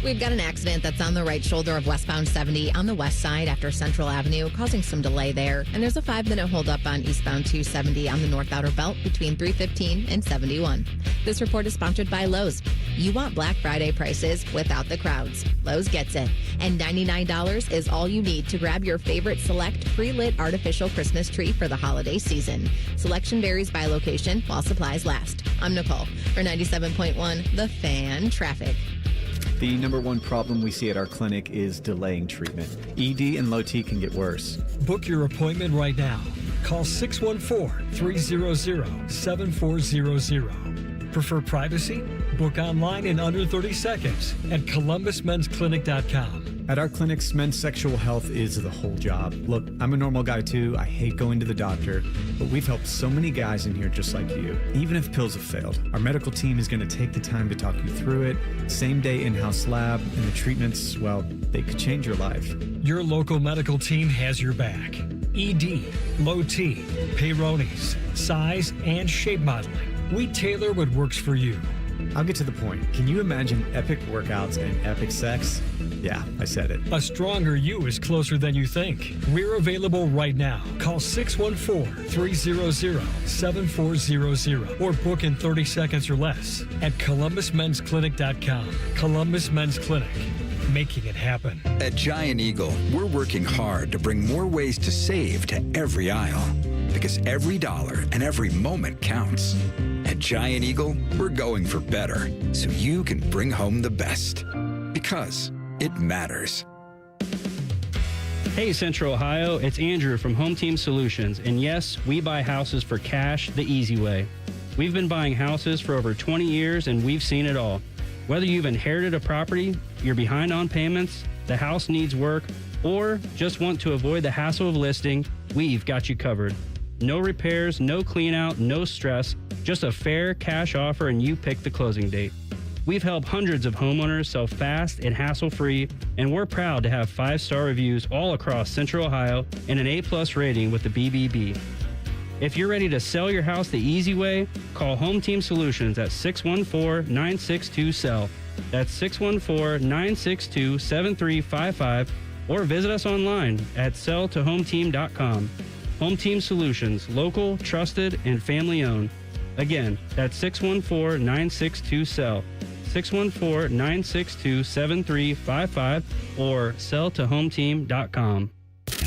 We've got an accident that's on the right shoulder of westbound 70 on the west side after Central Avenue, causing some delay there. And there's a 5-minute holdup on eastbound 270 on the north outer belt between 315 and 71. This report is sponsored by Lowe's. You want Black Friday prices without the crowds. Lowe's gets it. And $99 is all you need to grab your favorite select pre-lit artificial Christmas tree for the holiday season. Selection varies by location while supplies last. I'm Nicole for 97.1 The Fan Traffic. The number one problem we see at our clinic is delaying treatment. ED and low T can get worse. Book your appointment right now. Call 614-300-7400. Prefer privacy? Book online in under 30 seconds at columbusmensclinic.com. At our clinics, men's sexual health is the whole job. Look, I'm a normal guy too. I hate going to the doctor, but we've helped so many guys in here just like you. Even if pills have failed, our medical team is going to take the time to talk you through it. Same day in-house lab, and the treatments, well, they could change your life. Your local medical team has your back. ED, low T, Peyronie's, size, and shape modeling. We tailor what works for you. I'll get to the point. Can you imagine epic workouts and epic sex? Yeah, I said it. A stronger you is closer than you think. We're available right now. Call 614-300-7400 or book in 30 seconds or less at columbusmensclinic.com. Columbus Men's Clinic, making it happen. At Giant Eagle, we're working hard to bring more ways to save to every aisle. Because every dollar and every moment counts. At Giant Eagle, we're going for better, so you can bring home the best. Because it matters. Hey Central Ohio, it's Andrew from Home Team Solutions, and yes, we buy houses for cash the easy way. We've been buying houses for over 20 years and we've seen it all. Whether you've inherited a property, you're behind on payments, the house needs work, or just want to avoid the hassle of listing, we've got you covered. No repairs, no clean out, no stress, just a fair cash offer and you pick the closing date. We've helped hundreds of homeowners sell fast and hassle-free, and we're proud to have 5-star reviews all across Central Ohio and an A+ rating with the BBB. If you're ready to sell your house the easy way, call Home Team Solutions at 614-962-SELL. That's 614-962-7355, or visit us online at selltohometeam.com. Home Team Solutions, local, trusted, and family-owned. Again, that's 614-962-SELL, 614-962-7355, or selltohometeam.com.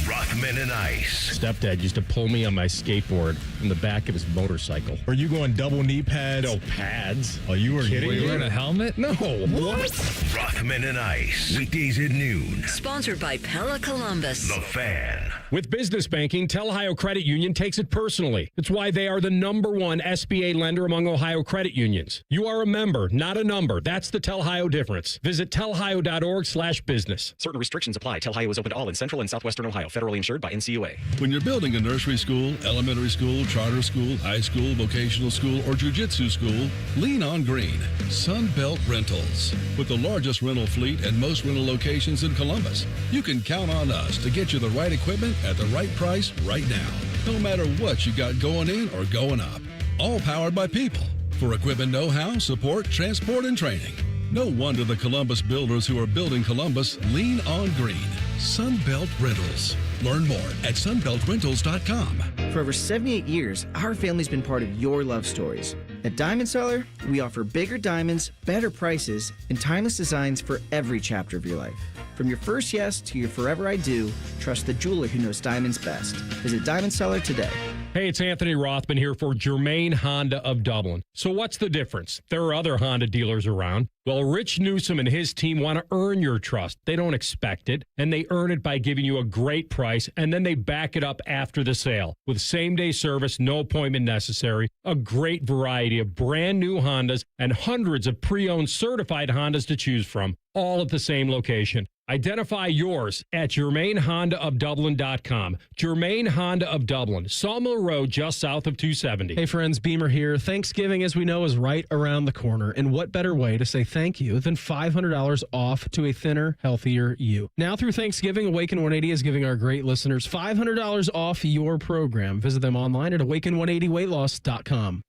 Rothman and Ice. Stepdad used to pull me on my skateboard from the back of his motorcycle. Were you going double knee pads? No pads. Oh, you were kidding? Were you wearing a helmet? No. What? Rothman and Ice. Weekdays at noon. Sponsored by Pella Columbus. The Fan. With business banking, Tel Ohio Credit Union takes it personally. It's why they are the #1 SBA lender among Ohio credit unions. You are a member, not a number. That's the Tel Ohio difference. Visit telhio.org/business. Certain restrictions apply. Tel Ohio is open to all in Central and Southwestern Ohio. Federally insured by NCUA. When you're building a nursery school, elementary school, charter school, high school, vocational school, or jiu-jitsu school, lean on green. Sunbelt Rentals. With the largest rental fleet and most rental locations in Columbus, you can count on us to get you the right equipment at the right price right now. No matter what you got going in or going up. All powered by people. For equipment know-how, support, transport, and training. No wonder the Columbus builders who are building Columbus lean on green. Sunbelt Rentals. Learn more at sunbeltrentals.com. For over 78 years, our family's been part of your love stories. At Diamond Seller, we offer bigger diamonds, better prices, and timeless designs for every chapter of your life. From your first yes to your forever I do, trust the jeweler who knows diamonds best. Visit Diamond Seller today. Hey, it's Anthony Rothman here for Germain Honda of Dublin. So what's the difference? There are other Honda dealers around. Well, Rich Newsom and his team want to earn your trust. They don't expect it, and they earn it by giving you a great price, and then they back it up after the sale. With same-day service, no appointment necessary, a great variety of brand new Hondas, and hundreds of pre-owned certified Hondas to choose from, all at the same location. Identify yours at GermainHondaofDublin.com. Germain Honda of Dublin, Sawmill Road, just south of 270. Hey friends, Beamer here. Thanksgiving, as we know, is right around the corner. And what better way to say thank you than $500 off to a thinner, healthier you? Now through Thanksgiving, Awaken 180 is giving our great listeners $500 off your program. Visit them online at awaken180weightloss.com.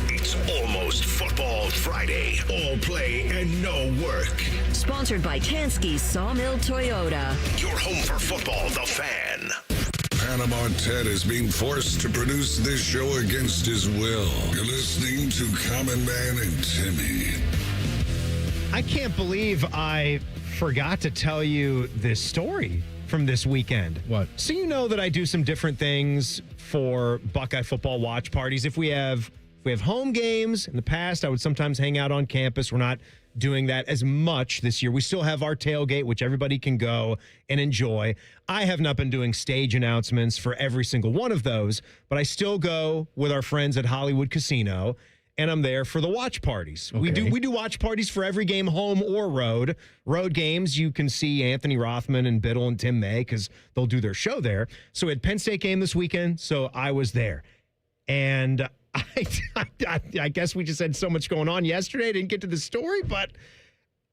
It's almost Football Friday. All play and no work. Sponsored by Tansky's Sawmill Toyota. Your home for football, The Fan. Panama Ted is being forced to produce this show against his will. You're listening to Common Man and Timmy. I can't believe I forgot to tell you this story from this weekend. What? So you know that I do some different things for Buckeye football watch parties. If we have home games, in the past I would sometimes hang out on campus. We're not doing that as much this year. We still have our tailgate, which everybody can go and enjoy. I have not been doing stage announcements for every single one of those, but I still go with our friends at Hollywood Casino. and I'm there for the watch parties. Okay. We do watch parties for every game, home or road. Road games, you can see Anthony Rothman and Biddle and Tim May because they'll do their show there. So we had Penn State game this weekend, so I was there. And I guess we just had so much going on yesterday. I didn't get to the story, but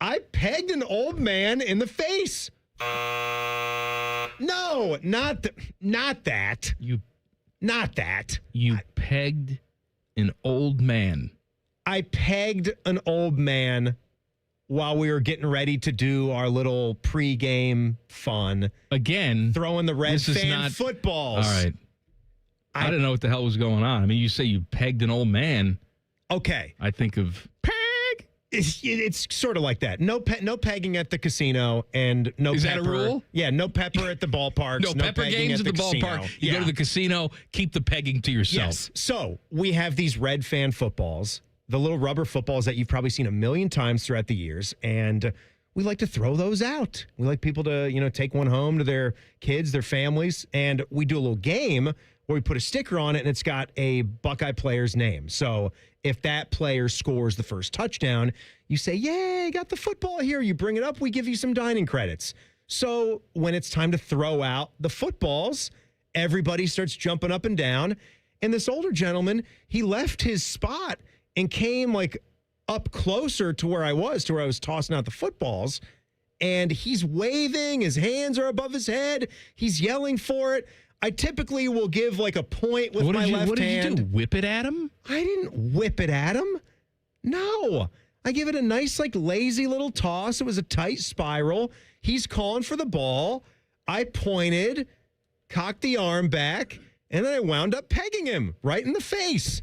I pegged an old man in the face. No, not that. Not that. You pegged an old man. I pegged an old man while we were getting ready to do our little pregame fun. Again, throwing the red fan footballs. All right. I didn't know what the hell was going on. I mean, you say you pegged an old man. Okay. I think of peg. It's sort of like that. No pegging at the casino and no Is pepper. that a rule? Yeah, no pepper at the ballparks. No pepper pegging games at the casino. ballpark. You go to the casino, keep the pegging to yourself. Yes. So we have these red fan footballs, the little rubber footballs that you've probably seen a million times throughout the years, and we like to throw those out. We like people to, take one home to their kids, their families, and we do a little game where we put a sticker on it and it's got a Buckeye player's name. So if that player scores the first touchdown, you say, yay, got the football here. You bring it up, we give you some dining credits. So when it's time to throw out the footballs, everybody starts jumping up and down. And this older gentleman, he left his spot and came up closer to where I was tossing out the footballs. And he's waving, his hands are above his head. He's yelling for it. I typically will give a point with my left hand. What did you do? Whip it at him? I didn't whip it at him. No. I give it a nice, lazy little toss. It was a tight spiral. He's calling for the ball. I pointed, cocked the arm back, and then I wound up pegging him right in the face.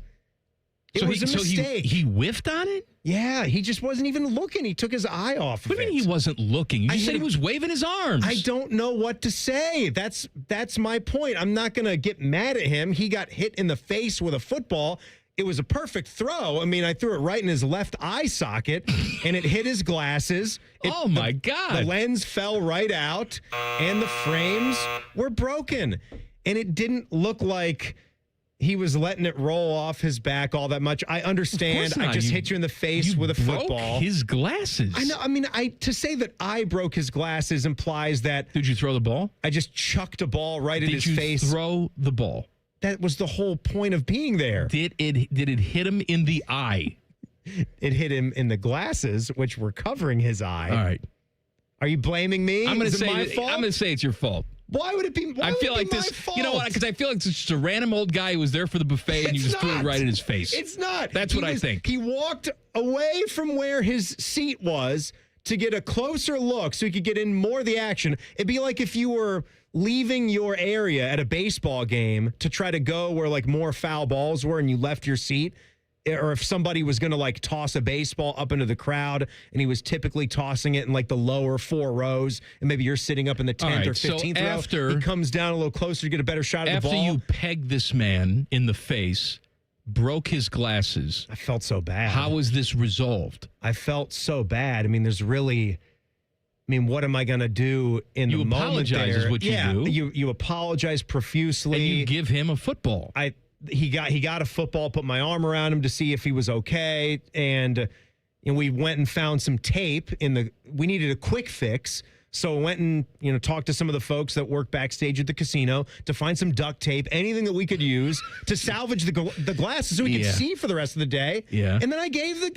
It was a mistake. He whiffed on it? Yeah, he just wasn't even looking. He took his eye off of it. What do you mean he wasn't looking? You said he was waving his arms. I don't know what to say. That's my point. I'm not going to get mad at him. He got hit in the face with a football. It was a perfect throw. I mean, I threw it right in his left eye socket, and it hit his glasses. Oh, my God. The lens fell right out, and the frames were broken. And it didn't look like he was letting it roll off his back all that much. I understand. I just hit you in the face with a football. His glasses. I know. I mean, to say that I broke his glasses implies that. Did you throw the ball? I just chucked a ball right in his face. Did you throw the ball? That was the whole point of being there. Did it hit him in the eye? It hit him in the glasses, which were covering his eye. All right. Are you blaming me? I'm going to my fault? I'm going to say it's your fault. Why would it be? I feel like this. Fault? You know what? Because I feel like it's just a random old guy who was there for the buffet and you just threw it right in his face. It's not. That's what I think. He walked away from where his seat was to get a closer look so he could get in more of the action. It'd be like if you were leaving your area at a baseball game to try to go where more foul balls were and you left your seat. Or if somebody was going to toss a baseball up into the crowd and he was typically tossing it in the lower 4 rows and maybe you're sitting up in the 10th or 15th row. He comes down a little closer to get a better shot at the ball. After you pegged this man in the face, broke his glasses. I felt so bad. How was this resolved? I felt so bad. I mean, what am I going to do in the moment? You apologize is what you do. You apologize profusely. And you give him a football. He got a football, put my arm around him to see if he was okay. And we went and found some tape we needed a quick fix. So I went and, talked to some of the folks that work backstage at the casino to find some duct tape, anything that we could use to salvage the glasses so we could see for the rest of the day. Yeah. And then I gave the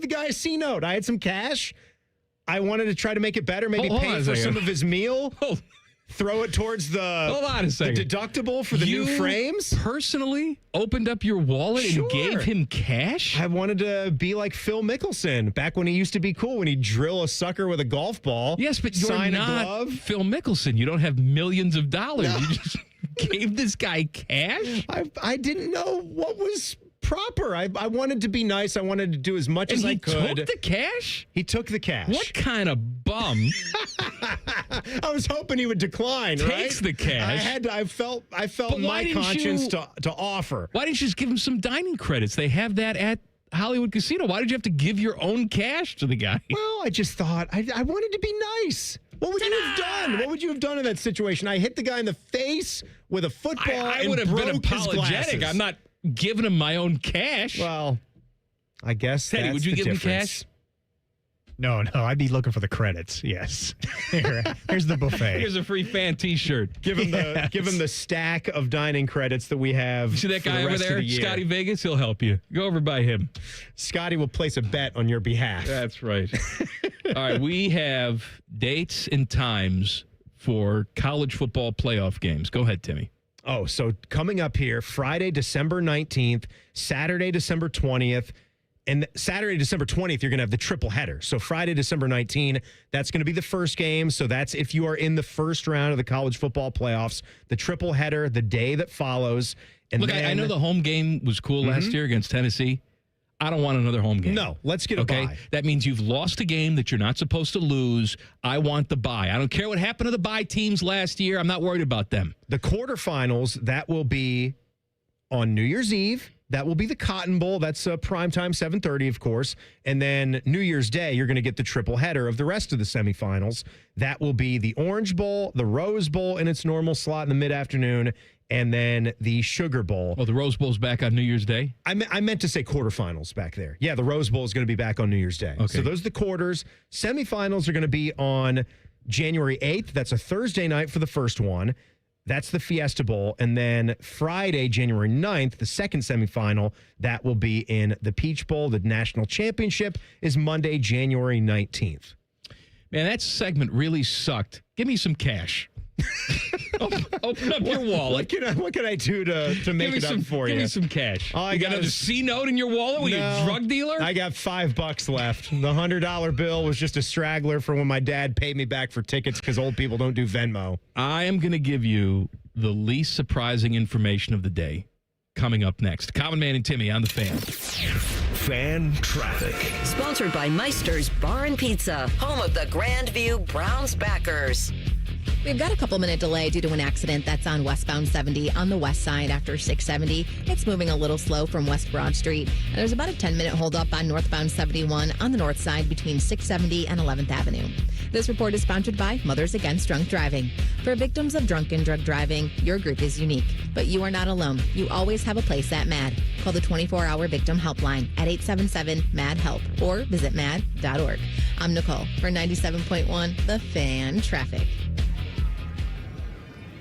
guy a C note. I had some cash. I wanted to try to make it better, maybe pay for some of his meal. Throw it towards Hold on a second. the deductible for the new frames. Personally opened up your wallet and gave him cash? I wanted to be like Phil Mickelson back when he used to be cool, when he'd drill a sucker with a golf ball. Yes, but you're sign not a glove. Phil Mickelson. You don't have millions of dollars. No. You just gave this guy cash? I didn't know what was proper. I wanted to be nice. I wanted to do as much as I could. He took the cash? He took the cash. What kind of bum? I was hoping he would decline. Takes the cash. I felt my conscience to offer. Why didn't you just give him some dining credits? They have that at Hollywood Casino. Why did you have to give your own cash to the guy? Well, I just thought I wanted to be nice. What would you have done? What would you have done in that situation? I hit the guy in the face with a football. I would have been apologetic. I'm not giving him my own cash. Well, I guess Teddy, that's would you the give him difference. cash? No, I'd be looking for the credits. Yes. Here's the buffet. Here's a free fan T-shirt. Give him the stack of dining credits that we have. You see that for guy the over rest of there, the year. Scotty Vegas? He'll help you. Go over by him. Scotty will place a bet on your behalf. That's right. All right, we have dates and times for college football playoff games. Go ahead, Timmy. Oh, so coming up here, Friday, December 19th, Saturday, December 20th, and Saturday, December 20th, you're going to have the triple header. So Friday, December 19th, that's going to be the first game. So that's if you are in the first round of the college football playoffs, the triple header, the day that follows. And Look, then, I know the home game was cool last year against Tennessee. I don't want another home game. No, let's get a bye. That means you've lost a game that you're not supposed to lose. I want the bye. I don't care what happened to the bye teams last year. I'm not worried about them. The quarterfinals, that will be on New Year's Eve. That will be the Cotton Bowl. That's primetime, 7:30, of course. And then New Year's Day, you're going to get the triple header of the rest of the semifinals. That will be the Orange Bowl, the Rose Bowl in its normal slot in the mid-afternoon, and then the Sugar Bowl. Oh, the Rose Bowl's back on New Year's Day? I meant to say quarterfinals back there. Yeah, the Rose Bowl is going to be back on New Year's Day. Okay. So those are the quarters. Semifinals are going to be on January 8th. That's a Thursday night for the first one. That's the Fiesta Bowl. And then Friday, January 9th, the second semifinal, that will be in the Peach Bowl. The national championship is Monday, January 19th. Man, that segment really sucked. Give me some cash. Open up your wallet. What can I do to make it up for you? Give me some cash. All I you got got another is- C note in your wallet? Were you a drug dealer? I got $5 left. The $100 bill was just a straggler for when my dad paid me back for tickets because old people don't do Venmo. I am going to give you the least surprising information of the day coming up next. Common Man and Timmy on the Fan. Fan traffic. Sponsored by Meister's Bar and Pizza, home of the Grandview Browns backers. We've got a couple-minute delay due to an accident that's on westbound 70 on the west side after 670. It's moving a little slow from West Broad Street. And there's about a 10-minute holdup on northbound 71 on the north side between 670 and 11th Avenue. This report is sponsored by Mothers Against Drunk Driving. For victims of drunk and drug driving, your group is unique. But you are not alone. You always have a place at MAD. Call the 24-hour victim helpline at 877-MAD-HELP or visit mad.org. I'm Nicole for 97.1 The Fan Traffic.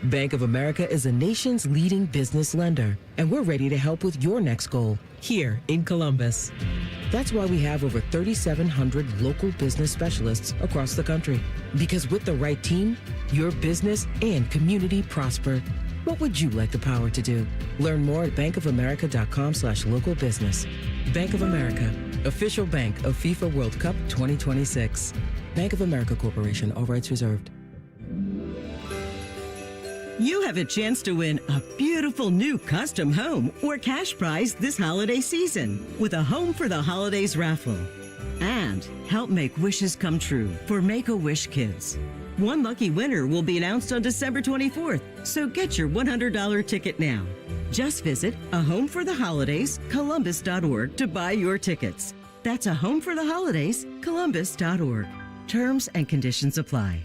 Bank of America is a nation's leading business lender, and we're ready to help with your next goal here in Columbus. That's why we have over 3,700 local business specialists across the country. Because with the right team, your business and community prosper. What would you like the power to do? Learn more at bankofamerica.com/local business. Bank of America, official bank of FIFA World Cup 2026. Bank of America Corporation, all rights reserved. You have a chance to win a beautiful new custom home or cash prize this holiday season with a Home for the Holidays raffle. And help make wishes come true for Make-A-Wish Kids. One lucky winner will be announced on December 24th, so get your $100 ticket now. Just visit A Home for the Holidays, Columbus.org to buy your tickets. That's A Home for the Holidays, Columbus.org. Terms and conditions apply.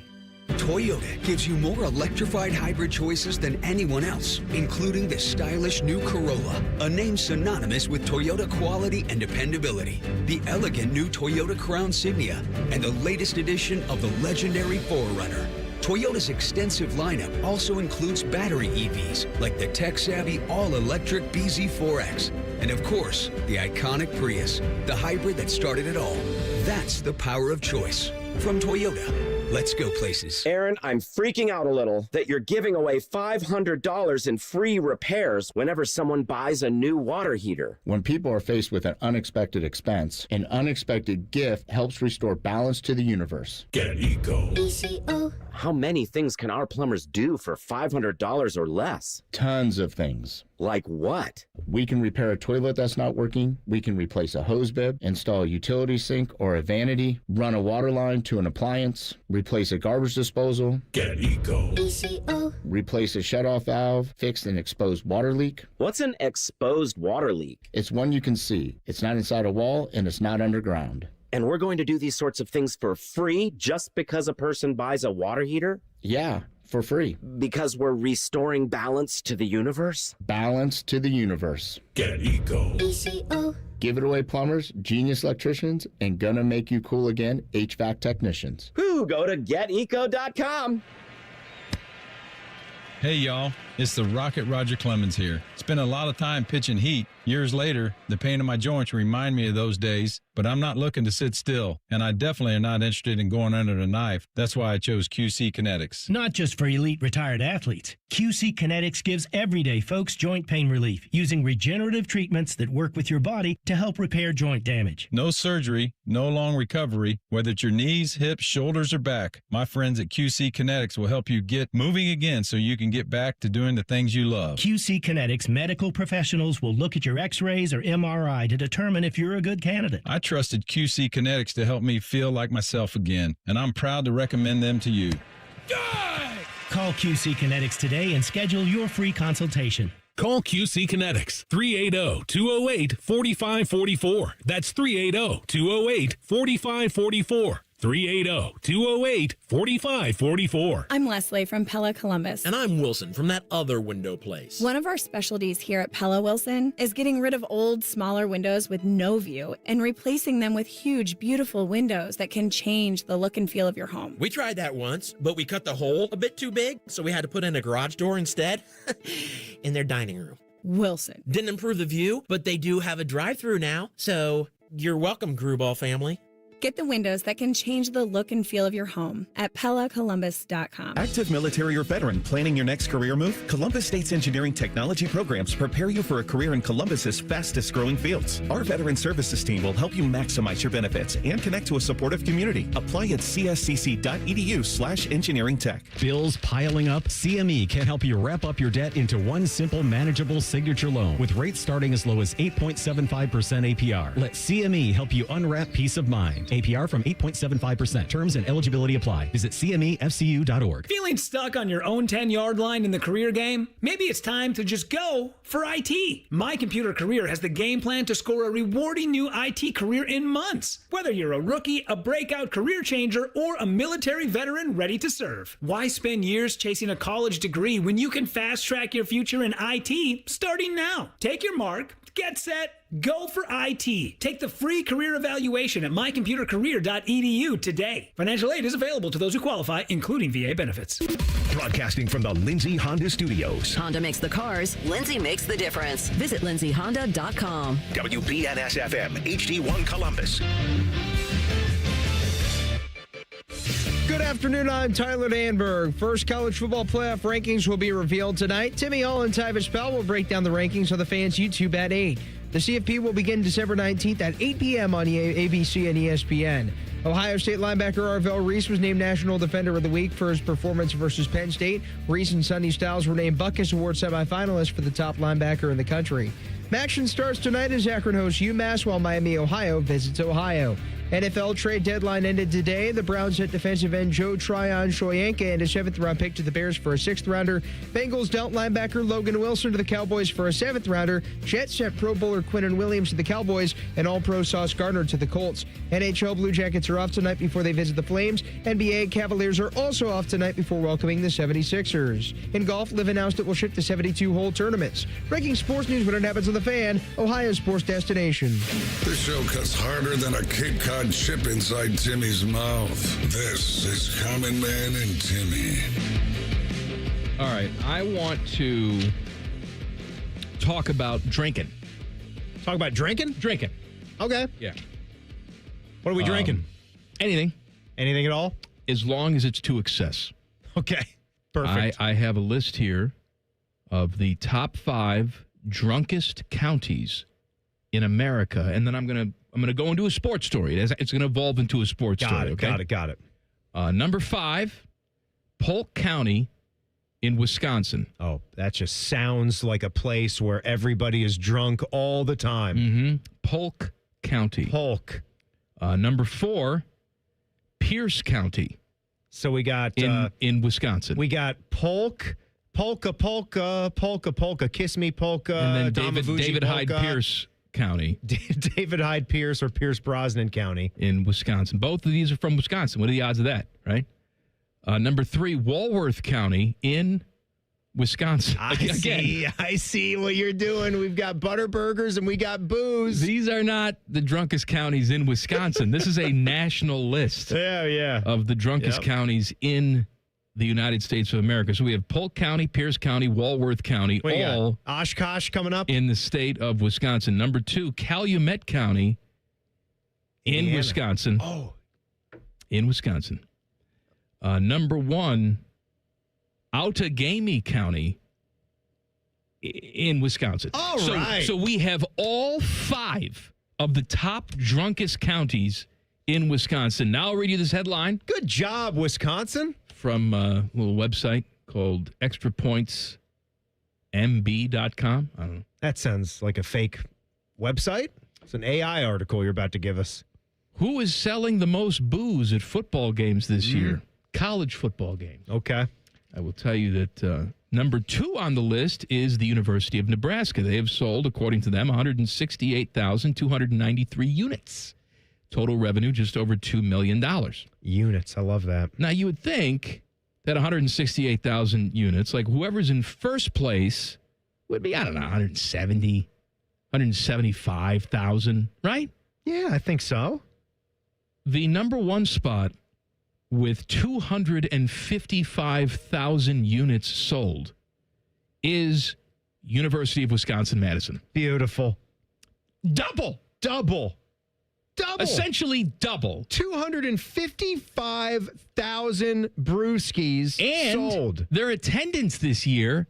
Toyota gives you more electrified hybrid choices than anyone else, including the stylish new Corolla, a name synonymous with Toyota quality and dependability, the elegant new Toyota Crown Signia, and the latest edition of the legendary 4Runner. Toyota's extensive lineup also includes battery EVs like the tech-savvy all-electric BZ4X, and of course, the iconic Prius, the hybrid that started it all. That's the power of choice from Toyota. Let's go places. Aaron, I'm freaking out a little that you're giving away $500 in free repairs whenever someone buys a new water heater. When people are faced with an unexpected expense, an unexpected gift helps restore balance to the universe. Get an Eco. ECO. How many things can our plumbers do for $500 or less? Tons of things. Like what? We can repair a toilet that's not working. We can replace a hose bib, install a utility sink or a vanity, run a water line to an appliance, replace a garbage disposal. Get an Eco. ECO. Replace a shutoff valve, fix an exposed water leak. What's an exposed water leak? It's one you can see. It's not inside a wall and it's not underground. And we're going to do these sorts of things for free just because a person buys a water heater? Yeah, for free. Because we're restoring balance to the universe? Balance to the universe. Get Eco. ECO. Give it away, plumbers, genius electricians, and gonna make you cool again, HVAC technicians. Whew, go to geteco.com. Hey, y'all. It's the Rocket Roger Clemens here. Spent a lot of time pitching heat. Years later, the pain in my joints remind me of those days, but I'm not looking to sit still, and I definitely am not interested in going under the knife. That's why I chose QC Kinetics. Not just for elite retired athletes. QC Kinetics gives everyday folks joint pain relief using regenerative treatments that work with your body to help repair joint damage. No surgery, no long recovery, whether it's your knees, hips, shoulders, or back. My friends at QC Kinetics will help you get moving again so you can get back to doing the things you love. QC Kinetics medical professionals will look at your x-rays or MRI to determine if you're a good candidate. I trusted QC Kinetics to help me feel like myself again, and I'm proud to recommend them to you. Call QC Kinetics today and schedule your free consultation. Call QC Kinetics, 380-208-4544. That's 380-208-4544. 380-208-4544. I'm Leslie from Pella Columbus. And I'm Wilson from that other window place. One of our specialties here at Pella Wilson is getting rid of old, smaller windows with no view and replacing them with huge, beautiful windows that can change the look and feel of your home. We tried that once, but we cut the hole a bit too big, so we had to put in a garage door instead in their dining room. Wilson. Didn't improve the view, but they do have a drive-through now, so you're welcome, Gruball family. Get the windows that can change the look and feel of your home at PellaColumbus.com. Active military or veteran planning your next career move? Columbus State's engineering technology programs prepare you for a career in Columbus's fastest growing fields. Our veteran services team will help you maximize your benefits and connect to a supportive community. Apply at cscc.edu/engineering tech. Bills piling up? CME can help you wrap up your debt into one simple, manageable signature loan with rates starting as low as 8.75% APR. Let CME help you unwrap peace of mind. APR from 8.75%. Terms and eligibility apply. Visit CMEFCU.org. Feeling stuck on your own 10-yard line in the career game? Maybe it's time to just go for IT. My Computer Career has the game plan to score a rewarding new IT career in months. Whether you're a rookie, a breakout career changer, or a military veteran ready to serve. Why spend years chasing a college degree when you can fast track your future in IT starting now? Take your mark, get set, go for IT. Take the free career evaluation at mycomputercareer.edu today. Financial aid is available to those who qualify, including VA benefits. Broadcasting from the Lindsay Honda Studios. Honda makes the cars, Lindsay makes the difference. Visit lindsayhonda.com. WBNS-FM, HD1 Columbus. Good afternoon, I'm Tyler Danberg. First college football playoff rankings will be revealed tonight. Timmy Hall and Tyvis Bell will break down the rankings on the Fans YouTube at 8. The CFP will begin December 19th at 8 p.m. on ABC and ESPN. Ohio State linebacker Arvell Reese was named National Defender of the Week for his performance versus Penn State. Reese and Sonny Styles were named Buckus Award semifinalists for the top linebacker in the country. Action starts tonight as Akron hosts UMass while Miami, Ohio visits Ohio. NFL trade deadline ended today. The Browns sent defensive end Joe Tryon-Shoyinka and a 7th-round pick to the Bears for a 6th-rounder. Bengals dealt linebacker Logan Wilson to the Cowboys for a 7th-rounder. Jets sent Pro Bowler Quinnen Williams to the Cowboys and All-Pro Sauce Gardner to the Colts. NHL Blue Jackets are off tonight before they visit the Flames. NBA Cavaliers are also off tonight before welcoming the 76ers. In golf, LIV announced it will ship to 72-hole tournaments. Breaking sports news when it happens on The Fan, Ohio's sports destination. This show cuts harder than a Cape Cod chip inside Timmy's mouth. This is Common Man and Timmy. All right, I want to talk about drinking. Talk about drinking? Drinking. Okay. Yeah. What are we drinking? Anything. Anything at all? As long as it's to excess. Okay. Perfect. I have a list here of the top 5 drunkest counties in America, and then I'm gonna go into a sports story. It's gonna evolve into a sports story. Okay? Got it. Number 5, Polk County in Wisconsin. Oh, that just sounds like a place where everybody is drunk all the time. Mm-hmm. Polk County. Polk. Number 4, Pierce County. So we got in Wisconsin. We got Polk. Polka, Kiss Me Polka, and then David Hyde Polka. County. David Hyde Pierce or Pierce Brosnan County. In Wisconsin. Both of these are from Wisconsin. What are the odds of that, right? Number 3, Walworth County in Wisconsin. I see what you're doing. We've got Butterburgers and we got booze. These are not the drunkest counties in Wisconsin. This is a national list of the drunkest counties in the United States of America. So we have Polk County, Pierce County, Walworth County, all Oshkosh coming up in the state of Wisconsin. Number 2, Calumet County in Wisconsin. In Wisconsin. Number 1, Outagamie County in Wisconsin. All right. So we have all 5 of the top drunkest counties in Wisconsin. Now I'll read you this headline. Good job, Wisconsin. From a little website called extrapointsmb.com. I don't know. That sounds like a fake website. It's an AI article you're about to give us. Who is selling the most booze at football games this year? College football games. Okay. I will tell you that number 2 on the list is the University of Nebraska. They have sold, according to them, 168,293 units. Total revenue just over $2 million. Units. I love that. Now, you would think that 168,000 units, like whoever's in first place would be, I don't know, 170, 175,000, right? Yeah, I think so. The number 1 spot with 255,000 units sold is University of Wisconsin-Madison. Beautiful. Double. Essentially double. 255,000 brewskis sold. Their attendance this year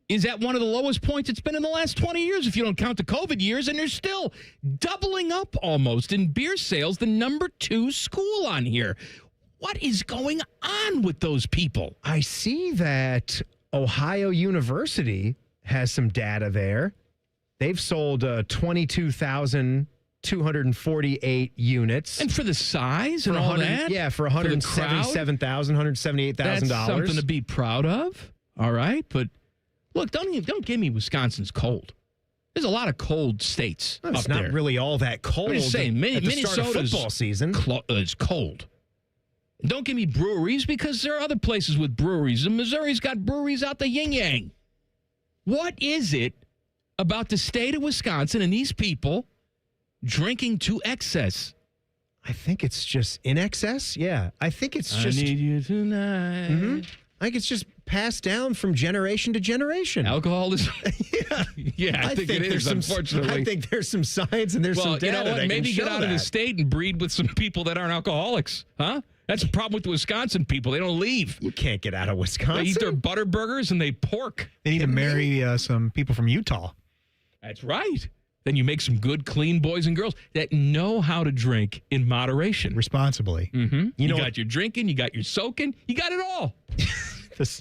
is at one of the lowest points it's been in the last 20 years, if you don't count the COVID years, and they're still doubling up almost in beer sales, the number 2 school on here. What is going on with those people? I see that Ohio University has some data there. They've sold 22,248 units. And for the size and all that? Yeah, for $177,000, $178,000. That's something to be proud of. All right. But look, don't give me Wisconsin's cold. There's a lot of cold states up there. It's not really all that cold. I'm just saying, Minnesota's football season is cold. Don't give me breweries, because there are other places with breweries. And Missouri's got breweries out the yin-yang. What is it about the state of Wisconsin and these people drinking to excess? I think it's just in excess. Yeah. I think it's just. I need you tonight. Mm-hmm. I think it's just passed down from generation to generation. Alcoholism? Yeah, I think it is, unfortunately. I think there's some science and there's some data. You know what? Maybe get out of the state and breed with some people that aren't alcoholics. Huh? That's a problem with the Wisconsin people. They don't leave. You can't get out of Wisconsin. They eat their butter burgers and they pork. They need to marry some people from Utah. That's right. Then you make some good, clean boys and girls that know how to drink in moderation. Responsibly. Mm-hmm. You got your drinking, you got your soaking, you got it all.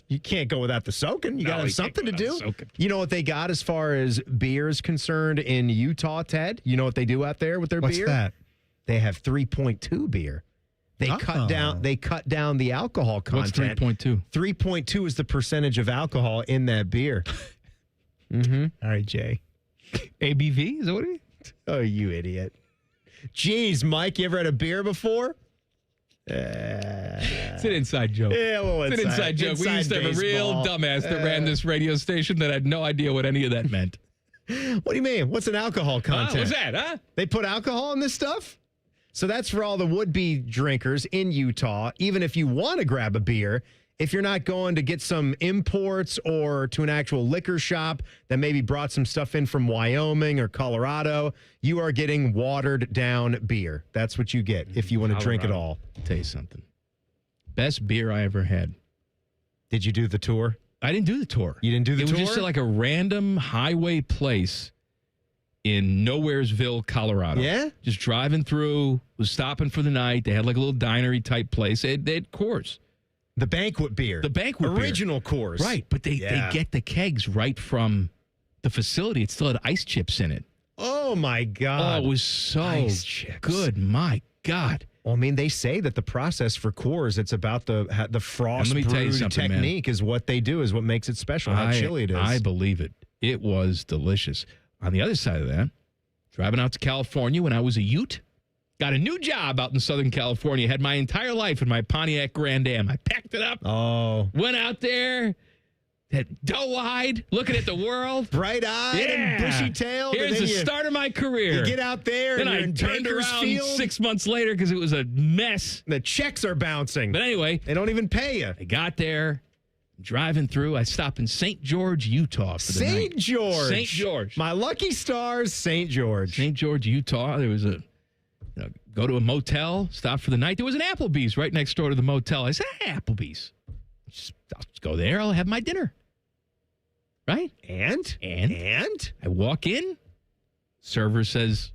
You can't go without the soaking. You got to have something to do. You know what they got as far as beer is concerned in Utah, Ted? You know what they do out there with their beer? What's that? They have 3.2 beer. They cut down the alcohol content. What's 3.2? 3.2 is the percentage of alcohol in that beer. Mm-hmm. All right, Jay. ABV? Is that what it is? Oh, you idiot. Jeez, Mike, you ever had a beer before? It's an inside joke. Yeah, well, it's an inside joke. We used to have a real dumbass that ran this radio station that had no idea what any of that meant. What do you mean? What's an alcohol content? What's that, huh? They put alcohol in this stuff? So that's for all the would-be drinkers in Utah. Even if you want to grab a beer, if you're not going to get some imports or to an actual liquor shop that maybe brought some stuff in from Wyoming or Colorado, you are getting watered-down beer. That's what you get if you want to drink it all. I'll tell you something. Best beer I ever had. Did you do the tour? I didn't do the tour. You didn't do the tour? It was just like a random highway place in Nowheresville, Colorado. Yeah? Just driving through, was stopping for the night. They had like a little dinery type place. They had Coors. The banquet beer. The banquet Original beer. Coors. Right, but they get the kegs right from the facility. It still had ice chips in it. Oh, my God. Oh, it was so good. My God. Well, I mean, they say that the process for Coors, it's about the frost brewed technique is what they do, is what makes it special, how chilly it is. I believe it. It was delicious. On the other side of that, driving out to California when I was a Ute. Got a new job out in Southern California. Had my entire life in my Pontiac Grand Am. I packed it up. Oh. Went out there. That doe-eyed, looking at the world. Bright-eyed and bushy-tailed. Here's the start of my career. You get out there then and you're I in turned around Bakersfield. 6 months later because it was a mess. The checks are bouncing. But anyway. They don't even pay you. I got there, driving through. I stopped in St. George, Utah for the night. St. George. St. George. My lucky stars, St. George. St. George, Utah. There was go to a motel, stop for the night. There was an Applebee's right next door to the motel. I said, hey, Applebee's. I'll just go there. I'll have my dinner. Right? And? I walk in. Server says,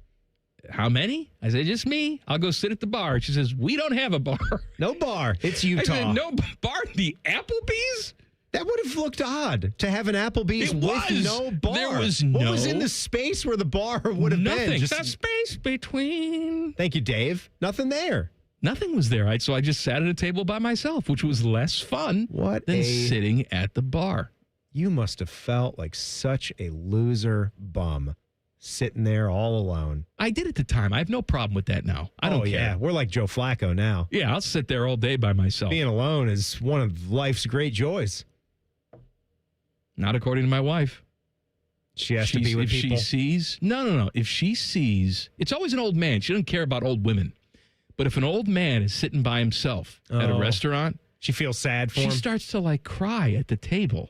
how many? I said, just me. I'll go sit at the bar. She says, we don't have a bar. No bar. It's Utah. I said, no bar? The Applebee's? That would have looked odd to have an Applebee's with no bar. There was What no. was in the space where the bar would have nothing. been? That space between. Thank you, Dave. Nothing there. Nothing was there. So I just sat at a table by myself, which was less fun than sitting at the bar. You must have felt like such a loser bum sitting there all alone. I did at the time. I have no problem with that now. I don't care. Yeah, we're like Joe Flacco now. Yeah, I'll sit there all day by myself. Being alone is one of life's great joys. Not according to my wife. She has to be with people. If she sees, no. If she sees, it's always an old man. She doesn't care about old women. But if an old man is sitting by himself at a restaurant, she feels sad for him. She starts to cry at the table.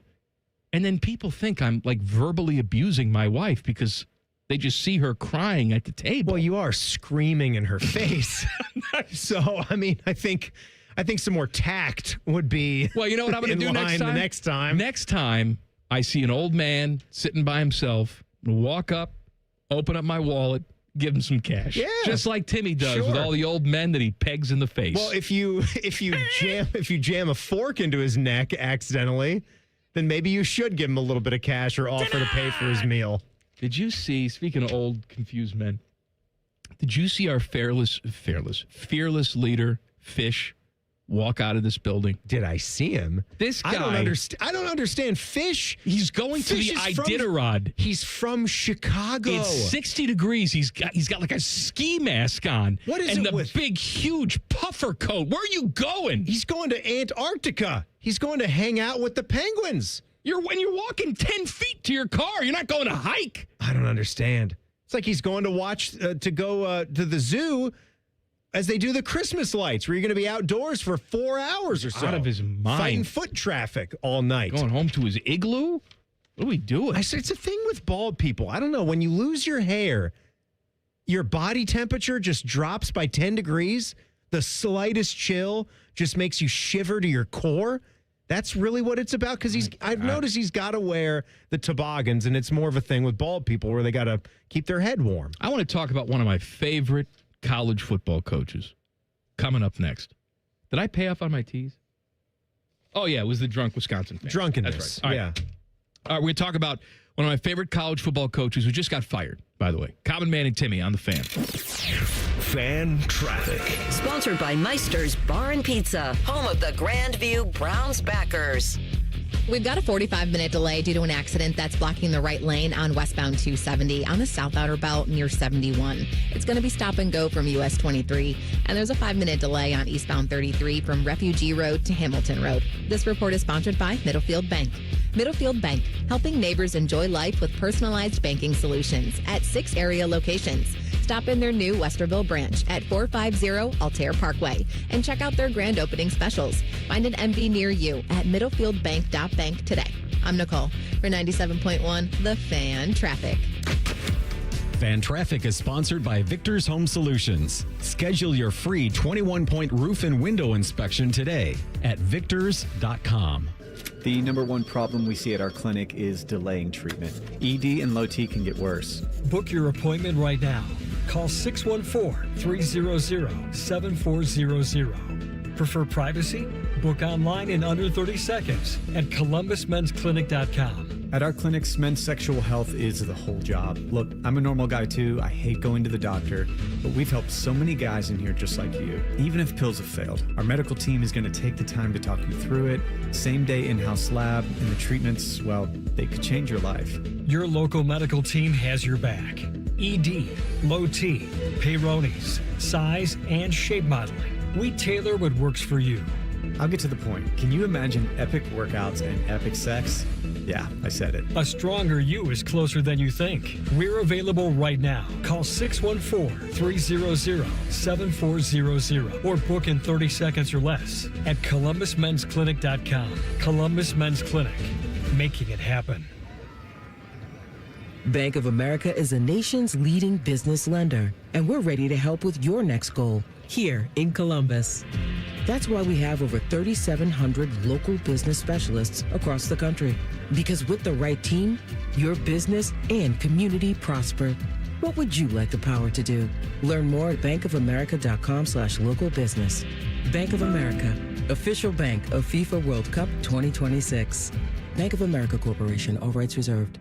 And then people think I'm verbally abusing my wife because they just see her crying at the table. Well, you are screaming in her face. So, I mean, I think some more tact would be. Well, you know what I'm going to do next time? Next time I see an old man sitting by himself, walk up, open up my wallet, give him some cash. Yeah. Just like Timmy does with all the old men that he pegs in the face. Well, if you jam a fork into his neck accidentally, then maybe you should give him a little bit of cash or offer to pay for his meal. Did you see, speaking of old, confused men, did you see our fearless leader, Fish, walk out of this building? Did I see him? This guy. I don't understand. Fish. He's going to the Iditarod. He's from Chicago. It's 60 degrees. He's got like a ski mask on. What is and it the with big, huge puffer coat? Where are you going? He's going to Antarctica. He's going to hang out with the penguins. When you're walking 10 feet to your car, you're not going to hike. I don't understand. It's like he's going to go to the zoo as they do the Christmas lights, where you're going to be outdoors for 4 hours or so. Out of his mind. Fighting foot traffic all night. Going home to his igloo? What are we doing? I said, it's a thing with bald people. I don't know. When you lose your hair, your body temperature just drops by 10 degrees. The slightest chill just makes you shiver to your core. That's really what it's about, because I've noticed he's got to wear the toboggans, and it's more of a thing with bald people where they got to keep their head warm. I want to talk about one of my favorite college football coaches coming up next. Did I pay off on my teas? Oh, yeah, it was the drunk Wisconsin fan. Drunkenness. That's right. All right. Yeah. All right, we're going to talk about one of my favorite college football coaches who just got fired, by the way. Common Man and Timmy on the Fan. Fan Traffic. Sponsored by Meister's Bar and Pizza, home of the Grandview Browns backers. We've got a 45-minute delay due to an accident that's blocking the right lane on westbound 270 on the South Outer Belt near 71. It's going to be stop and go from US 23, and there's a 5-minute delay on eastbound 33 from Refugee Road to Hamilton Road. This report is sponsored by Middlefield Bank. Middlefield Bank, helping neighbors enjoy life with personalized banking solutions at 6 area locations. Stop in their new Westerville branch at 450 Altair Parkway and check out their grand opening specials. Find an MB near you at middlefieldbank.bank today. I'm Nicole for 97.1 The Fan Traffic. Fan Traffic is sponsored by Victor's Home Solutions. Schedule your free 21-point roof and window inspection today at victors.com. The number one problem we see at our clinic is delaying treatment. ED and low T can get worse. Book your appointment right now. Call 614-300-7400. Prefer privacy? Book online in under 30 seconds at columbusmensclinic.com. At our clinics, men's sexual health is the whole job. Look, I'm a normal guy too. I hate going to the doctor, but we've helped so many guys in here just like you. Even if pills have failed, our medical team is going to take the time to talk you through it. Same day in-house lab, and the treatments, well, they could change your life. Your local medical team has your back. ED, low T, Peyronie's, size, and shape modeling. We tailor what works for you. I'll get to the point. Can you imagine epic workouts and epic sex? Yeah, I said it. A stronger you is closer than you think. We're available right now. Call 614-300-7400 or book in 30 seconds or less at ColumbusMen'sClinic.com. Columbus Men's Clinic, making it happen. Bank of America is the nation's leading business lender, and we're ready to help with your next goal here in Columbus. That's why we have over 3,700 local business specialists across the country. Because with the right team, your business and community prosper. What would you like the power to do? Learn more at bankofamerica.com/local business. Bank of America, official bank of FIFA World Cup 2026. Bank of America Corporation, all rights reserved.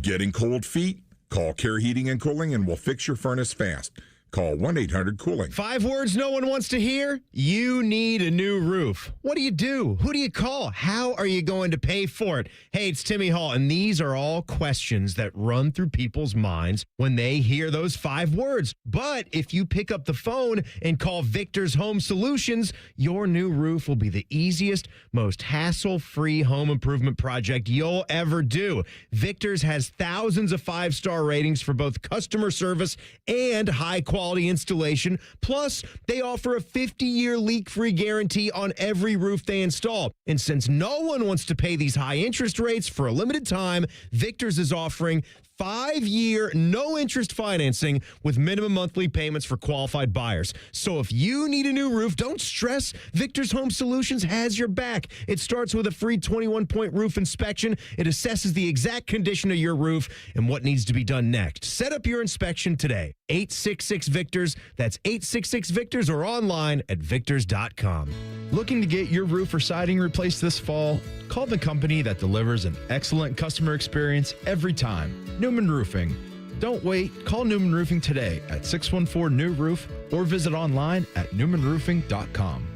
Getting cold feet? Call Care Heating and Cooling and we'll fix your furnace fast. Call 1-800-COOLING. 5 words no one wants to hear. You need a new roof. What do you do? Who do you call? How are you going to pay for it? Hey, it's Timmy Hall, and these are all questions that run through people's minds when they hear those 5 words. But if you pick up the phone and call Victor's Home Solutions, your new roof will be the easiest, most hassle-free home improvement project you'll ever do. Victor's has thousands of 5-star ratings for both customer service and high-quality installation. Plus, they offer a 50-year leak-free guarantee on every roof they install. And since no one wants to pay these high interest rates for a limited time, Victor's is offering 5-year, no-interest financing with minimum monthly payments for qualified buyers. So if you need a new roof, don't stress. Victor's Home Solutions has your back. It starts with a free 21-point roof inspection. It assesses the exact condition of your roof and what needs to be done next. Set up your inspection today. 866-VICTORS. That's 866-VICTORS or online at victors.com. Looking to get your roof or siding replaced this fall? Call the company that delivers an excellent customer experience every time. Newman Roofing. Don't wait. Call Newman Roofing today at 614-NEW-ROOF or visit online at newmanroofing.com.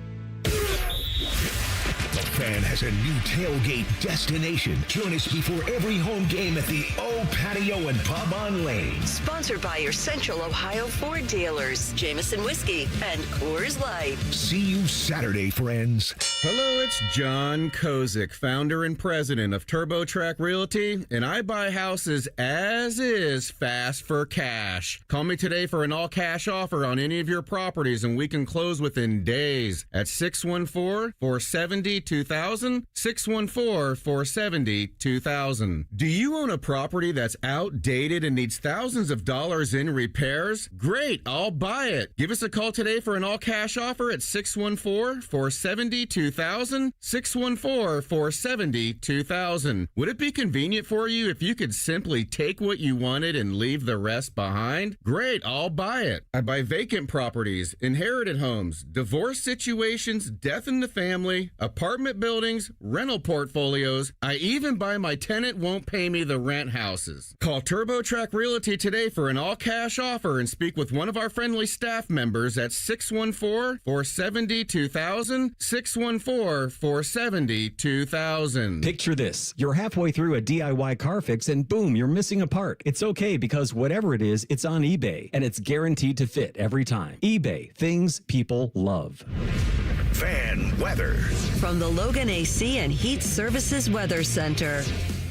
The Fan has a new tailgate destination. Join us before every home game at the O Patio and Pub on Lane. Sponsored by your Central Ohio Ford dealers, Jameson Whiskey and Coors Light. See you Saturday, friends. Hello, it's John Kozik, founder and president of TurboTrack Realty, and I buy houses as is fast for cash. Call me today for an all-cash offer on any of your properties, and we can close within days at 614-470-2000, 614-470-2000. Do you own a property that's outdated and needs thousands of dollars in repairs? Great, I'll buy it. Give us a call today for an all-cash offer at 614-470-2000, 614-470-2000. Would it be convenient for you if you could simply take what you wanted and leave the rest behind? Great, I'll buy it. I buy vacant properties, inherited homes, divorce situations, death in the family, apartment buildings, rental portfolios. I even buy my tenant won't pay me the rent houses. Call TurboTrack Realty today for an all-cash offer and speak with one of our friendly staff members at 614-470-2000, 614-470-2000. Picture this. You're halfway through a DIY car fix and boom, you're missing a part. It's okay because whatever it is, it's on eBay and it's guaranteed to fit every time. eBay, things people love. Fan weather. From the Logan AC and Heat Services Weather Center.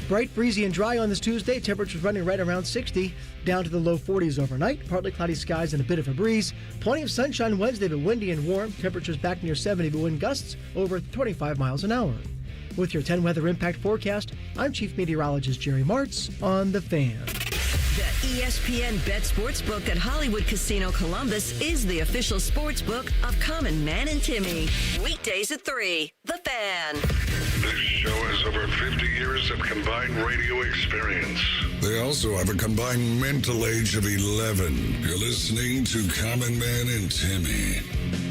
Bright, breezy, and dry on this Tuesday. Temperatures running right around 60, down to the low 40s overnight. Partly cloudy skies and a bit of a breeze. Plenty of sunshine Wednesday, but windy and warm. Temperatures back near 70, but wind gusts over 25 miles an hour. With your 10 weather impact forecast, I'm Chief Meteorologist Jerry Martz on The Fan. The ESPN Bet Sportsbook at Hollywood Casino Columbus is the official sportsbook of Common Man and Timmy. Weekdays at 3. The Fan. This show has over 50 years of combined radio experience. They also have a combined mental age of 11. You're listening to Common Man and Timmy.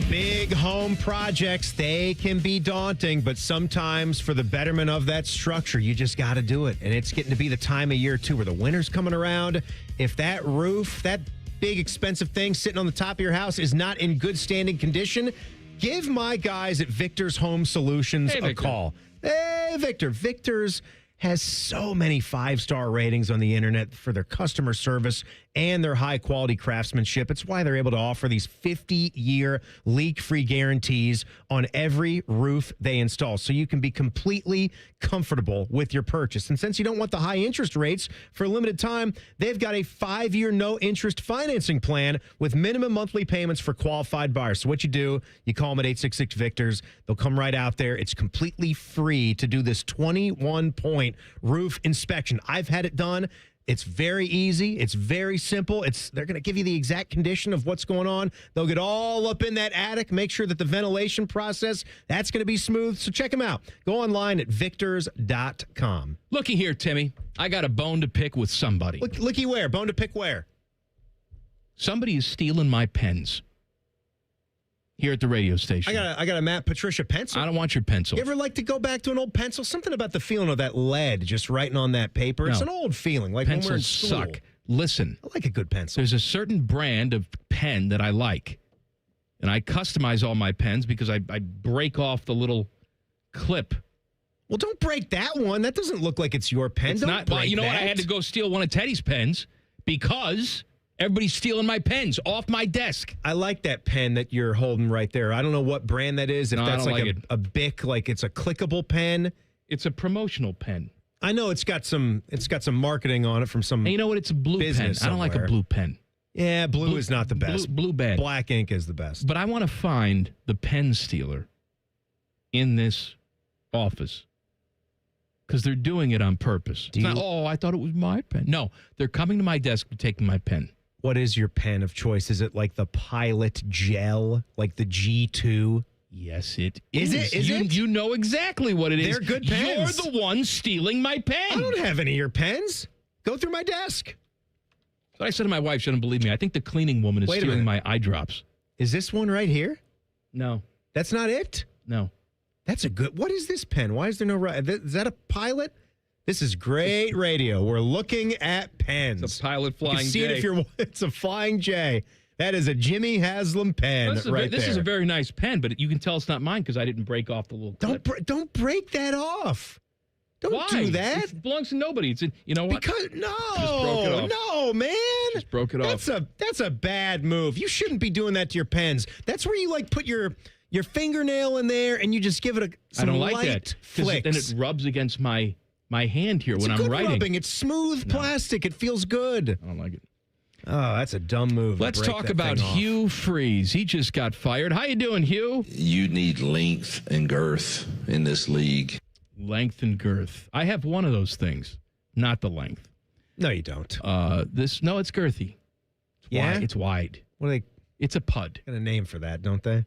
Big home projects, they can be daunting, but sometimes for the betterment of that structure, you just got to do it. And it's getting to be the time of year, too, where the winter's coming around. If that roof, that big expensive thing sitting on the top of your house is not in good standing condition, give my guys at Victor's Home Solutions a call. Hey, Victor. Victor's has so many 5-star ratings on the internet for their customer service and their high-quality craftsmanship. It's why they're able to offer these 50-year leak-free guarantees on every roof they install, so you can be completely comfortable with your purchase. And since you don't want the high interest rates for a limited time, they've got a 5-year no-interest financing plan with minimum monthly payments for qualified buyers. So what you do, you call them at 866-VICTORS. They'll come right out there. It's completely free to do this 21-point roof inspection. I've had it done. It's very easy. It's very simple. They're going to give you the exact condition of what's going on. They'll get all up in that attic, make sure that the ventilation process, that's going to be smooth. So check them out. Go online at victors.com. Looky here, Timmy. I got a bone to pick with somebody. Looky where? Bone to pick where? Somebody is stealing my pens here at the radio station. I got a Matt Patricia pencil. I don't want your pencil. You ever like to go back to an old pencil? Something about the feeling of that lead just writing on that paper. It's an old feeling, like pencils when we're in school. suck. Listen. I like a good pencil. There's a certain brand of pen that I like. And I customize all my pens because I break off the little clip. Well, don't break that one. That doesn't look like it's your pen. It's don't not. break Well, you know what? I that. had to go steal one of Teddy's pens because everybody's stealing my pens off my desk. I like that pen that you're holding right there. I don't know what brand that is. If No, I that's don't like like it. a Bic, like it's a clickable pen. It's a promotional pen. I know it's got some marketing on it from some. And you know what? It's a blue pen. business I don't like a somewhere. blue pen. Yeah, blue is not the best. Blue bad. Black ink is the best. But I want to find the pen stealer in this office because they're doing it on purpose. It's not, I thought it was my pen. No, they're coming to my desk and taking my pen. What is your pen of choice? Is it like the Pilot Gel, like the G2? Yes, it is. Is it? You know exactly what it is. They're good pens. You're the one stealing my pen. I don't have any of your pens. Go through my desk. So I said to my wife, she doesn't believe me. I think the cleaning woman is Wait a stealing minute. my eye drops. Is this one right here? No. That's not it? No. That's a good. What is this pen? Why is there no? Is that a Pilot? This is great radio. We're looking at pens. It's a Pilot You Flying can see J. it if you're. It's a Flying J. That is a Jimmy Haslam pen This right there. is a very nice pen, but you can tell it's not mine because I didn't break off the little clip. Don't break that off. Don't Why? do that. It belongs to nobody. It's you know what? Because Just broke it off. no, man. Just broke it off. That's a bad move. You shouldn't be doing that to your pens. That's where you like put your fingernail in there and you just give it some I don't like light that because flicks. then it rubs against my hand here It's when a I'm good writing. rubbing. It's smooth plastic. It feels good. I don't like it. Oh, that's a dumb move. to Let's break talk that about thing off. Hugh Freeze. He just got fired. How you doing, Hugh? You need length and girth in this league. Length and girth. I have one of those things, not the length. No, you don't. It's girthy. It's Yeah? wide. It's wide. What are they It's a pud. got a name for that, don't they?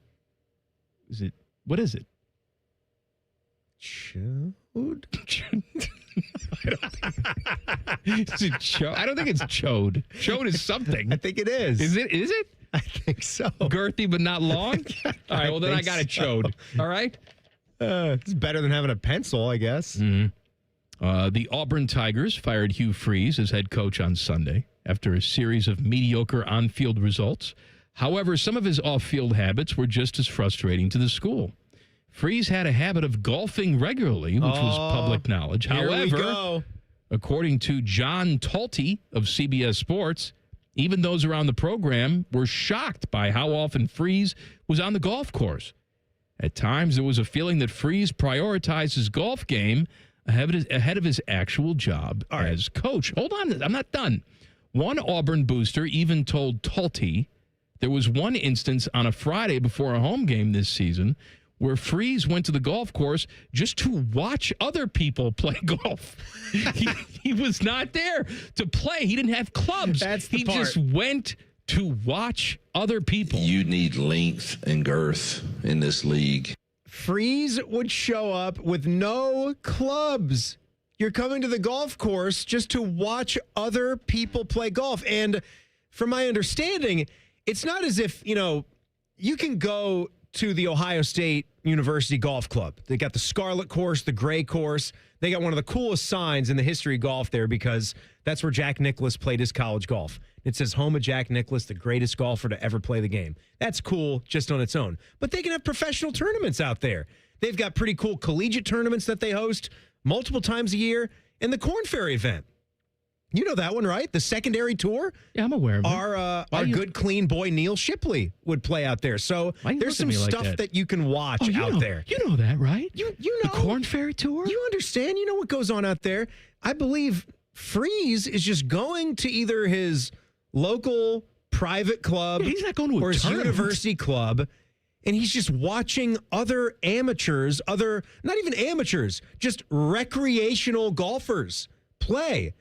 What is it? Chode? Is it chode? I don't think it's chode. Chode is something. I think it is. Is it? Is it? I think so. Girthy but not long? All right, well, then I got a chode. All right? It's better than having a pencil, I guess. Mm-hmm. The Auburn Tigers fired Hugh Freeze as head coach on Sunday after a series of mediocre on-field results. However, some of his off-field habits were just as frustrating to the school. Freeze had a habit of golfing regularly, which was public knowledge. Here we However, go. according to John Talty of CBS Sports, even those around the program were shocked by how often Freeze was on the golf course. At times, there was a feeling that Freeze prioritized his golf game ahead of his actual job as coach. Hold on, I'm not done. One Auburn booster even told Talty there was one instance on a Friday before a home game this season where Freeze went to the golf course just to watch other people play golf. He was not there to play. He didn't have clubs. He just went to watch other people. You need length and girth in this league. Freeze would show up with no clubs. You're coming to the golf course just to watch other people play golf. And from my understanding, it's not as if, you can go to the Ohio State University Golf Club. They got the Scarlet course, the Gray course. They got one of the coolest signs in the history of golf there because that's where Jack Nicklaus played his college golf. It says home of Jack Nicklaus, the greatest golfer to ever play the game. That's cool just on its own. But they can have professional tournaments out there. They've got pretty cool collegiate tournaments that they host multiple times a year, and the Corn Ferry event. You know that one, right? The secondary tour? Yeah, I'm aware of it. Our good, clean boy, Neil Shipley, would play out there. So there's some stuff that you can watch out there. You know that, right? You know. The Corn Ferry Tour? You understand. You know what goes on out there. I believe Freeze is just going to either his local private club he's not going to or his tournament. university club, and he's just watching other amateurs, not even amateurs, just recreational golfers play.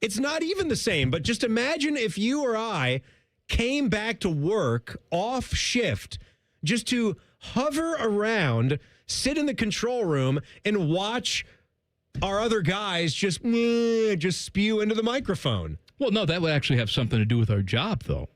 It's not even the same, but just imagine if you or I came back to work off shift just to hover around, sit in the control room, and watch our other guys just spew into the microphone. Well, no, that would actually have something to do with our job, though.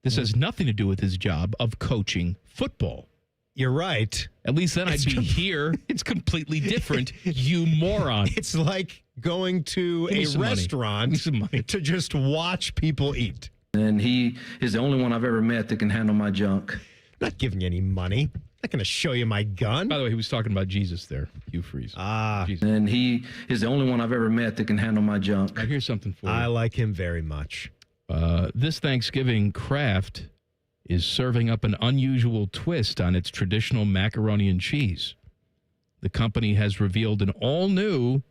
This has nothing to do with his job of coaching football. You're right. At least then I'd be here. It's completely different, you moron. It's like going to a restaurant to just watch people eat. And he is the only one I've ever met that can handle my junk. Not giving you any money. Not going to show you my gun. By the way, he was talking about Jesus there, Hugh Freeze. Jesus. And he is the only one I've ever met that can handle my junk. Here's something for you. I like him very much. This Thanksgiving, Kraft is serving up an unusual twist on its traditional macaroni and cheese. The company has revealed an all-new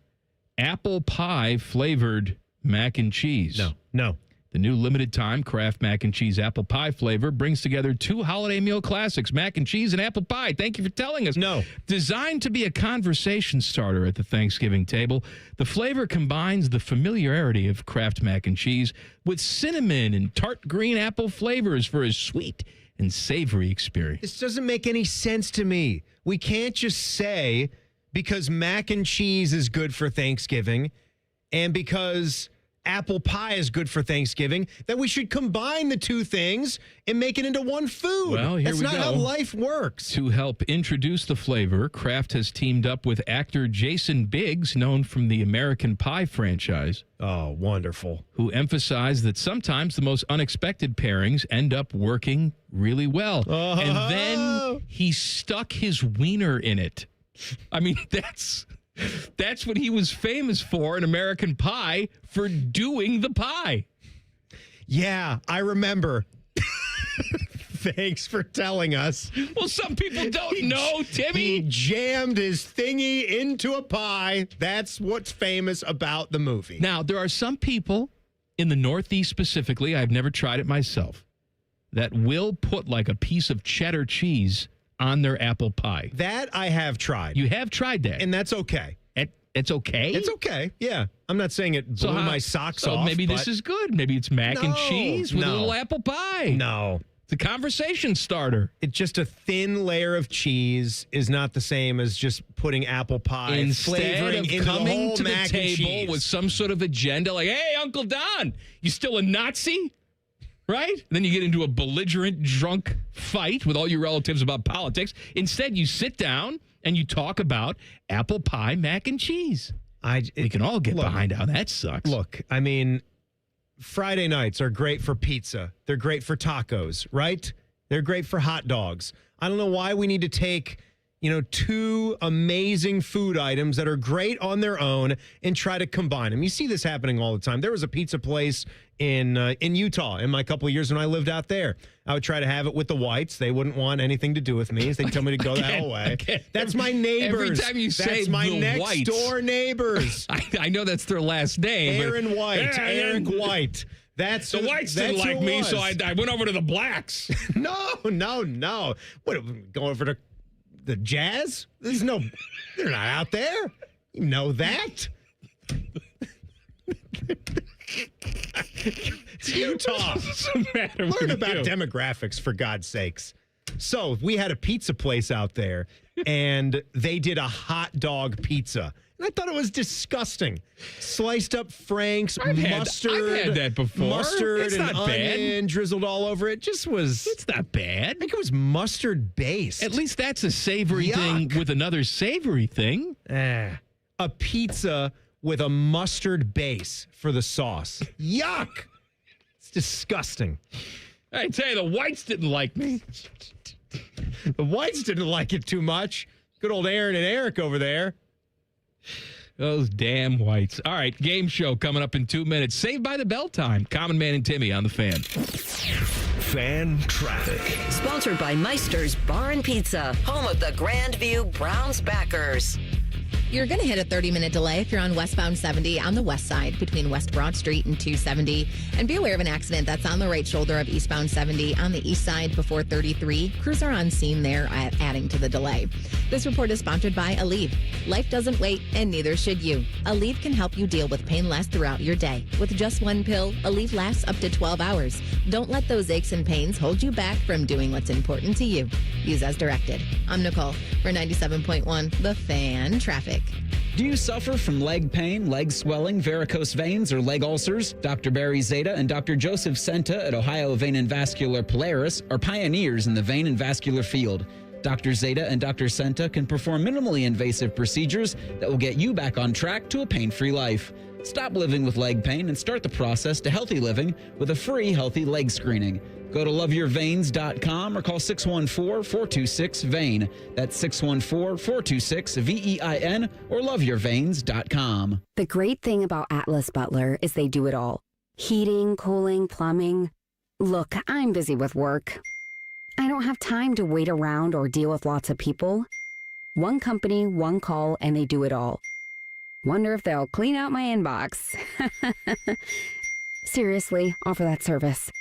apple pie flavored mac and cheese. No. The new limited time Kraft mac and cheese apple pie flavor brings together two holiday meal classics, mac and cheese and apple pie. Thank you for telling us. No. Designed to be a conversation starter at the Thanksgiving table, the flavor combines the familiarity of Kraft mac and cheese with cinnamon and tart green apple flavors for a sweet and savory experience. This doesn't make any sense to me. We can't just say because mac and cheese is good for Thanksgiving and because apple pie is good for Thanksgiving, that we should combine the two things and make it into one food. Well, here That's we not go. how life works. To help introduce the flavor, Kraft has teamed up with actor Jason Biggs, known from the American Pie franchise. Oh, wonderful. Who emphasized that sometimes the most unexpected pairings end up working really well. And then he stuck his wiener in it. I mean, that's what he was famous for in American Pie, for doing the pie. Yeah, I remember. Thanks for telling us. Well, some people don't know, Timmy. He jammed his thingy into a pie. That's what's famous about the movie. Now, there are some people in the Northeast specifically, I've never tried it myself, that will put like a piece of cheddar cheese on their apple pie. That I have tried. You have tried that. And that's okay. It's okay? It's okay. Yeah. I'm not saying it blew my socks off. So maybe this is good. Maybe it's mac and cheese with a little apple pie. No. It's a conversation starter. It's just a thin layer of cheese is not the same as just putting apple pie Instead flavoring of into coming the whole to the mac and table cheese. with some sort of agenda like, hey, Uncle Don, you still a Nazi? Right? And then you get into a belligerent, drunk fight with all your relatives about politics. Instead, you sit down and you talk about apple pie, mac and cheese. We can all get behind how that sucks. Look, I mean, Friday nights are great for pizza. They're great for tacos, right? They're great for hot dogs. I don't know why we need to take, two amazing food items that are great on their own and try to combine them. You see this happening all the time. There was a pizza place in Utah in my couple of years when I lived out there. I would try to have it with the whites. They wouldn't want anything to do with me. They'd tell me to go the hell away. That's my neighbors. Every time you say that's my the next Whites. door neighbors. I know that's their last name. Aaron White. Yeah, Eric White. The Whites didn't like me, so I went over to the Blacks. No. What, go over to the Jazz? They're not out there. You know that. It's Utah. What's the matter Learn with about you? demographics, for God's sakes. So we had a pizza place out there, and they did a hot dog pizza. And I thought it was disgusting. Sliced up Frank's, mustard. I've had that before. Mustard It's and not bad. onion drizzled all over it. Just was. It's not bad. I think it was mustard based. At least that's a savory thing with another savory thing. A pizza with a mustard base for the sauce. Yuck. It's disgusting. I tell you, the Whites didn't like me. The Whites didn't like it too much. Good old Aaron and Eric over there. Those damn whites. All right, game show coming up in 2 minutes. Saved by the Bell time. Common Man and Timmy on the Fan. Fan traffic. Sponsored by Meister's Bar and Pizza, home of the Grandview Browns backers. You're going to hit a 30-minute delay if you're on westbound 70 on the west side between West Broad Street and 270. And be aware of an accident that's on the right shoulder of eastbound 70 on the east side before 33. Crews are on scene there, adding to the delay. This report is sponsored by Aleve. Life doesn't wait, and neither should you. Aleve can help you deal with pain less throughout your day. With just one pill, Aleve lasts up to 12 hours. Don't let those aches and pains hold you back from doing what's important to you. Use as directed. I'm Nicole for 97.1 The Fan Traffic. Do you suffer from leg pain, leg swelling, varicose veins, or leg ulcers? Dr. Barry Zeta and Dr. Joseph Senta at Ohio Vein and Vascular Polaris are pioneers in the vein and vascular field. Dr. Zeta and Dr. Senta can perform minimally invasive procedures that will get you back on track to a pain-free life. Stop living with leg pain and start the process to healthy living with a free healthy leg screening. Go to loveyourveins.com or call 614-426-VEIN. That's 614-426-VEIN or loveyourveins.com. The great thing about Atlas Butler is they do it all. Heating, cooling, plumbing. Look, I'm busy with work. I don't have time to wait around or deal with lots of people. One company, one call, and they do it all. Wonder if they'll clean out my inbox. Seriously, offer that service.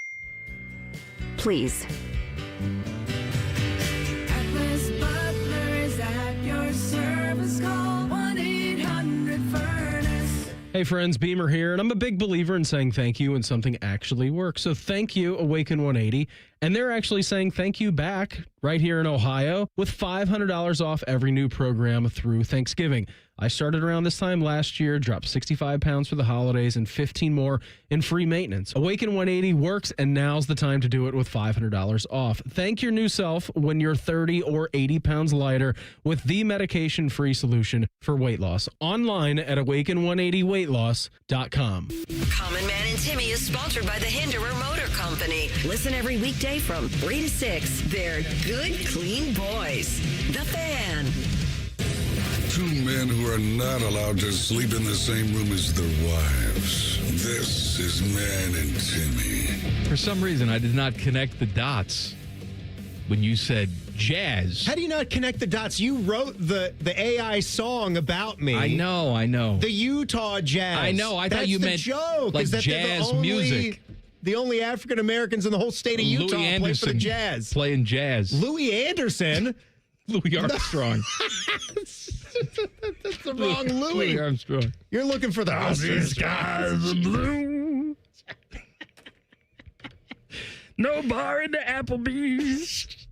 Please. Atlas Butler is at your service. Call 1-800-FURNACE. Hey friends, Beamer here, and I'm a big believer in saying thank you when something actually works. So thank you, Awaken 180. And they're actually saying thank you back right here in Ohio with $500 off every new program through Thanksgiving. I started around this time last year, dropped 65 pounds for the holidays and 15 more in free maintenance. Awaken 180 works, and now's the time to do it with $500 off. Thank your new self when you're 30 or 80 pounds lighter with the medication-free solution for weight loss. Online at awaken180weightloss.com. Common Man and Timmy is sponsored by the Hinderer Motor Company. Listen every weekday from 3 to 6. They're good, clean boys. The Fan. Two men who are not allowed to sleep in the same room as their wives. This is Man and Timmy. For some reason, I did not connect the dots when you said jazz. How do you not connect the dots? You wrote the AI song about me. I know. The Utah Jazz. I know. I thought you meant joke, like is that jazz music. The only African Americans in the whole state of Utah play for the Jazz. Playing jazz. Louis Anderson. Louis Armstrong. That's the wrong Louis. Armstrong. You're looking for the skies are blue. No bar in the Applebee's.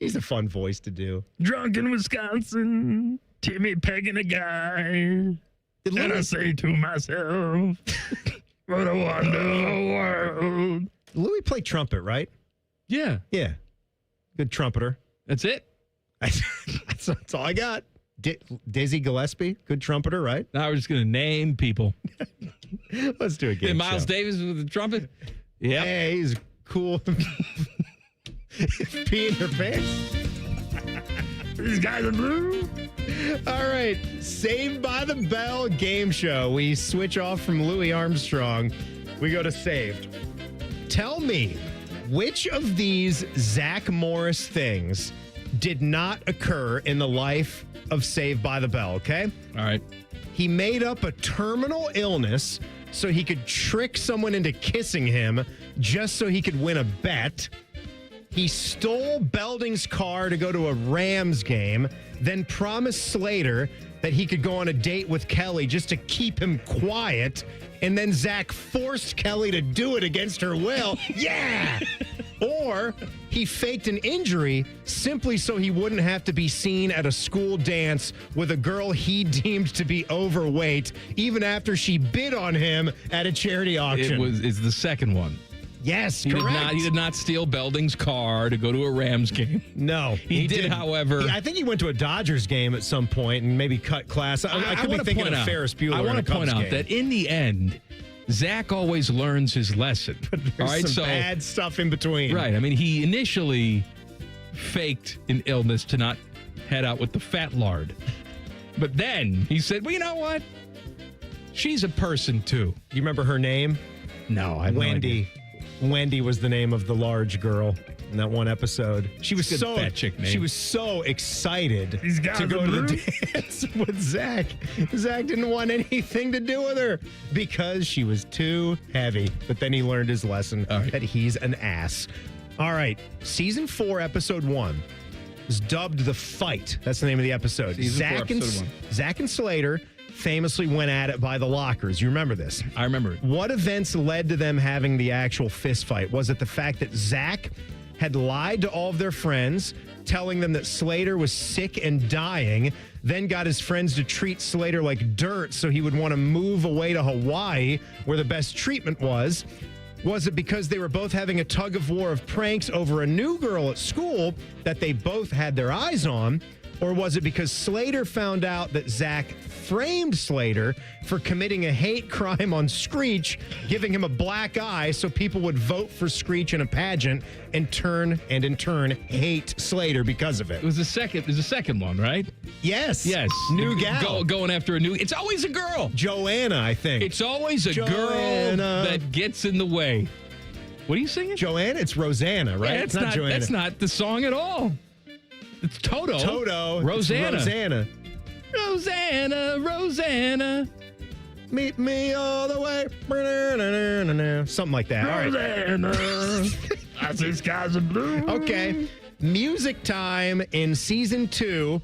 He's a fun voice to do. Drunk in Wisconsin. Timmy pegging a guy. And I say to myself, what a wonderful world. Louis played trumpet, right? Yeah. Yeah. Good trumpeter. That's it. That's all I got. Dizzy Gillespie, good trumpeter, right? Now we're just going to name people. Let's do a game. Miles show. Davis with the trumpet? Yeah. Hey, he's cool. Pee in your pants. These guys are blue. All right. Saved by the Bell game show. We switch off from Louis Armstrong. We go to Saved. Tell me, which of these Zach Morris things did not occur in the life of Saved by the Bell, okay? All right. He made up a terminal illness so he could trick someone into kissing him just so he could win a bet. He stole Belding's car to go to a Rams game, then promised Slater that he could go on a date with Kelly just to keep him quiet, and then Zach forced Kelly to do it against her will. Yeah! Or he faked an injury simply so he wouldn't have to be seen at a school dance with a girl he deemed to be overweight, even after she bid on him at a charity auction. It's the second one. Yes, he correct. He did not steal Belding's car to go to a Rams game. No. He did, however. I think he went to a Dodgers game at some point and maybe cut class. I could be thinking of Ferris Bueller. I want to point out game. that in the end, Zach always learns his lesson. There's all right, some bad stuff in between. Right. I mean, he initially faked an illness to not head out with the fat lard. But then he said, well, you know what? She's a person, too. Do you remember her name? No, I have no idea. Wendy was the name of the large girl in that one episode. She was Good fat chick name. She was so excited to go to the dance with Zach. Zach didn't want anything to do with her because she was too heavy. But then he learned his lesson that he's an ass. All right, season 4, episode 1 is dubbed The Fight. That's the name of the episode. Season 4, episode 1. Zach and Slater famously went at it by the lockers. You remember this? I remember it. What events led to them having the actual fist fight? Was it the fact that Zach had lied to all of their friends, telling them that Slater was sick and dying, then got his friends to treat Slater like dirt so he would want to move away to Hawaii, where the best treatment was? Was it because they were both having a tug of war of pranks over a new girl at school that they both had their eyes on? Or was it because Slater found out that Zach framed Slater for committing a hate crime on Screech, giving him a black eye so people would vote for Screech in a pageant and in turn hate Slater because of it? It was the second one, right? Yes. Yes. New gal. Going after a new... It's always a girl. Joanna, I think. It's always a girl that gets in the way. What are you singing? Joanna? It's Rosanna, right? Yeah, it's not Joanna. That's not the song at all. It's Toto. Rosanna. Rosanna. Meet me all the way. Something like that. Rosanna. I see skies are blue. Okay. Music time in season 2.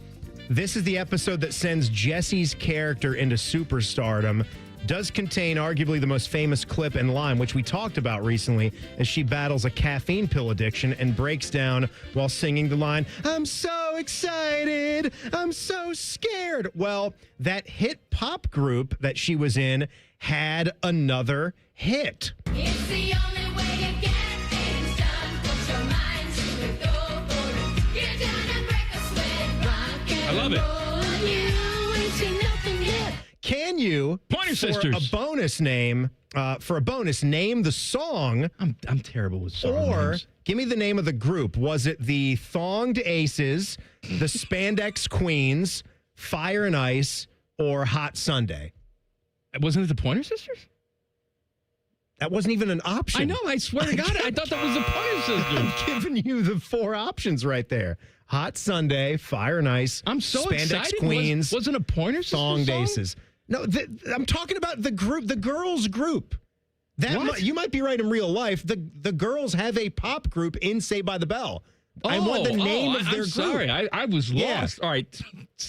This is the episode that sends Jesse's character into superstardom. Does contain arguably the most famous clip and line, which we talked about recently, as she battles a caffeine pill addiction and breaks down while singing the line, I'm so excited, I'm so scared. Well, that hit pop group that she was in had another hit. It's the only way to get things done. Put your mind to it, go for it. You're gonna break a sweat, rock and I love it. roll. You ain't seen nothing yet. Can you, Pointer Sisters, name the song? I'm terrible with song Or names. give me the name of the group. Was it the Thonged Aces, the Spandex Queens, Fire and Ice, or Hot Sunday? Wasn't it the Pointer Sisters? That wasn't even an option. I know. I swear to God, I thought that was the Pointer Sisters. I'm giving you the 4 options right there. Hot Sunday, Fire and Ice, I'm so Spandex excited. Queens, Wasn't a Pointer Sisters Thonged song? Aces. No, I'm talking about the group, the girls group. You might be right in real life. The girls have a pop group in Saved by the Bell. I want the name of their I'm group. sorry, I was Yeah. lost. All right,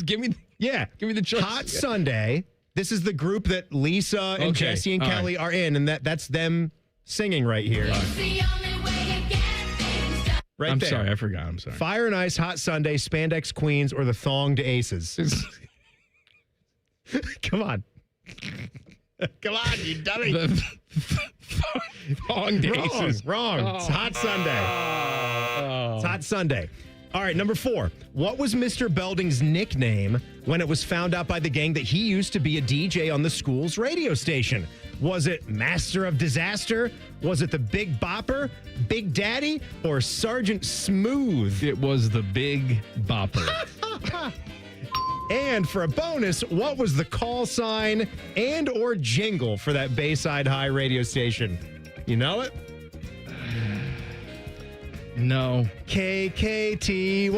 give me the choice. Hot Sunday. This is the group that Lisa and Okay, Jesse and all Kelly are in, and that's them singing right here. It's the only way to get things done. Right I'm there. sorry, I forgot. I'm sorry. Fire and Ice, Hot Sunday, Spandex Queens, or the Thonged Aces. Come on. Come on, you dummy. Thonged Aces. Wrong. It's Hot Sunday. It's Hot Sunday. All right, number 4. What was Mr. Belding's nickname when it was found out by the gang that he used to be a DJ on the school's radio station? Was it Master of Disaster? Was it the Big Bopper, Big Daddy, or Sergeant Smooth? It was the Big Bopper. And for a bonus, what was the call sign and or jingle for that Bayside High radio station? You know it? No. KKTY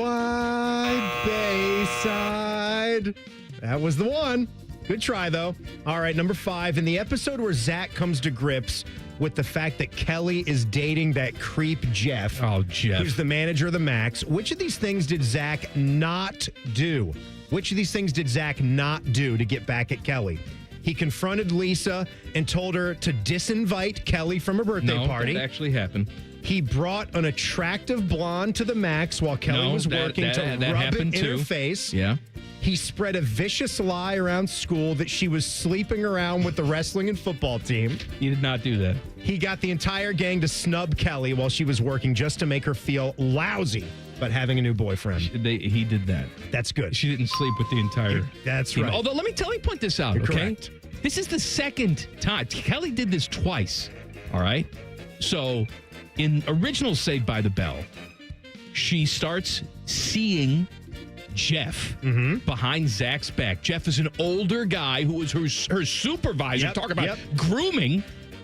Bayside. That was the one. Good try, though. All right, number 5. In the episode where Zach comes to grips with the fact that Kelly is dating that creep Jeff. Oh, Jeff. Who's the manager of the Max. Which of these things did Zach not do? Which of these things did Zach not do to get back at Kelly? He confronted Lisa and told her to disinvite Kelly from her birthday party. That actually happened. He brought an attractive blonde to the Max while Kelly was working to rub happened it in too. her face. Yeah. He spread a vicious lie around school that she was sleeping around with the wrestling and football team. He did not do that. He got the entire gang to snub Kelly while she was working just to make her feel lousy about having a new boyfriend. He did that. That's good. She didn't sleep with the entire That's team. right. Although, let me point this out, You're okay? correct. This is the second time. Kelly did this twice, all right? So, in original Saved by the Bell, she starts seeing Jeff behind Zach's back. Jeff is an older guy who was her supervisor. Yep, Talk about yep. grooming.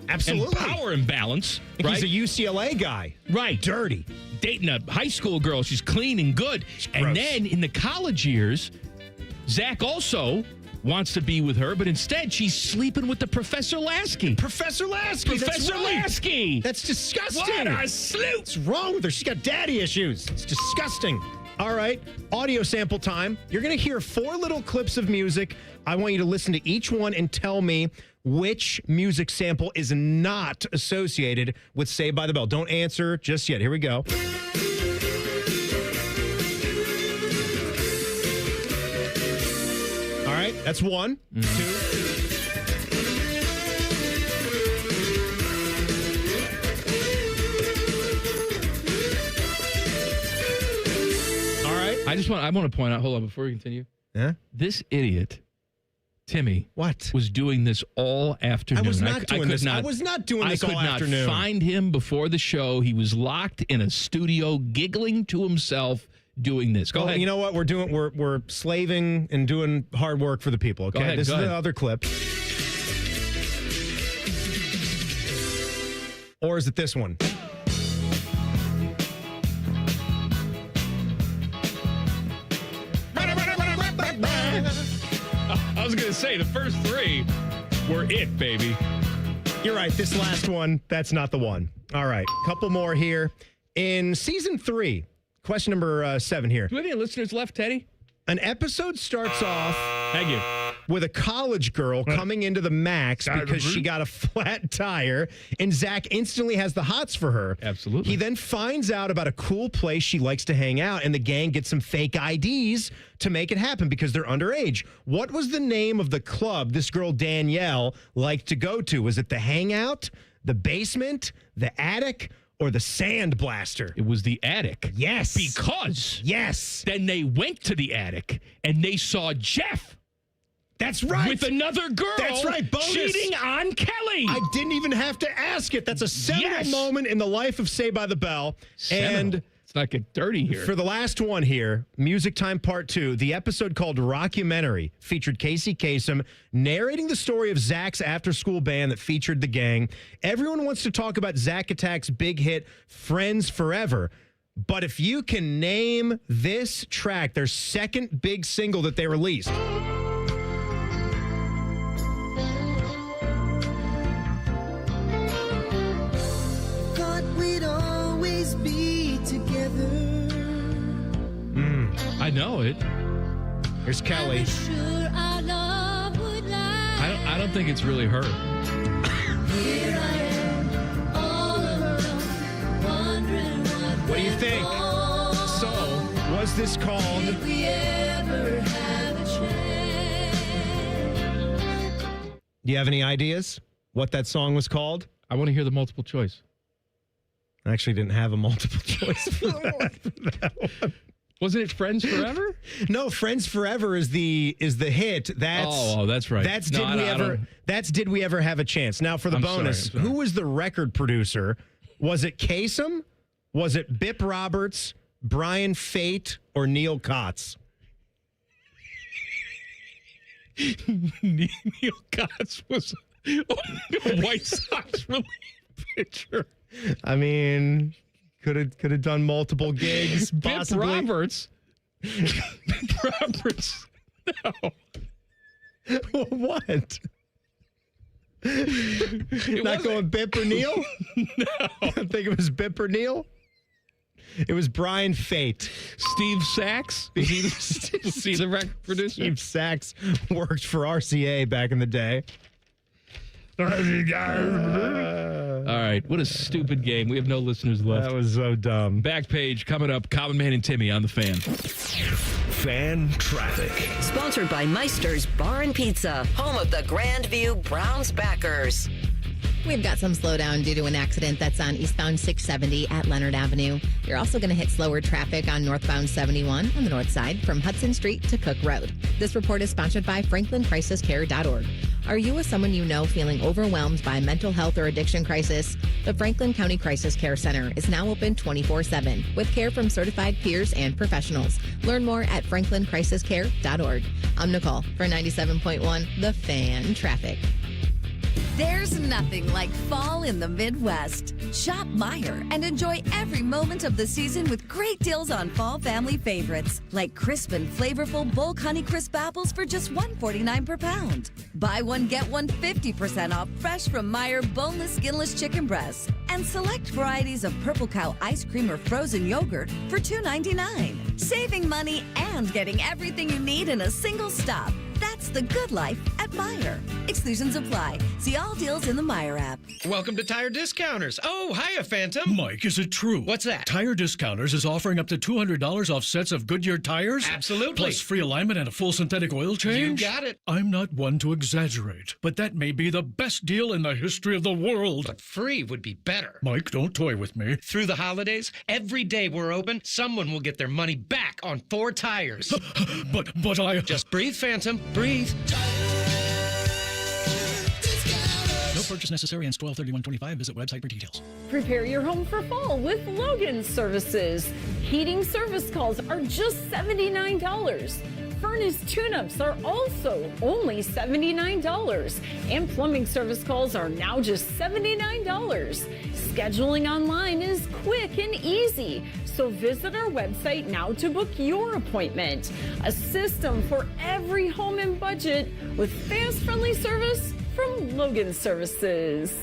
Absolutely. And power imbalance. Right? He's a UCLA guy. Right. Dirty. Dating a high school girl. She's clean and good. And then in the college years, Zach also wants to be with her, but instead she's sleeping with the Professor Lasky. Professor Lasky. Professor that's right. Lasky. That's disgusting. What a sloot. What's wrong with her? She's got daddy issues. It's disgusting. All right, audio sample time. You're going to hear 4 little clips of music. I want you to listen to each one and tell me which music sample is not associated with Saved by the Bell. Don't answer just yet. Here we go. All right, that's 1, 2. I want to point out, hold on, before we continue. Yeah? This idiot, Timmy, what? was doing this all afternoon. I was not doing this. I was not doing this all afternoon. I could not find him before the show. He was locked in a studio, giggling to himself, doing this. Go ahead. You know what? We're slaving and doing hard work for the people, okay? Go ahead, This go is ahead. another clip. Or is it this one? I was going to say, the first 3 were it, baby. You're right. This last one, that's not the one. All right. Couple more here. In season 3, question number 7 here. Do we have any listeners left, Teddy? An episode starts off Thank you. with a college girl coming into the Max because she got a flat tire, and Zach instantly has the hots for her. Absolutely. He then finds out about a cool place she likes to hang out, and the gang gets some fake IDs to make it happen because they're underage. What was the name of the club this girl Danielle liked to go to? Was it the Hangout, the Basement, the Attic, or the Sand Blaster? It was the attic. Yes. Because yes. Then they went to the attic and they saw Jeff. That's right. With another girl. That's right. Bonus. Cheating on Kelly. I didn't even have to ask it. That's a seminal moment in the life of Saved by the Bell. Seminal. And let's not get dirty here. For the last one here, Music Time Part 2, the episode called Rockumentary featured Casey Kasem narrating the story of Zach's after-school band that featured the gang. Everyone wants to talk about Zach Attack's big hit, Friends Forever. But if you can name this track, their second big single that they released. Thought we'd always be together. I know it. Here's Kelly. Sure our love would last. I don't think it's really her. Here I am, all alone, wondering What do you think? So, was this called? if we ever have a chance. Do you have any ideas what that song was called? I want to hear the multiple choice. I actually didn't have a multiple choice for that one. Wasn't it Friends Forever? No, Friends Forever is the hit. That's that's right. That's No, I don't- Did we ever have a chance? Now for the I'm sorry, bonus, I'm sorry. who was the record producer? Was it Kasem? Was it Bip Roberts, Brian Fate, or Neil Kotz? Neil Kotz was a White Sox relief pitcher. I mean, could have done multiple gigs. Possibly. Bip Roberts. Bip Roberts. No. What? Not going Bip or Neil? No. I think it was Bip or Neil. It was Brian Fate. Steve Sachs? Was he the record producer? Steve Sachs worked for RCA back in the day. All right. What a stupid game. We have no listeners left. That was so dumb. Back page coming up. Common Man and Timmy on the Fan. Fan traffic. Sponsored by Meister's Bar and Pizza, home of the Grandview Browns backers. We've got some slowdown due to an accident that's on eastbound 670 at Leonard Avenue. You're also going to hit slower traffic on northbound 71 on the north side from Hudson Street to Cook Road. This report is sponsored by FranklinCrisisCare.org. Are you or someone you know feeling overwhelmed by a mental health or addiction crisis? The Franklin County Crisis Care Center is now open 24/7 with care from certified peers and professionals. Learn more at franklincrisiscare.org. I'm Nicole for 97.1 The Fan Traffic. There's nothing like fall in the Midwest. Shop Meijer and enjoy every moment of the season with great deals on fall family favorites like crisp and flavorful bulk Honeycrisp apples for just $1.49 per pound. Buy one, get one 50% off fresh from Meijer boneless, skinless chicken breasts and select varieties of Purple Cow ice cream or frozen yogurt for $2.99. Saving money and getting everything you need in a single stop. That's the good life at Meijer. Exclusions apply. See all deals in the Meijer app. Welcome to Tire Discounters. Oh, hiya, Phantom. Mike, is it true? What's that? Tire Discounters is offering up to $200 off sets of Goodyear tires? Absolutely. Plus free alignment and a full synthetic oil change? You got it. I'm not one to exaggerate, but that may be the best deal in the history of the world. But free would be better. Mike, don't toy with me. Through the holidays, every day we're open, someone will get their money back on 4 tires. But I... Just breathe, Phantom. Breathe. No purchase necessary and 12/31/25. Visit website for details. Prepare your home for fall with Logan Services. Heating service calls are just $79. Furnace tune-ups are also only $79. And plumbing service calls are now just $79. Scheduling online is quick and easy. So visit our website now to book your appointment. A system for every home and budget with fast, friendly service from Logan Services.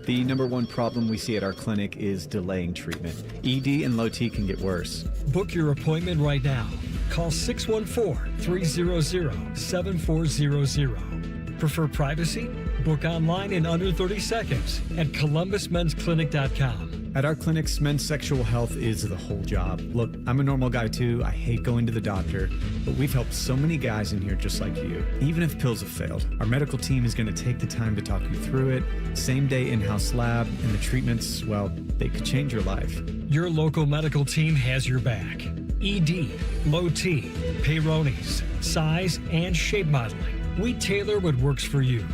The number one problem we see at our clinic is delaying treatment. ED and low T can get worse. Book your appointment right now. Call 614-300-7400. Prefer privacy? Book online in under 30 seconds at columbusmensclinic.com. At our clinics, men's sexual health is the whole job. Look, I'm a normal guy too. I hate going to the doctor, but we've helped so many guys in here just like you. Even if pills have failed, our medical team is going to take the time to talk you through it. Same day in-house lab, and the treatments, well, they could change your life. Your local medical team has your back. ED, low T, Peyronie's, size, and shape modeling. We tailor what works for you.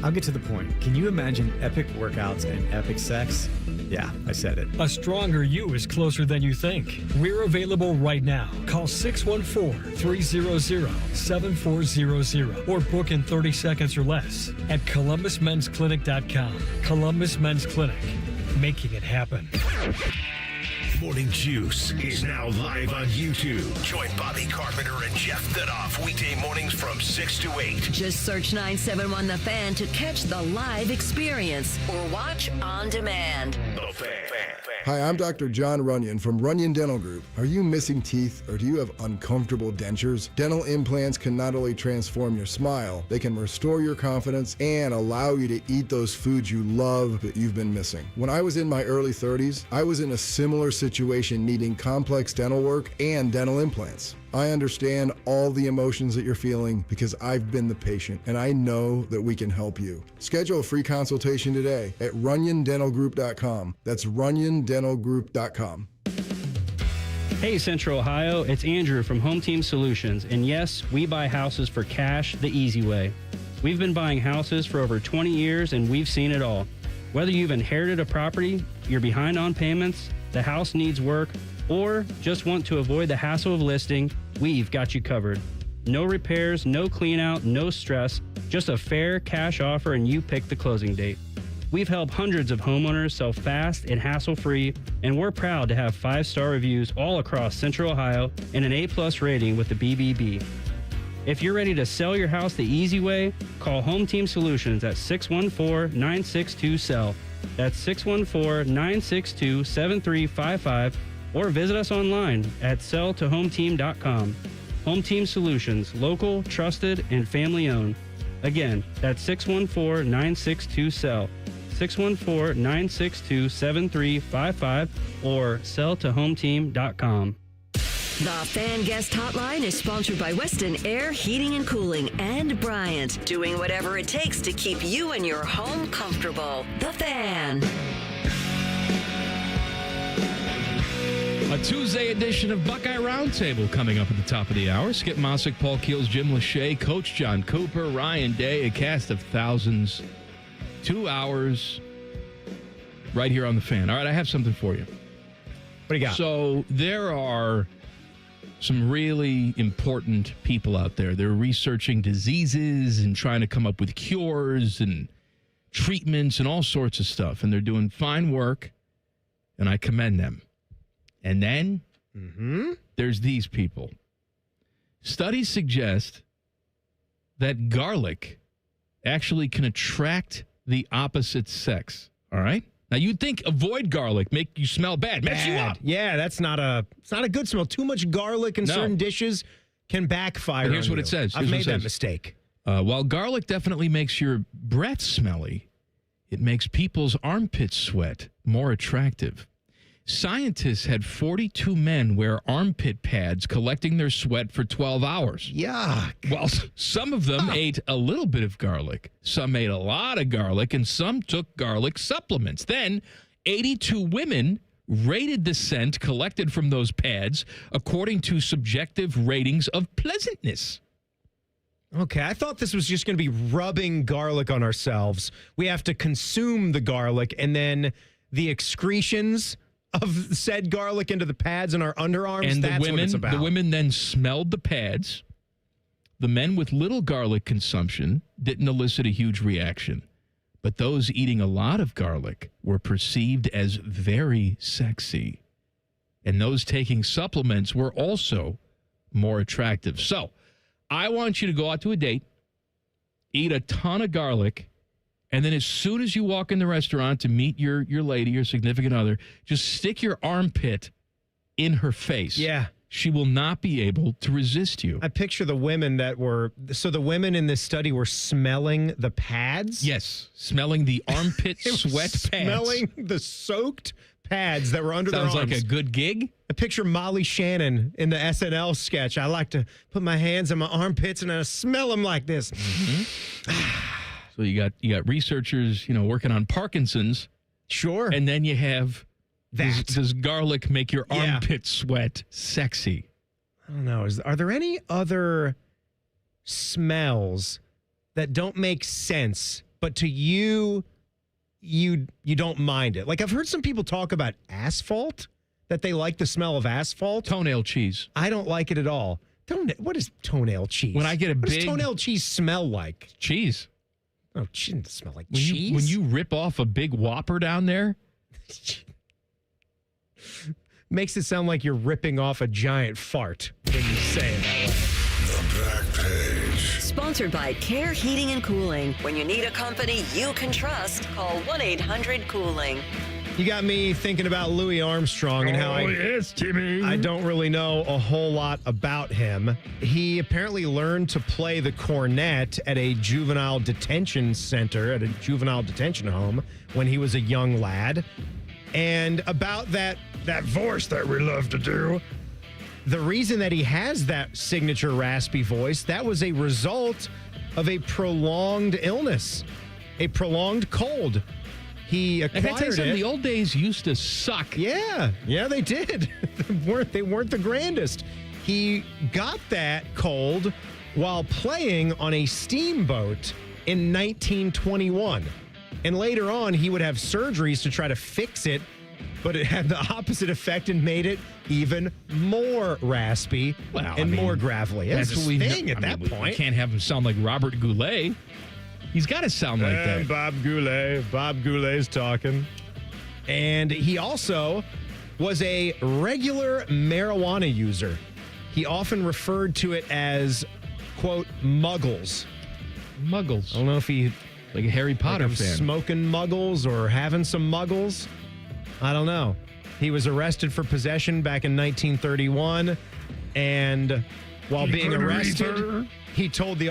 I'll get to the point. Can you imagine epic workouts and epic sex? Yeah, I said it. A stronger you is closer than you think. We're available right now. Call 614-300-7400 or book in 30 seconds or less at columbusmensclinic.com. Columbus Men's Clinic, making it happen. Morning Juice is now live on YouTube. Join Bobby Carpenter and Jeff Thidoff weekday mornings from 6 to 8. Just search 971 The Fan to catch the live experience or watch on demand. The Fan. Hi, I'm Dr. John Runyon from Runyon Dental Group. Are you missing teeth or do you have uncomfortable dentures? Dental implants can not only transform your smile, they can restore your confidence and allow you to eat those foods you love that you've been missing. When I was in my early 30s, I was in a similar situation needing complex dental work and dental implants. I understand all the emotions that you're feeling because I've been the patient and I know that we can help you. Schedule a free consultation today at runyondentalgroup.com. That's runyondentalgroup.com. Hey Central Ohio, it's Andrew from Home Team Solutions, and yes, we buy houses for cash the easy way. We've been buying houses for over 20 years and we've seen it all. Whether you've inherited a property, you're behind on payments, the house needs work, or just want to avoid the hassle of listing, we've got you covered. No repairs, no clean out, no stress, just a fair cash offer and you pick the closing date. We've helped hundreds of homeowners sell fast and hassle-free, and we're proud to have 5-star reviews all across Central Ohio and an A+ rating with the BBB. If you're ready to sell your house the easy way, call Home Team Solutions at 614-962-SELL. That's 614-962-7355, or visit us online at selltohometeam.com. Home Team Solutions, local, trusted, and family-owned. Again, that's 614-962-SELL. 614-962-7355 or selltohometeam.com. The Fan Guest Hotline is sponsored by Weston Air Heating and Cooling and Bryant, doing whatever it takes to keep you and your home comfortable. The Fan. A Tuesday edition of Buckeye Roundtable coming up at the top of the hour. Skip Mossick, Paul Keels, Jim Lachey, Coach John Cooper, Ryan Day, a cast of thousands. 2 hours right here on the Fan. All right, I have something for you. What do you got? So there are some really important people out there. They're researching diseases and trying to come up with cures and treatments and all sorts of stuff. And they're doing fine work, and I commend them. And then there's these people. Studies suggest that garlic actually can attract the opposite sex. All right? Now, you'd think avoid garlic, make you smell bad, mess you up. Yeah, it's not a good smell. Too much garlic in certain dishes can backfire. But here's on what you. it says. I've made that mistake. While garlic definitely makes your breath smelly, it makes people's armpits sweat more attractive. Scientists had 42 men wear armpit pads collecting their sweat for 12 hours. Yuck. Well, some of them ate a little bit of garlic. Some ate a lot of garlic, and some took garlic supplements. Then 82 women rated the scent collected from those pads according to subjective ratings of pleasantness. Okay, I thought this was just going to be rubbing garlic on ourselves. We have to consume the garlic, and then the excretions of said garlic into the pads in our underarms. And that's what it's about. The women then smelled the pads. The men with little garlic consumption didn't elicit a huge reaction. But those eating a lot of garlic were perceived as very sexy. And those taking supplements were also more attractive. So I want you to go out to a date, eat a ton of garlic, and then as soon as you walk in the restaurant to meet your lady, your significant other, just stick your armpit in her face. Yeah. She will not be able to resist you. I picture the women the women in this study were smelling the pads? Yes, smelling the armpit sweat pads. Smelling the soaked pads that were under their arms. Sounds like a good gig. I picture Molly Shannon in the SNL sketch. I like to put my hands in my armpits and I smell them like this. So you got researchers, working on Parkinson's. Sure. And then you have that. Does garlic make your armpit sweat sexy? I don't know. Are there any other smells that don't make sense, but to you don't mind it? Like I've heard some people talk about asphalt, that they like the smell of asphalt. Toenail cheese. I don't like it at all. What is toenail cheese? When I get what does toenail cheese smell like? Cheese. Oh, it shouldn't smell like when cheese. When you rip off a big Whopper down there, makes it sound like you're ripping off a giant fart when you say it that way. The Back Page. Sponsored by Care Heating and Cooling. When you need a company you can trust, call 1-800-COOLING. You got me thinking about Louis Armstrong and how yes, Timmy. I don't really know a whole lot about him. He apparently learned to play the cornet at a juvenile detention center, at a juvenile detention home when he was a young lad. And about that voice that we love to do, the reason that he has that signature raspy voice, that was a result of a prolonged illness, a prolonged cold. He acquired it. The old days used to suck. Yeah, they did. They weren't the grandest. He got that cold while playing on a steamboat in 1921. And later on, he would have surgeries to try to fix it, but it had the opposite effect and made it even more raspy more gravelly. That's his thing at that point. You can't have him sound like Robert Goulet. He's got to sound like that. Bob Goulet's talking. And he also was a regular marijuana user. He often referred to it as, quote, muggles. Muggles. I don't know if he... Like a Harry Potter fan. Smoking muggles or having some muggles. I don't know. He was arrested for possession back in 1931. And while being arrested, he told the